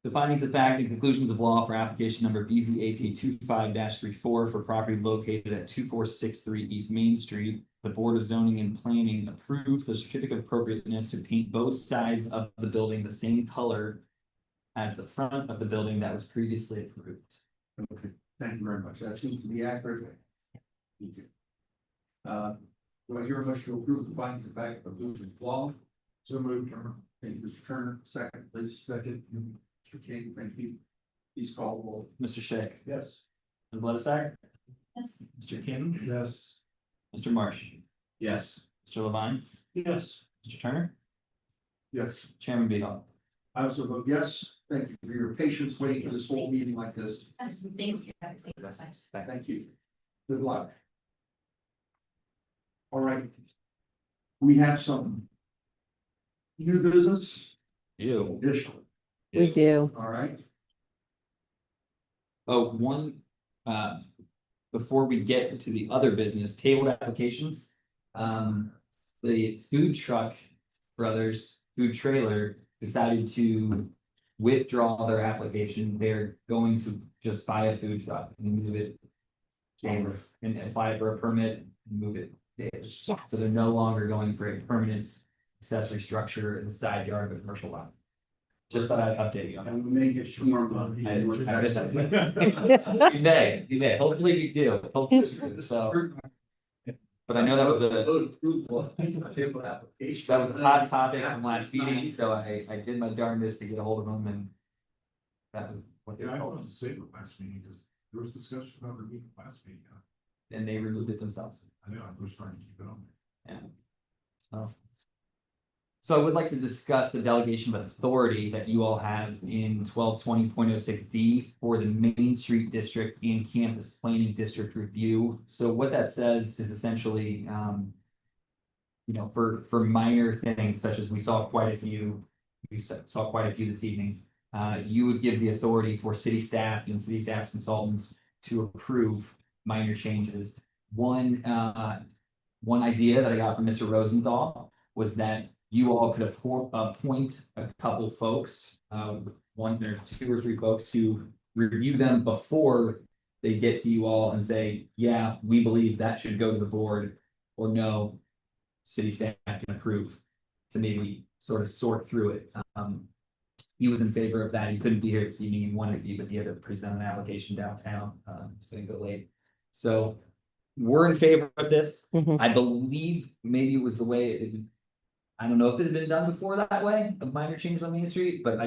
The findings of fact and conclusions of law for application number BZAP 25-34 for property located at 2463 East Main Street. The Board of Zoning and Planning approves the certificate of appropriateness to paint both sides of the building the same color as the front of the building that was previously approved. Okay, thank you very much. That seems to be accurate. Thank you. Do I hear a motion to approve the findings of fact and conclusions of law? So moved, Turner. Thank you, Mr. Turner. Second, please. Second. Mr. King, thank you. Please call the roll. Mr. Schick. Yes. Ms. Ledstack. Yes. Mr. King. Yes. Mr. Marsh. Yes. Mr. Levine. Yes. Mr. Turner. Yes. Chairman Beal. I also vote yes. Thank you for your patience waiting for this whole meeting like this. Thank you. Thank you. Good luck. All right. We have some new business. You. Additional. We do. All right. Oh, one, before we get to the other business, tabled applications. The food truck brothers, food trailer decided to withdraw their application. They're going to just buy a food truck and move it chamber and apply for a permit and move it there. Yes. So they're no longer going for a permanent accessory structure in the side yard of a commercial lot. Just thought I'd update you on that. And we may get shawarma. You may, hopefully you do, hopefully you do, so. But I know that was that was a hot topic from last meeting, so I did my darndest to get a hold of them and. That was what they Yeah, I told wanted me, to say the last meeting, because there was discussion about removing the last meeting. and they removed it themselves, I know, I was trying to keep it on. yeah. So I would like to discuss the delegation of authority that you all have in 1220.06 D for the Main Street District and Campus Planning District review. So what that says is essentially, you know, for minor things such as we saw quite a few this evening. You would give the authority for city staff and city staff's consultants to approve minor changes. One idea that I got from Mr. Rosenthal was that you all could appoint a couple folks, one or two or three folks to review them before they get to you all and say, yeah, we believe that should go to the board, or no, city staff can approve, to maybe sort of sort through it. He was in favor of that. He couldn't be here this evening. He wanted to be, but he had to present an application downtown, so he got late. So we're in favor of this. I believe maybe it was the way I don't know if it had been done before that way, of minor changes on Main Street, but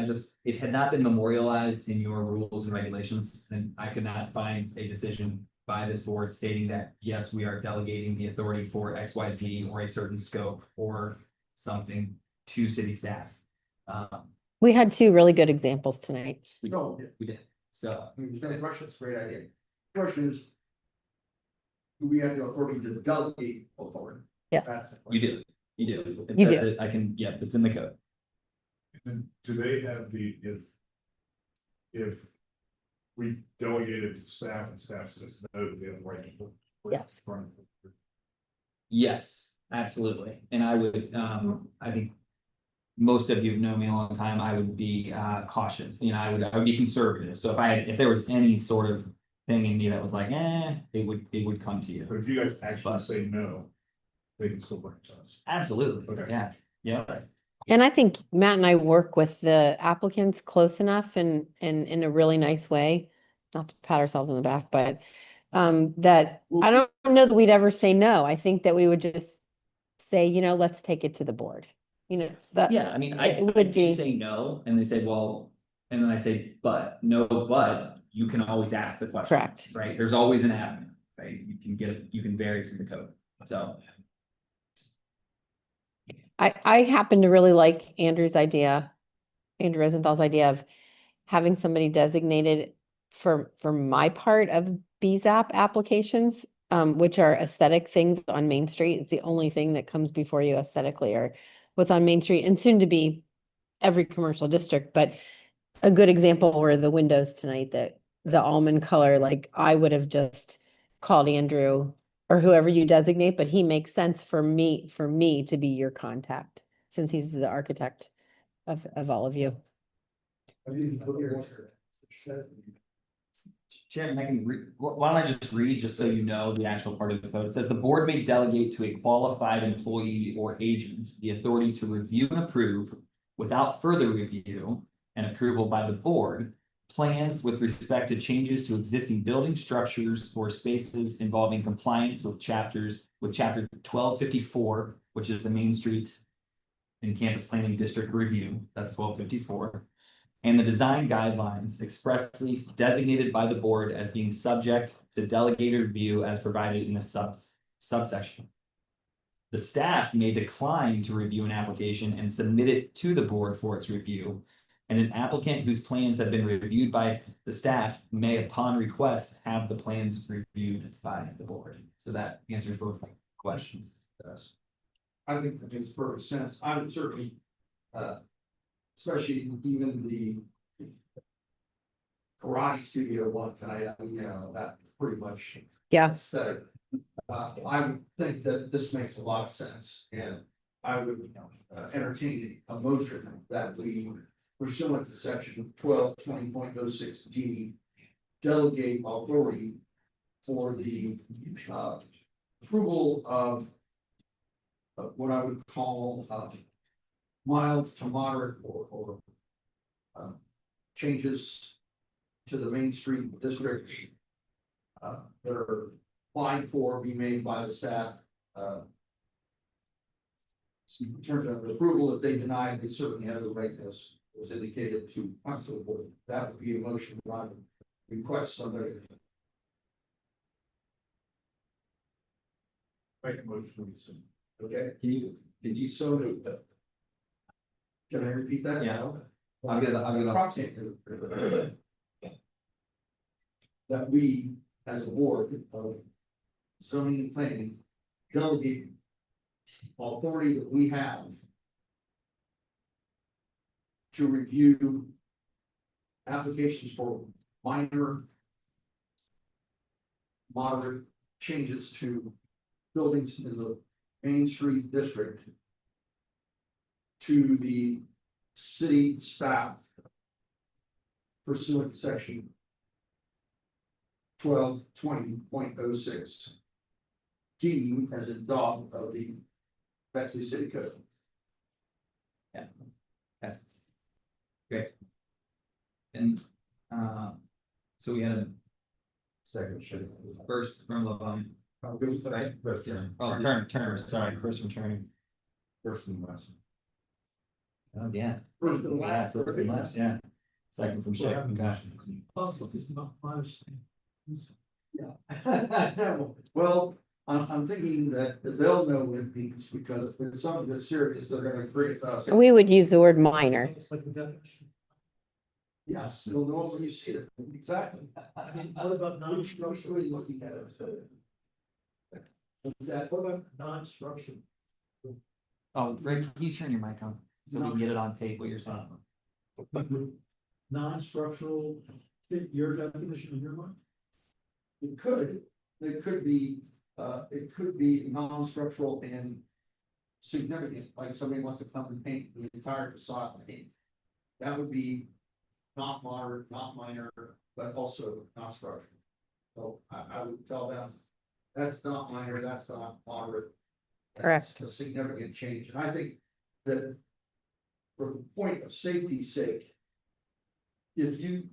it had not been memorialized in your rules and regulations, and I could not find a decision by this board stating that, yes, we are delegating the authority for XYZ or a certain scope or something to city staff. We had two really good examples tonight. We did, so. The question is a great idea. Question is, do we have the authority to delegate authority? Yes. You do. It You says do. that I can, yeah, it's in the code. And do they have if we delegated to staff and staff says no, do they have the right to? Yes. Yes, absolutely. And I would, I think most of you have known me a long time, I would be cautious, you know, I would be conservative. So if there was any sort of thing in me that was like, it would come to you. But if you guys actually say no, they can still bring it to us. Absolutely. Okay. Yeah. And I think Matt and I work with the applicants close enough and in a really nice way, not to pat ourselves on the back, but that I don't know that we'd ever say no. I think that we would just say, you know, let's take it to the board. You know, that Yeah, I mean, I it would would be say no, and they say, well, and then I say, but you can always ask the question. Correct. Right? There's always an avenue, right? You can vary from the code. So. I happen to really like Andrew Rosenthal's idea of having somebody designated for my part of BZAP applications, which are aesthetic things on Main Street. It's the only thing that comes before you aesthetically, or what's on Main Street, and soon to be every commercial district. But a good example were the windows tonight, that the almond color, like I would have just called Andrew or whoever you designate, but he makes sense for me to be your contact, since he's the architect of all of you. Chairman, I can why don't I just read, just so you know, the actual part of the code. It says the board may delegate to a qualified employee or agent the authority to review and approve without further review and approval by the board plans with respect to changes to existing building structures or spaces involving compliance with chapter 1254, which is the Main Street and Campus Planning District Review. That's 1254. And the design guidelines expressly designated by the board as being subject to delegated review as provided in the subsection. The staff may decline to review an application and submit it to the board for its review. And an applicant whose plans have been reviewed by the staff may, upon request, have the plans reviewed by the board. So that answers both questions. I think that makes perfect sense. I would certainly, especially even the karate studio one tonight, you know, that pretty much. Yeah. Aesthetic. I would think that this makes a lot of sense, and I would entertain a motion that we, pursuant to section 1220.06 D, delegate authority for the approval of what I would call mild to moderate or changes to the Main Street district that are applied for, be made by the staff. In terms of approval, if they deny it, they certainly have the right, as was indicated, to come to the board. That would be a motion that I would request somebody. Make a motion. Okay, can you so do that? Can I repeat that? Yeah. I'll get it. Approximately. That we, as a board of zoning and planning, delegate authority that we have to review applications for minor, moderate changes to buildings in the Main Street district to the city staff pursuant to section 1220.06 D as in dog of the Bexley City Code. Yeah. Okay. Great. And, so we had a second, first from Levon. Right? First, yeah. Oh, Turner, sorry, first from Turner. First and last. Oh, yeah. First and last. First and last, yeah. Second from Shay. Gosh. Yeah. Well, I'm thinking that they'll know what it means because when some of it's serious, they're gonna create us. We would use the word minor. Yes, they'll know when you see it. Exactly. I mean, what about Non-structurally looking at it. Is that What about non-structural? Oh, Rick, can you turn your mic on so we can get it on tape what you're saying? Non-structural, fit your definition in your mind? It could be non-structural and significant, like somebody wants to come and paint the entire facade. That would be not moderate, not minor, but also not structural. So I would tell them, that's not minor, that's not moderate. Correct. That's a significant change, and I think that for the point of safety's sake, if you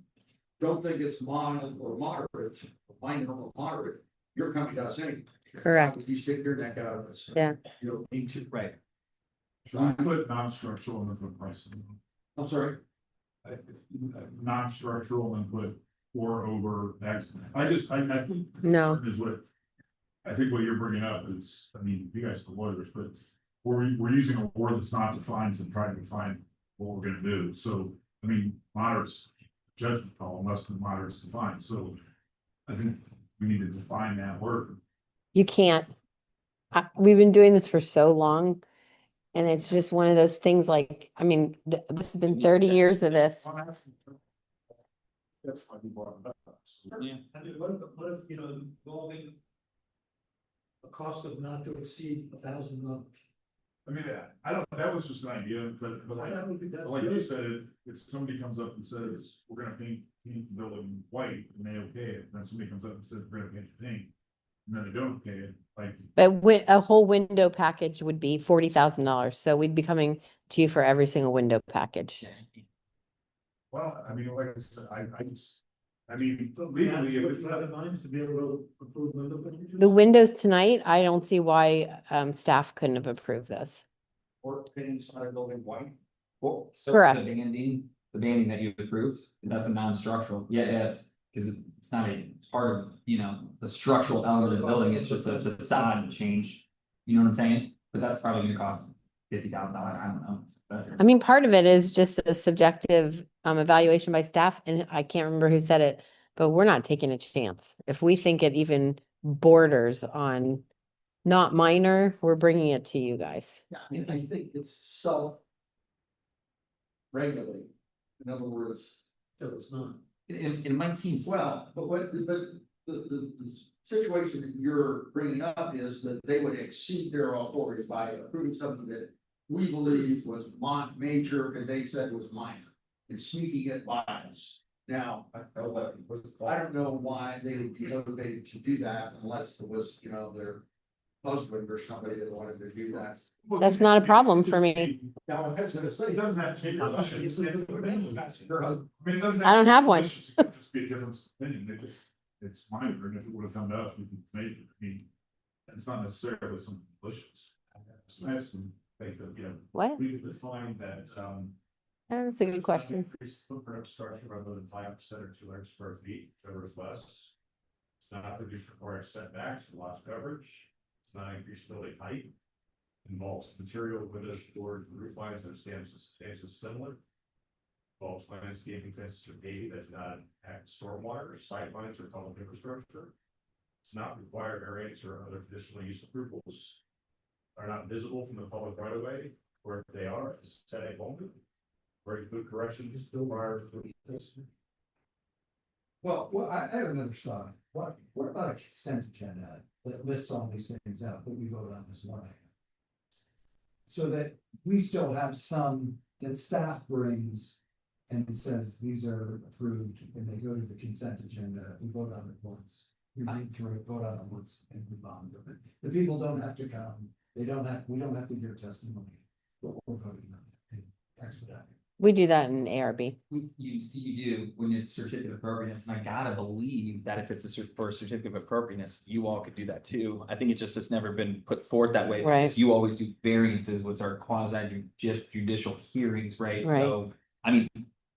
don't think it's mild or moderate, minor or moderate, you're coming to us anyway. Correct. If you stick your neck out of this. Yeah. You don't need to. Right. Should we put non-structural and then put price? I'm sorry. Non-structural and put or over X. I think. the No. concern Is what, I think what you're bringing up is, I mean, you guys are lawyers, but we're using a word that's not defined to try to define what we're gonna do. So, I mean, moderate's judgment call unless the moderate's defined. So I think we need to define that word. You can't. We've been doing this for so long. And it's just one of those things like, I mean, this has been 30 years of this. That's why we brought it up. Yeah. I mean, what if, involving a cost of not to exceed $1,000? I mean, I don't, that was just an idea, but That would be- that's like you good. said, if somebody comes up and says, we're gonna paint the building white, and they okay it, then somebody comes up and says, we're gonna paint the paint. And then they don't okay it, like, But a whole window package would be $40,000. So we'd be coming to you for every single window package. well, I mean, like I said, I mean, But legally, if what it's you not. have in mind is to be able to approve window packages? The windows tonight, I don't see why staff couldn't have approved this. Or painting side building white. Well, so Correct. the banding that you approved, that's a non-structural, yeah, it's, because it's not a part of, the structural element of the building, it's just a facade change. You know what I'm saying? But that's probably gonna cost $50,000, I don't know. I mean, part of it is just a subjective evaluation by staff, and I can't remember who said it, but we're not taking a chance. If we think it even borders on not minor, we're bringing it to you guys. Yeah, I mean, I think it's self. Regulate, in other words. No, it's not. It might seem. Well, but the situation that you're bringing up is that they would exceed their authority by approving something that we believe was major and they said was minor. And sneaking it by us. Now, I don't know why they would be motivated to do that unless it was, their husband or somebody that wanted to do that. That's not a problem for me. Now, I was gonna say, it doesn't have to be. I don't have one. Just be a difference of opinion. It's minor, and if it would have come to us, we could make it. I mean, it's not necessarily something malicious. I have some things that, What? we could define that, That's a good question. Increase footprint of structure by more than 5% or 200 square feet, whichever is less. It's not reduce required setbacks for lots coverage. It's not increase building height. Involves material, windows, doors, roof lines, and substantially similar. Involves landscaping fences or paving that do not act stormwater, sidelines, or public infrastructure. It's not required variance or other conditional use approvals. Are not visible from the public right of way, or if they are, it's set a moment. Where include corrections still prior to the. Well, I have another thought. What about a consent agenda that lists all these things out that we voted on this morning? So that we still have some that staff brings and says these are approved and they go to the consent agenda, we vote on it once. We read through it, vote on it once and move on with it. The people don't have to come, we don't have to hear testimony, but we're voting on it and expedite it. We do that in ARB. You do when it's certificate of appropriateness, and I gotta believe that if it's for a certificate of appropriateness, you all could do that too. I think it just has never been put forth that way. Right. Because you always do variances, which are quasi judicial hearings, right? Right. So, I mean,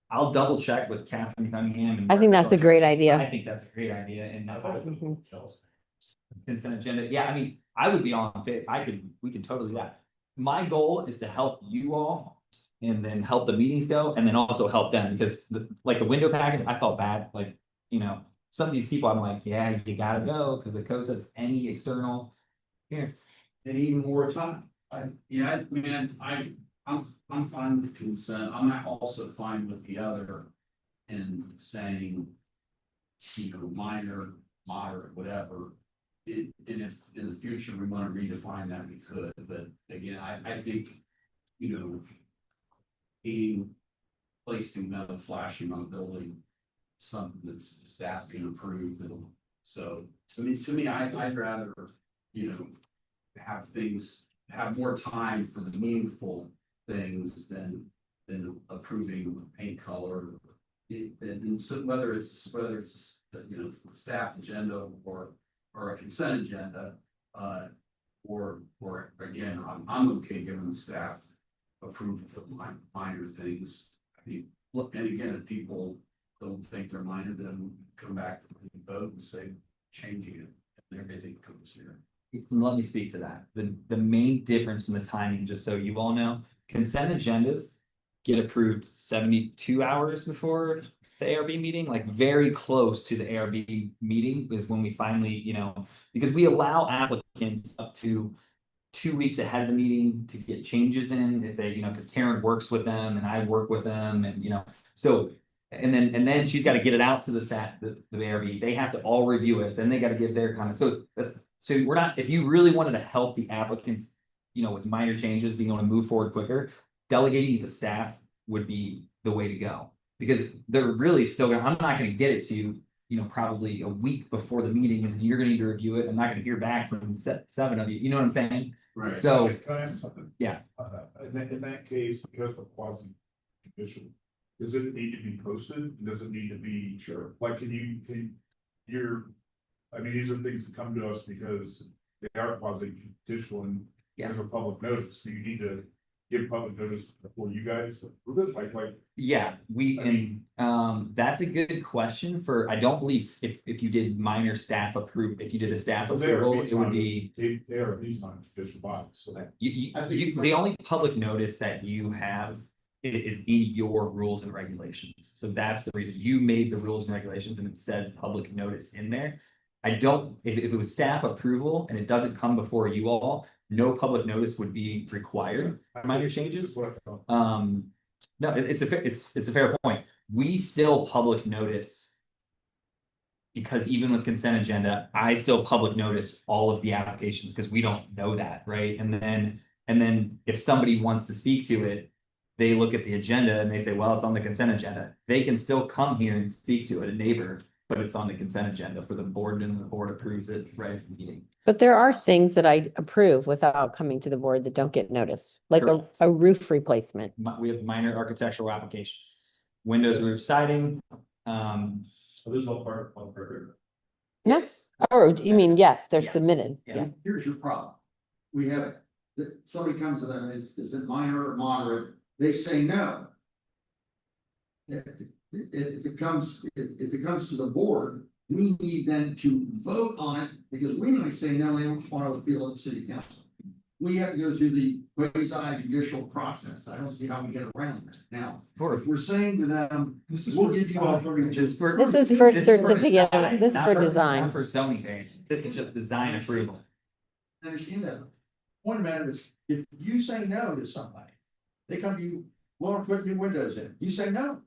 I'll double check with Catherine Cunningham. And I think that's a great idea. I think that's a great idea, and Mhm. consent agenda. Yeah, I mean, I would be on fit. We could totally do that. My goal is to help you all and then help the meetings go and then also help them because the window package, I felt bad. Like, some of these people, I'm like, yeah, you gotta go because the code says any external. Here. And even more time. I'm fine with consent. I'm not also fine with the other. And saying, minor, moderate, whatever. And if in the future we want to redefine that, we could, but again, I think, placing metal flashing on a building, something that staff can approve. So to me, I'd rather, have more time for the meaningful things than approving paint color. And so whether it's staff agenda or a consent agenda, or again, I'm okay giving the staff approval for minor things. I mean, look, and again, if people don't think they're minor, then come back and vote and say changing it, and everything comes here. Let me speak to that. The main difference in the timing, just so you all know, consent agendas get approved 72 hours before the ARB meeting, like very close to the ARB meeting is when we finally, because we allow applicants up to 2 weeks ahead of the meeting to get changes in if they, because Karen works with them and I work with them and, so, and then she's got to get it out to the ARB. They have to all review it. Then they got to give their comment. So we're not, if you really wanted to help the applicants, with minor changes, being able to move forward quicker, delegating to staff would be the way to go. Because they're really still I'm not going to get it to you, probably a week before the meeting, and then you're going to need to review it. I'm not going to hear back from 7 of you. You know what I'm saying? Right. So, Can I ask something? Yeah. In that case, because we're quasi judicial, does it need to be posted? Does it need to be? Sure. Like, these are things that come to us because they are quasi judicial and there's a public notice. So you need to give public notice before you guys approve it? Yeah, that's a good question I don't believe if you did minor staff approve, if you did a staff approval, it would be. They are these non judicial bodies, so that. The only public notice that you have is in your rules and regulations. So that's the reason you made the rules and regulations and it says public notice in there. If it was staff approval and it doesn't come before you all, no public notice would be required for minor changes. No, it's a fair point. We still public notice because even with consent agenda, I still public notice all of the applications because we don't know that, right? And then if somebody wants to speak to it, they look at the agenda and they say, well, it's on the consent agenda. They can still come here and speak to it, a neighbor, but it's on the consent agenda for the board and the board approves it right at the meeting. But there are things that I approve without coming to the board that don't get noticed, like Correct. a roof replacement. We have minor architectural applications, windows, roof, siding. So there's no part of the No, or you mean, yes, they're Yeah. submitted. Yeah. Yeah. Here's your problem. We have, somebody comes to them, is it minor or moderate? They say no. If it comes to the board, we need then to vote on it, because we might say no, we don't want to appeal at the city council. We have to go through the quasi judicial process. I don't see how we get around that. Now, if we're saying to them, we'll give you authority. This is for certificate, this is Not for Not design. for zoning variance, this is just design approval. I understand that. Point of the matter is, if you say no to somebody, they come to you, well, put new windows in, you say no.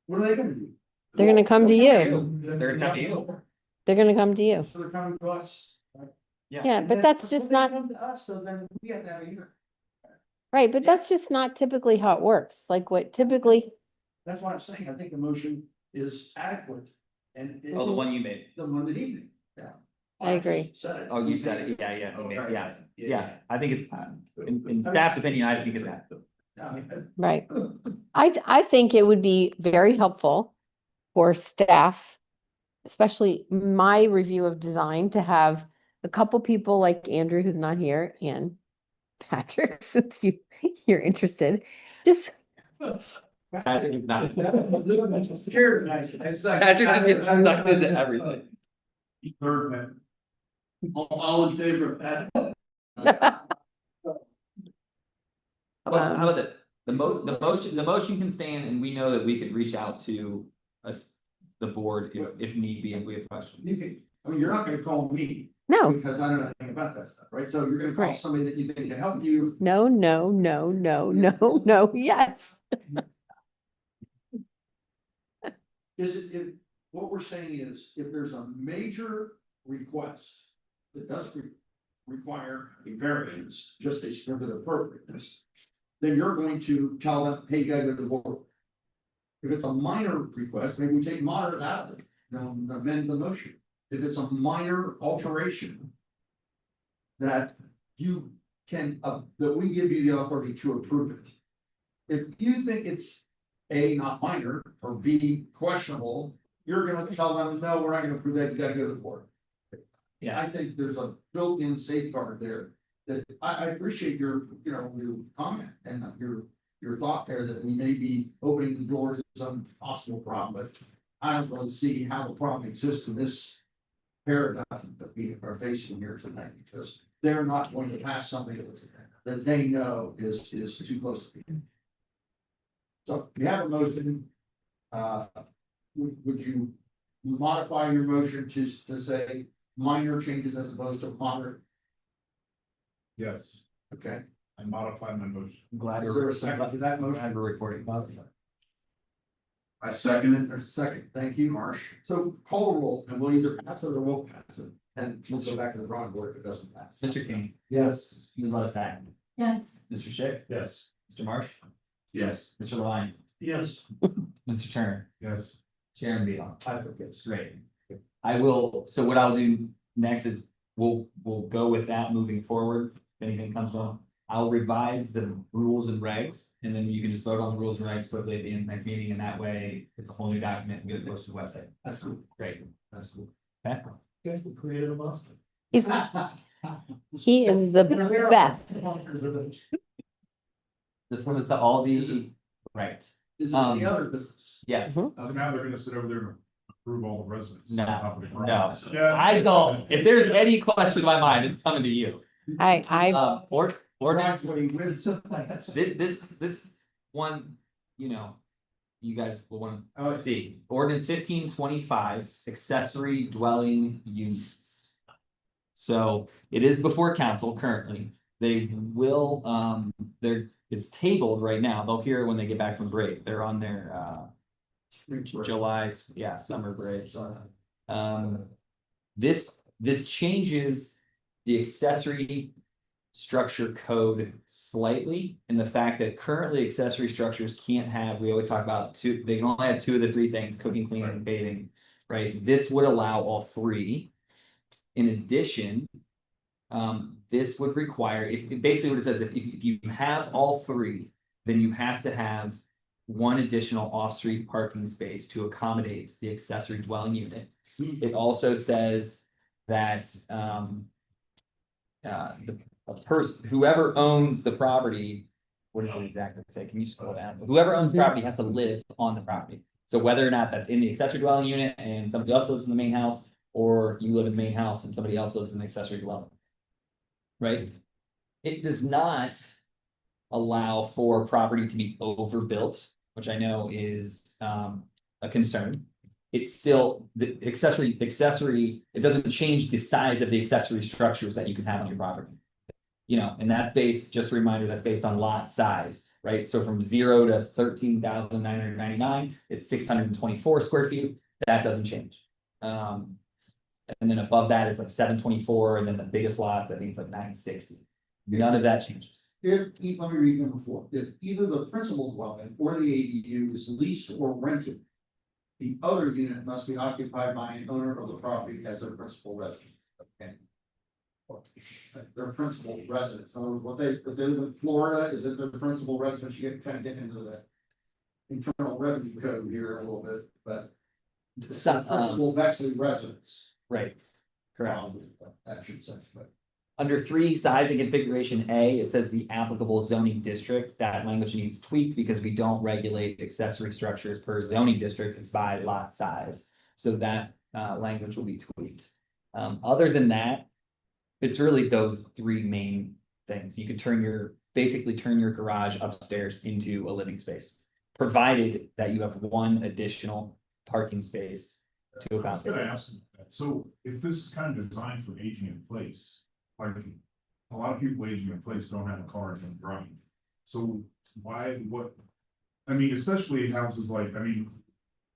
What are they gonna do? They're gonna come to you. They're gonna come to you. They're gonna come to you. So they're coming to us. Yeah, but that's just not, Come to us, so then we have to have a hearing. right, but that's just not typically how it works. Like what typically, That's why I'm saying, I think the motion is adequate and. Oh, the one you made. The one that he made, yeah. I agree. Said it. Oh, you said it, yeah, Okay. yeah, I think it's, in staff's opinion, I think it's that. right. I think it would be very helpful for staff, especially my review of design, to have a couple people like Andrew, who's not here, and Patrick, since you're interested, just Patrick is not. Patrick just gets sucked into everything. Third man. All in favor of that? How about this? The motion can stand, and we know that we could reach out to us, the board, if need be, if we have questions. You can, I mean, you're not gonna call me. No. Because I don't know anything about that stuff, right? So you're gonna call Right. somebody that you think can help you. no, no, no, no, no, no, yes. What we're saying is, if there's a major request that doesn't require a variance, just a certificate of appropriateness, then you're going to tell them, hey, you gotta go to the board. If it's a minor request, maybe we take moderate out of it, amend the motion. If it's a minor alteration that you can, that we give you the authority to approve it. If you think it's A, not minor, or B, questionable, you're gonna tell them, no, we're not gonna approve that, you gotta go to the board. Yeah. I think there's a built-in safeguard there that I appreciate your comment and your thought there that we may be opening the door to some possible problem, but I don't really see how the problem exists in this paradigm that we are facing here tonight, because they're not going to pass something that they know is too close to be. So you have a motion, would you modify your motion to say minor changes as opposed to moderate? Yes, Okay, I modify my motion. I'm glad is there a second to that Glad motion? we're recording. I second it. There's a second. Thank you, Marsh. So call the roll and we'll either pass it or we'll pass it. And we'll go back to the drawing board if it doesn't pass. Mr. King, Yes. Ms. Levisack, Yes. Mr. Schick, Yes. Mr. Marsh, Yes. Mr. Levine, Yes. Mr. Turner, Yes. Chairman Beal. I think it's Great. I will, so what I'll do next is we'll go with that moving forward. If anything comes on, I'll revise the rules and regs, and then you can just vote on the rules and regs quickly at the end of the next meeting, and that way it's a whole new document and get it posted to the website. That's cool. Great. That's cool. Okay. Created a monster. He's, he is the best. This was to all the, right. Is it any other business? Yes. So now they're gonna sit over there and approve all the residents. No, Yeah. no. I don't, if there's any question in my mind, it's coming to you. Ordinance, this one, you guys will want to see, ordinance 1525, accessory dwelling units. So it is before council currently. They will, it's tabled right now. They'll hear it when they get back from break. They're on their July, summer break. This changes the accessory structure code slightly in the fact that currently accessory structures can't have, we always talk about two, they can only have two of the three things, cooking, cleaning, and bathing, right? This would allow all three. In addition, this would require, if basically what it says, if you have all three, then you have to have one additional off-street parking space to accommodate the accessory dwelling unit. It also says that whoever owns the property, what does it exactly say? Can you scroll down? Whoever owns the property has to live on the property. So whether or not that's in the accessory dwelling unit and somebody else lives in the main house, or you live in the main house and somebody else lives in the accessory dwelling. Right? It does not allow for property to be overbuilt, which I know is a concern. It's still the accessory, it doesn't change the size of the accessory structures that you can have on your property. You know, and that's based, just a reminder, that's based on lot size, right? So from 0 to 13,999, it's 624 square feet. That doesn't change. And then above that, it's like 724, and then the biggest lots, I think it's like 960. None of that changes. Let me read number 4. If either the principal dwelling or the ADU is leased or rented, the other unit must be occupied by an owner of the property as their principal residence. Okay. Their principal residence. In other words, if they live in Florida, is it their principal residence? You get into the Internal Revenue Code here a little bit, but some principal Bexley residence. Right. Correct. That should say, but. Under 3, size and configuration A, it says the applicable zoning district. That language needs tweaked because we don't regulate accessory structures per zoning district. It's by lot size. So that language will be tweaked. Other than that, it's really those 3 main things. You could basically turn your garage upstairs into a living space, provided that you have one additional parking space to I was gonna accommodate. ask that. So if this is kind of designed for aging in place, like a lot of people aging in place don't have a car and don't drive. So especially houses like,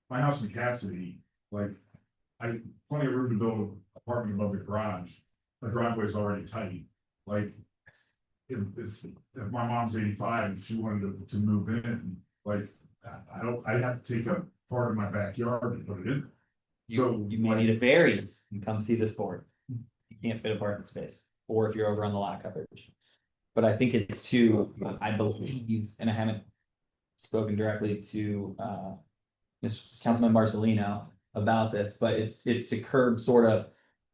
my house in Cassidy, like plenty of room to build an apartment above the garage. The driveway's already tight. Like if my mom's 85, if she wanted to move in, like I'd have to take up part of my backyard and put it in. You may need a variance and come see this board. You can't fit a parking space, or if you're over on the lot coverage. But I think it's I believe, and I haven't spoken directly to Councilman Marcelino about this, but it's to curb sort of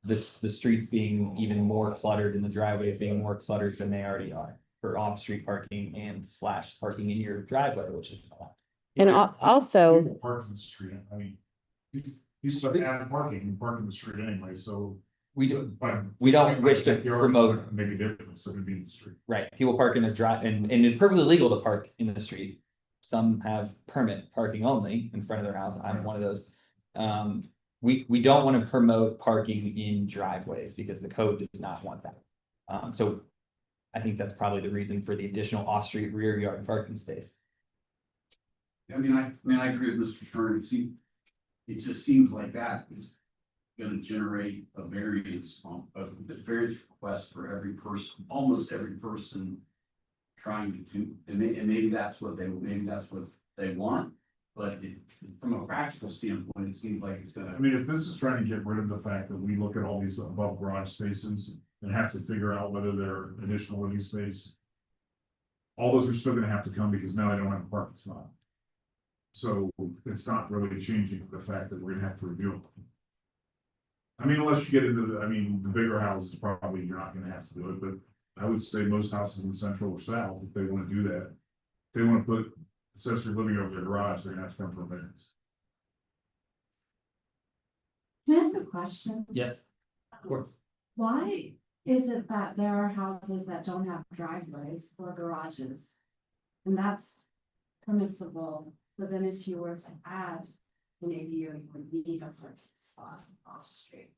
the streets being even more cluttered and the driveways being more cluttered than they already are for off-street parking and / parking in your driveway, which is a lot. And also, People park in the street. He's like park in the street anyway, so. We don't wish to promote. Make a difference, so it'd be in the street. Right, people park in the drive, and it's perfectly legal to park in the street. Some have permit parking only in front of their house. I'm one of those. We don't want to promote parking in driveways because the code does not want that. So I think that's probably the reason for the additional off-street rear yard parking space. I agree with Mr. Turner. It just seems like that is gonna generate a variance request for every person, almost every person trying to do, and maybe that's what they want. But from a practical standpoint, it seems like it's gonna. If this is trying to get rid of the fact that we look at all these above garage spaces and have to figure out whether they're additional living space. All those are still gonna have to come because now they don't have a parking spot. So it's not really changing the fact that we're gonna have to review them. Unless you get into the bigger houses, probably you're not gonna have to do it, but I would say most houses in Central or South, if they wanna do that, if they wanna put accessory living over their garage, they're gonna have to come for a variance. Can I ask a question? Yes, of course. Why is it that there are houses that don't have driveways or garages? And that's permissible, but then if you were to add an ADU, you would need a parking spot off street.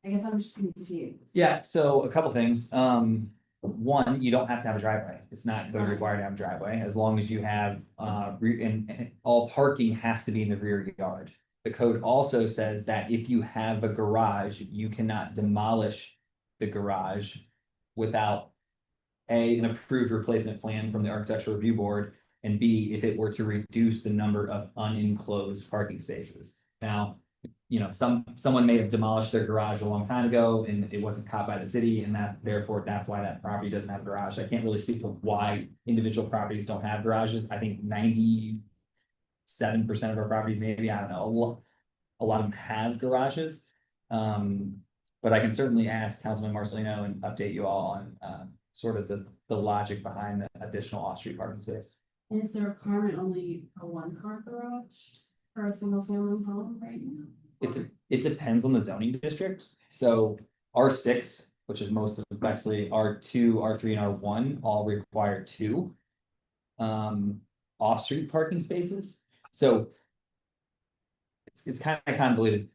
I guess I'm just confused. Yeah, so a couple things. One, you don't have to have a driveway. It's not code required to have a driveway, as long as you have and all parking has to be in the rear yard. The code also says that if you have a garage, you cannot demolish the garage without A, an approved replacement plan from the Architectural Review Board, and B, if it were to reduce the number of unenclosed parking spaces. Now, someone may have demolished their garage a long time ago and it wasn't caught by the city, and that's why that property doesn't have a garage. I can't really speak to why individual properties don't have garages. I think 97% of our properties, maybe, I don't know, a lot of them have garages. But I can certainly ask Councilman Marcelino and update you all on sort of the logic behind the additional off-street parking space. Is the requirement only a one-car garage for a single-family home right now? It depends on the zoning district. So R6, which is most of Bexley, R2, R3, and R1 all require 2 off-street parking spaces. So it's kind of convoluted.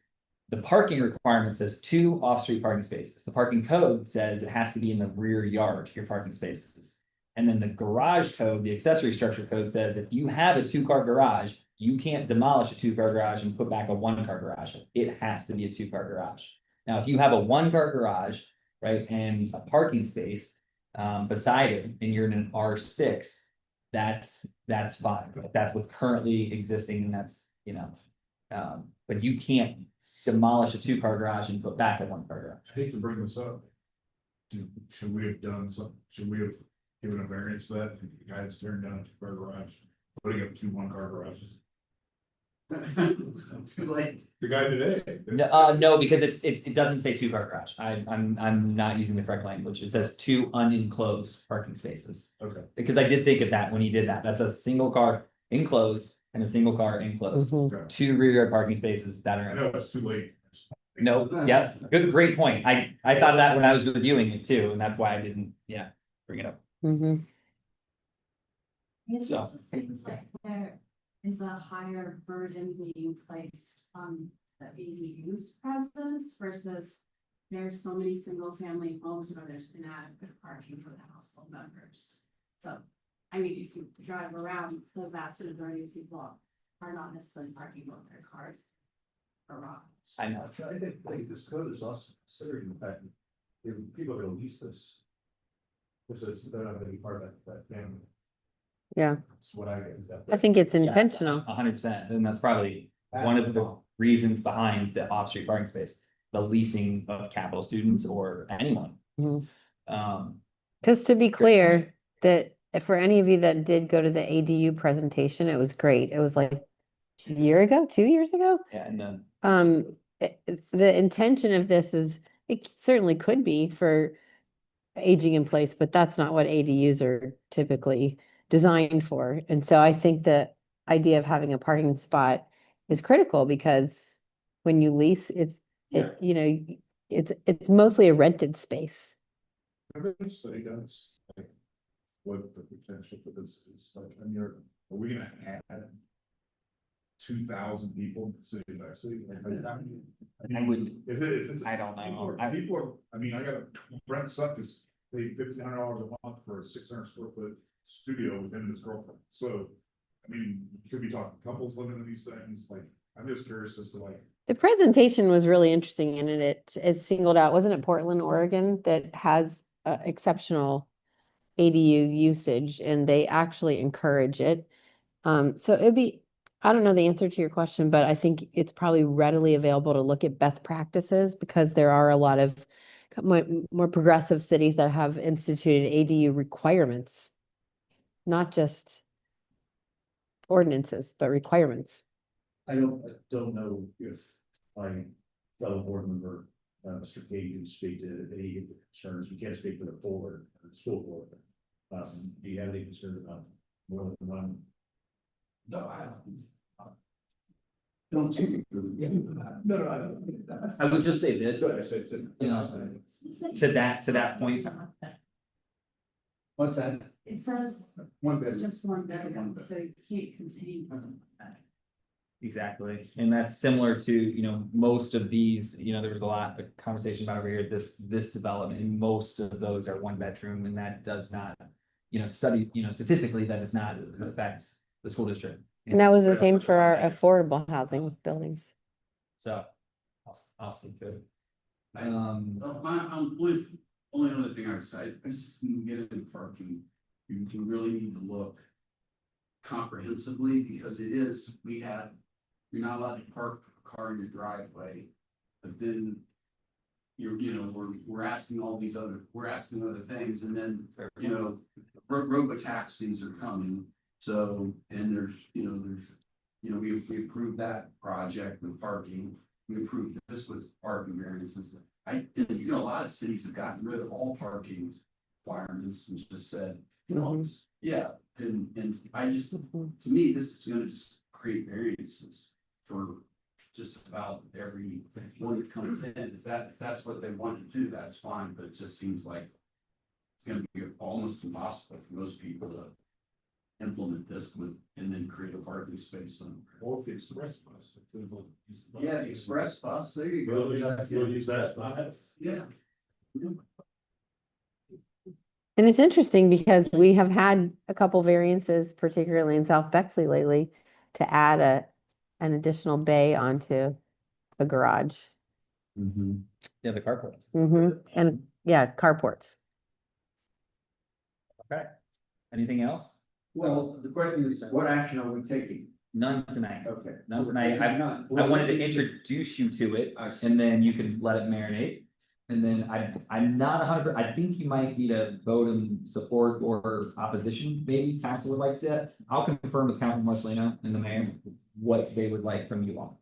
The parking requirement says 2 off-street parking spaces. The parking code says it has to be in the rear yard, your parking spaces. And then the garage code, the accessory structure code, says if you have a 2-car garage, you can't demolish a 2-car garage and put back a 1-car garage. It has to be a 2-car garage. Now, if you have a 1-car garage, right, and a parking space beside it, and you're in an R6, that's fine. That's what's currently existing, and that's, but you can't demolish a 2-car garage and put back a 1-car garage. I hate to bring this up. Should we have done something? Should we have given a variance for that? The guy that's tearing down a 2-car garage, putting up 2 1-car garages. Too late. The guy today. No, because it doesn't say 2-car garage. I'm not using the correct language. It says 2 unenclosed parking spaces. Okay. Because I did think of that when he did that. That's a single car enclosed and a single car enclosed. Okay. 2 rear yard parking spaces that are. I know it's too late. No, yeah, great point. I thought of that when I was reviewing it too, and that's why I didn't, bring it up. It So. just seems like there is a higher burden being placed on the ADU's presence versus there's so many single-family homes where there's inadequate parking for the household members. So, I mean, if you drive around, the vast majority of people are not necessarily parking both their cars garage. I know. I think this code is also considering the fact that if people are gonna lease this, because they're not gonna be part of that family. Yeah, That's what I get. Is that I think it's Yes, intentional. 100%, and that's probably one of the reasons behind the off-street parking space, the leasing of capital students or anyone. Because to be clear, that for any of you that did go to the ADU presentation, it was great. It was like a year ago, 2 years ago. Yeah, and then The intention of this is, it certainly could be for aging in place, but that's not what ADUs are typically designed for. And so I think the idea of having a parking spot is critical because when you lease, it's mostly a rented space. Have a study done, like, what the potential for this is, like, I mean, are we gonna add 2,000 people to the city of Bexley? I would, If it's. I don't know. People are, I mean, I got Brent Suck is paid $1,500 a month for a 600 square foot studio within his girlfriend. So, I mean, you could be talking couples living in these things, like, I'm just curious as to like. The presentation was really interesting and it singled out, wasn't it Portland, Oregon, that has exceptional ADU usage and they actually encourage it. So it'd be, I don't know the answer to your question, but I think it's probably readily available to look at best practices because there are a lot of more progressive cities that have instituted ADU requirements, not just ordinances, but requirements. I don't know if my fellow board member, Mr. Kay, can speak to any of the concerns. We can't speak for the board, the school board. Do you have any concern about more than one? No, I don't. I would just say this, to that point. What's that? It says One it's bedroom. just one bedroom, so you can't contain more than one bedroom. Exactly, and that's similar to, most of these, there was a lot of conversation about over here, this development, and most of those are 1-bedroom, and that does not, statistically, that does not affect the school district. And that was the same for our affordable housing buildings. So, I'll speak to it. I'm with only other thing I would say, I just when you get into parking, you really need to look comprehensively, because you're not allowed to park a car in your driveway, but then we're asking other things, and then, robo taxis are coming. So, and we approved that project with parking, we approved this with parking variances. A lot of cities have gotten rid of all parking requirements and just said, yeah, and I just, to me, this is gonna just create variances for just about every one that comes in. If that's what they want to do, that's fine, but it just seems like it's gonna be almost impossible for most people to implement this and then create a parking space on. Or the express bus. Yeah, the express bus, there you go. Use that bus. Yeah. And it's interesting because we have had a couple variances, particularly in South Bexley lately, to add an additional bay onto a garage. Yeah, the carports. And yeah, carports. Okay. Anything else? Well, the question is, what action are we taking? None tonight. Okay. None tonight. I wanted to introduce you to it, and then you can let it marinate. And then I'm not 100%, I think you might need a vote in support or opposition, maybe council would like to see it. I'll confirm with Councilman Marcelino and the mayor what they would like from you all.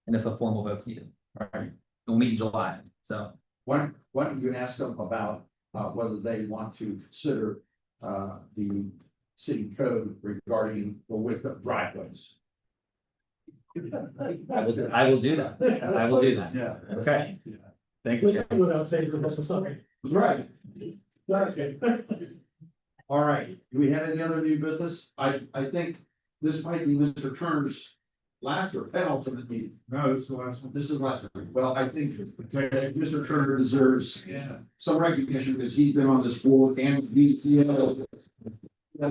And if a formal vote's needed. All right. We'll meet in July, so. Why don't you ask them about whether they want to consider the city code regarding the width of driveways? I will do that. I will do that. Yeah. Okay. Thank you. Right. All right, do we have any other new business? I think this might be Mr. Turner's last or penultimate meeting. No, this is the last one. This is the last one. Well, I think Mr. Turner deserves some recognition because he's been on this board and he's, I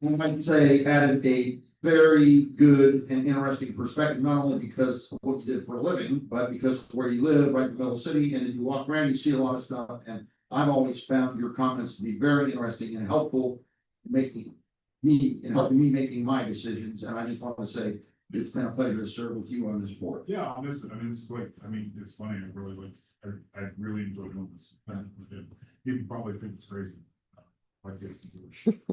might say added a very good and interesting perspective, not only because of what you did for a living, but because of where you live, right in the middle of the city, and then you walk around, you see a lot of stuff, and I've always found your comments to be very interesting and helpful, helping me making my decisions, and I just want to say, it's been a pleasure to serve with you on this board. Yeah, I'll miss it. I mean, it's funny. I really enjoy doing this. People probably think it's crazy.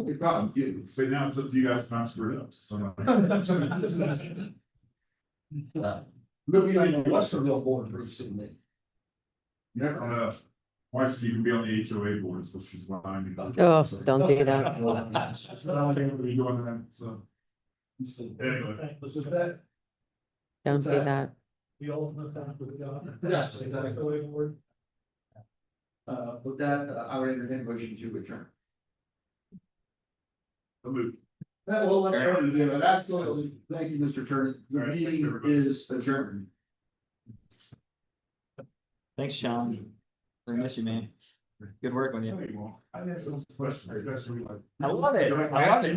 They probably do. But now it's up to you guys to not screw it up. So We'll be on the Westerville board pretty soon, then. I don't know. Wife's even be on the HOA boards, which is what I'm. Oh, don't do that. It's not only going to be doing that, so. Anyway. Don't do that. The ultimate fact with God. Yes, exactly. With that, I would entertain a motion to adjourn. That will let Turner do it. Absolutely. Thank you, Mr. Turner. The All right, thanks, meeting everybody. is adjourned. Thanks, Sean. I miss you, man. Good work on you. I have some questions. I love it. I love it.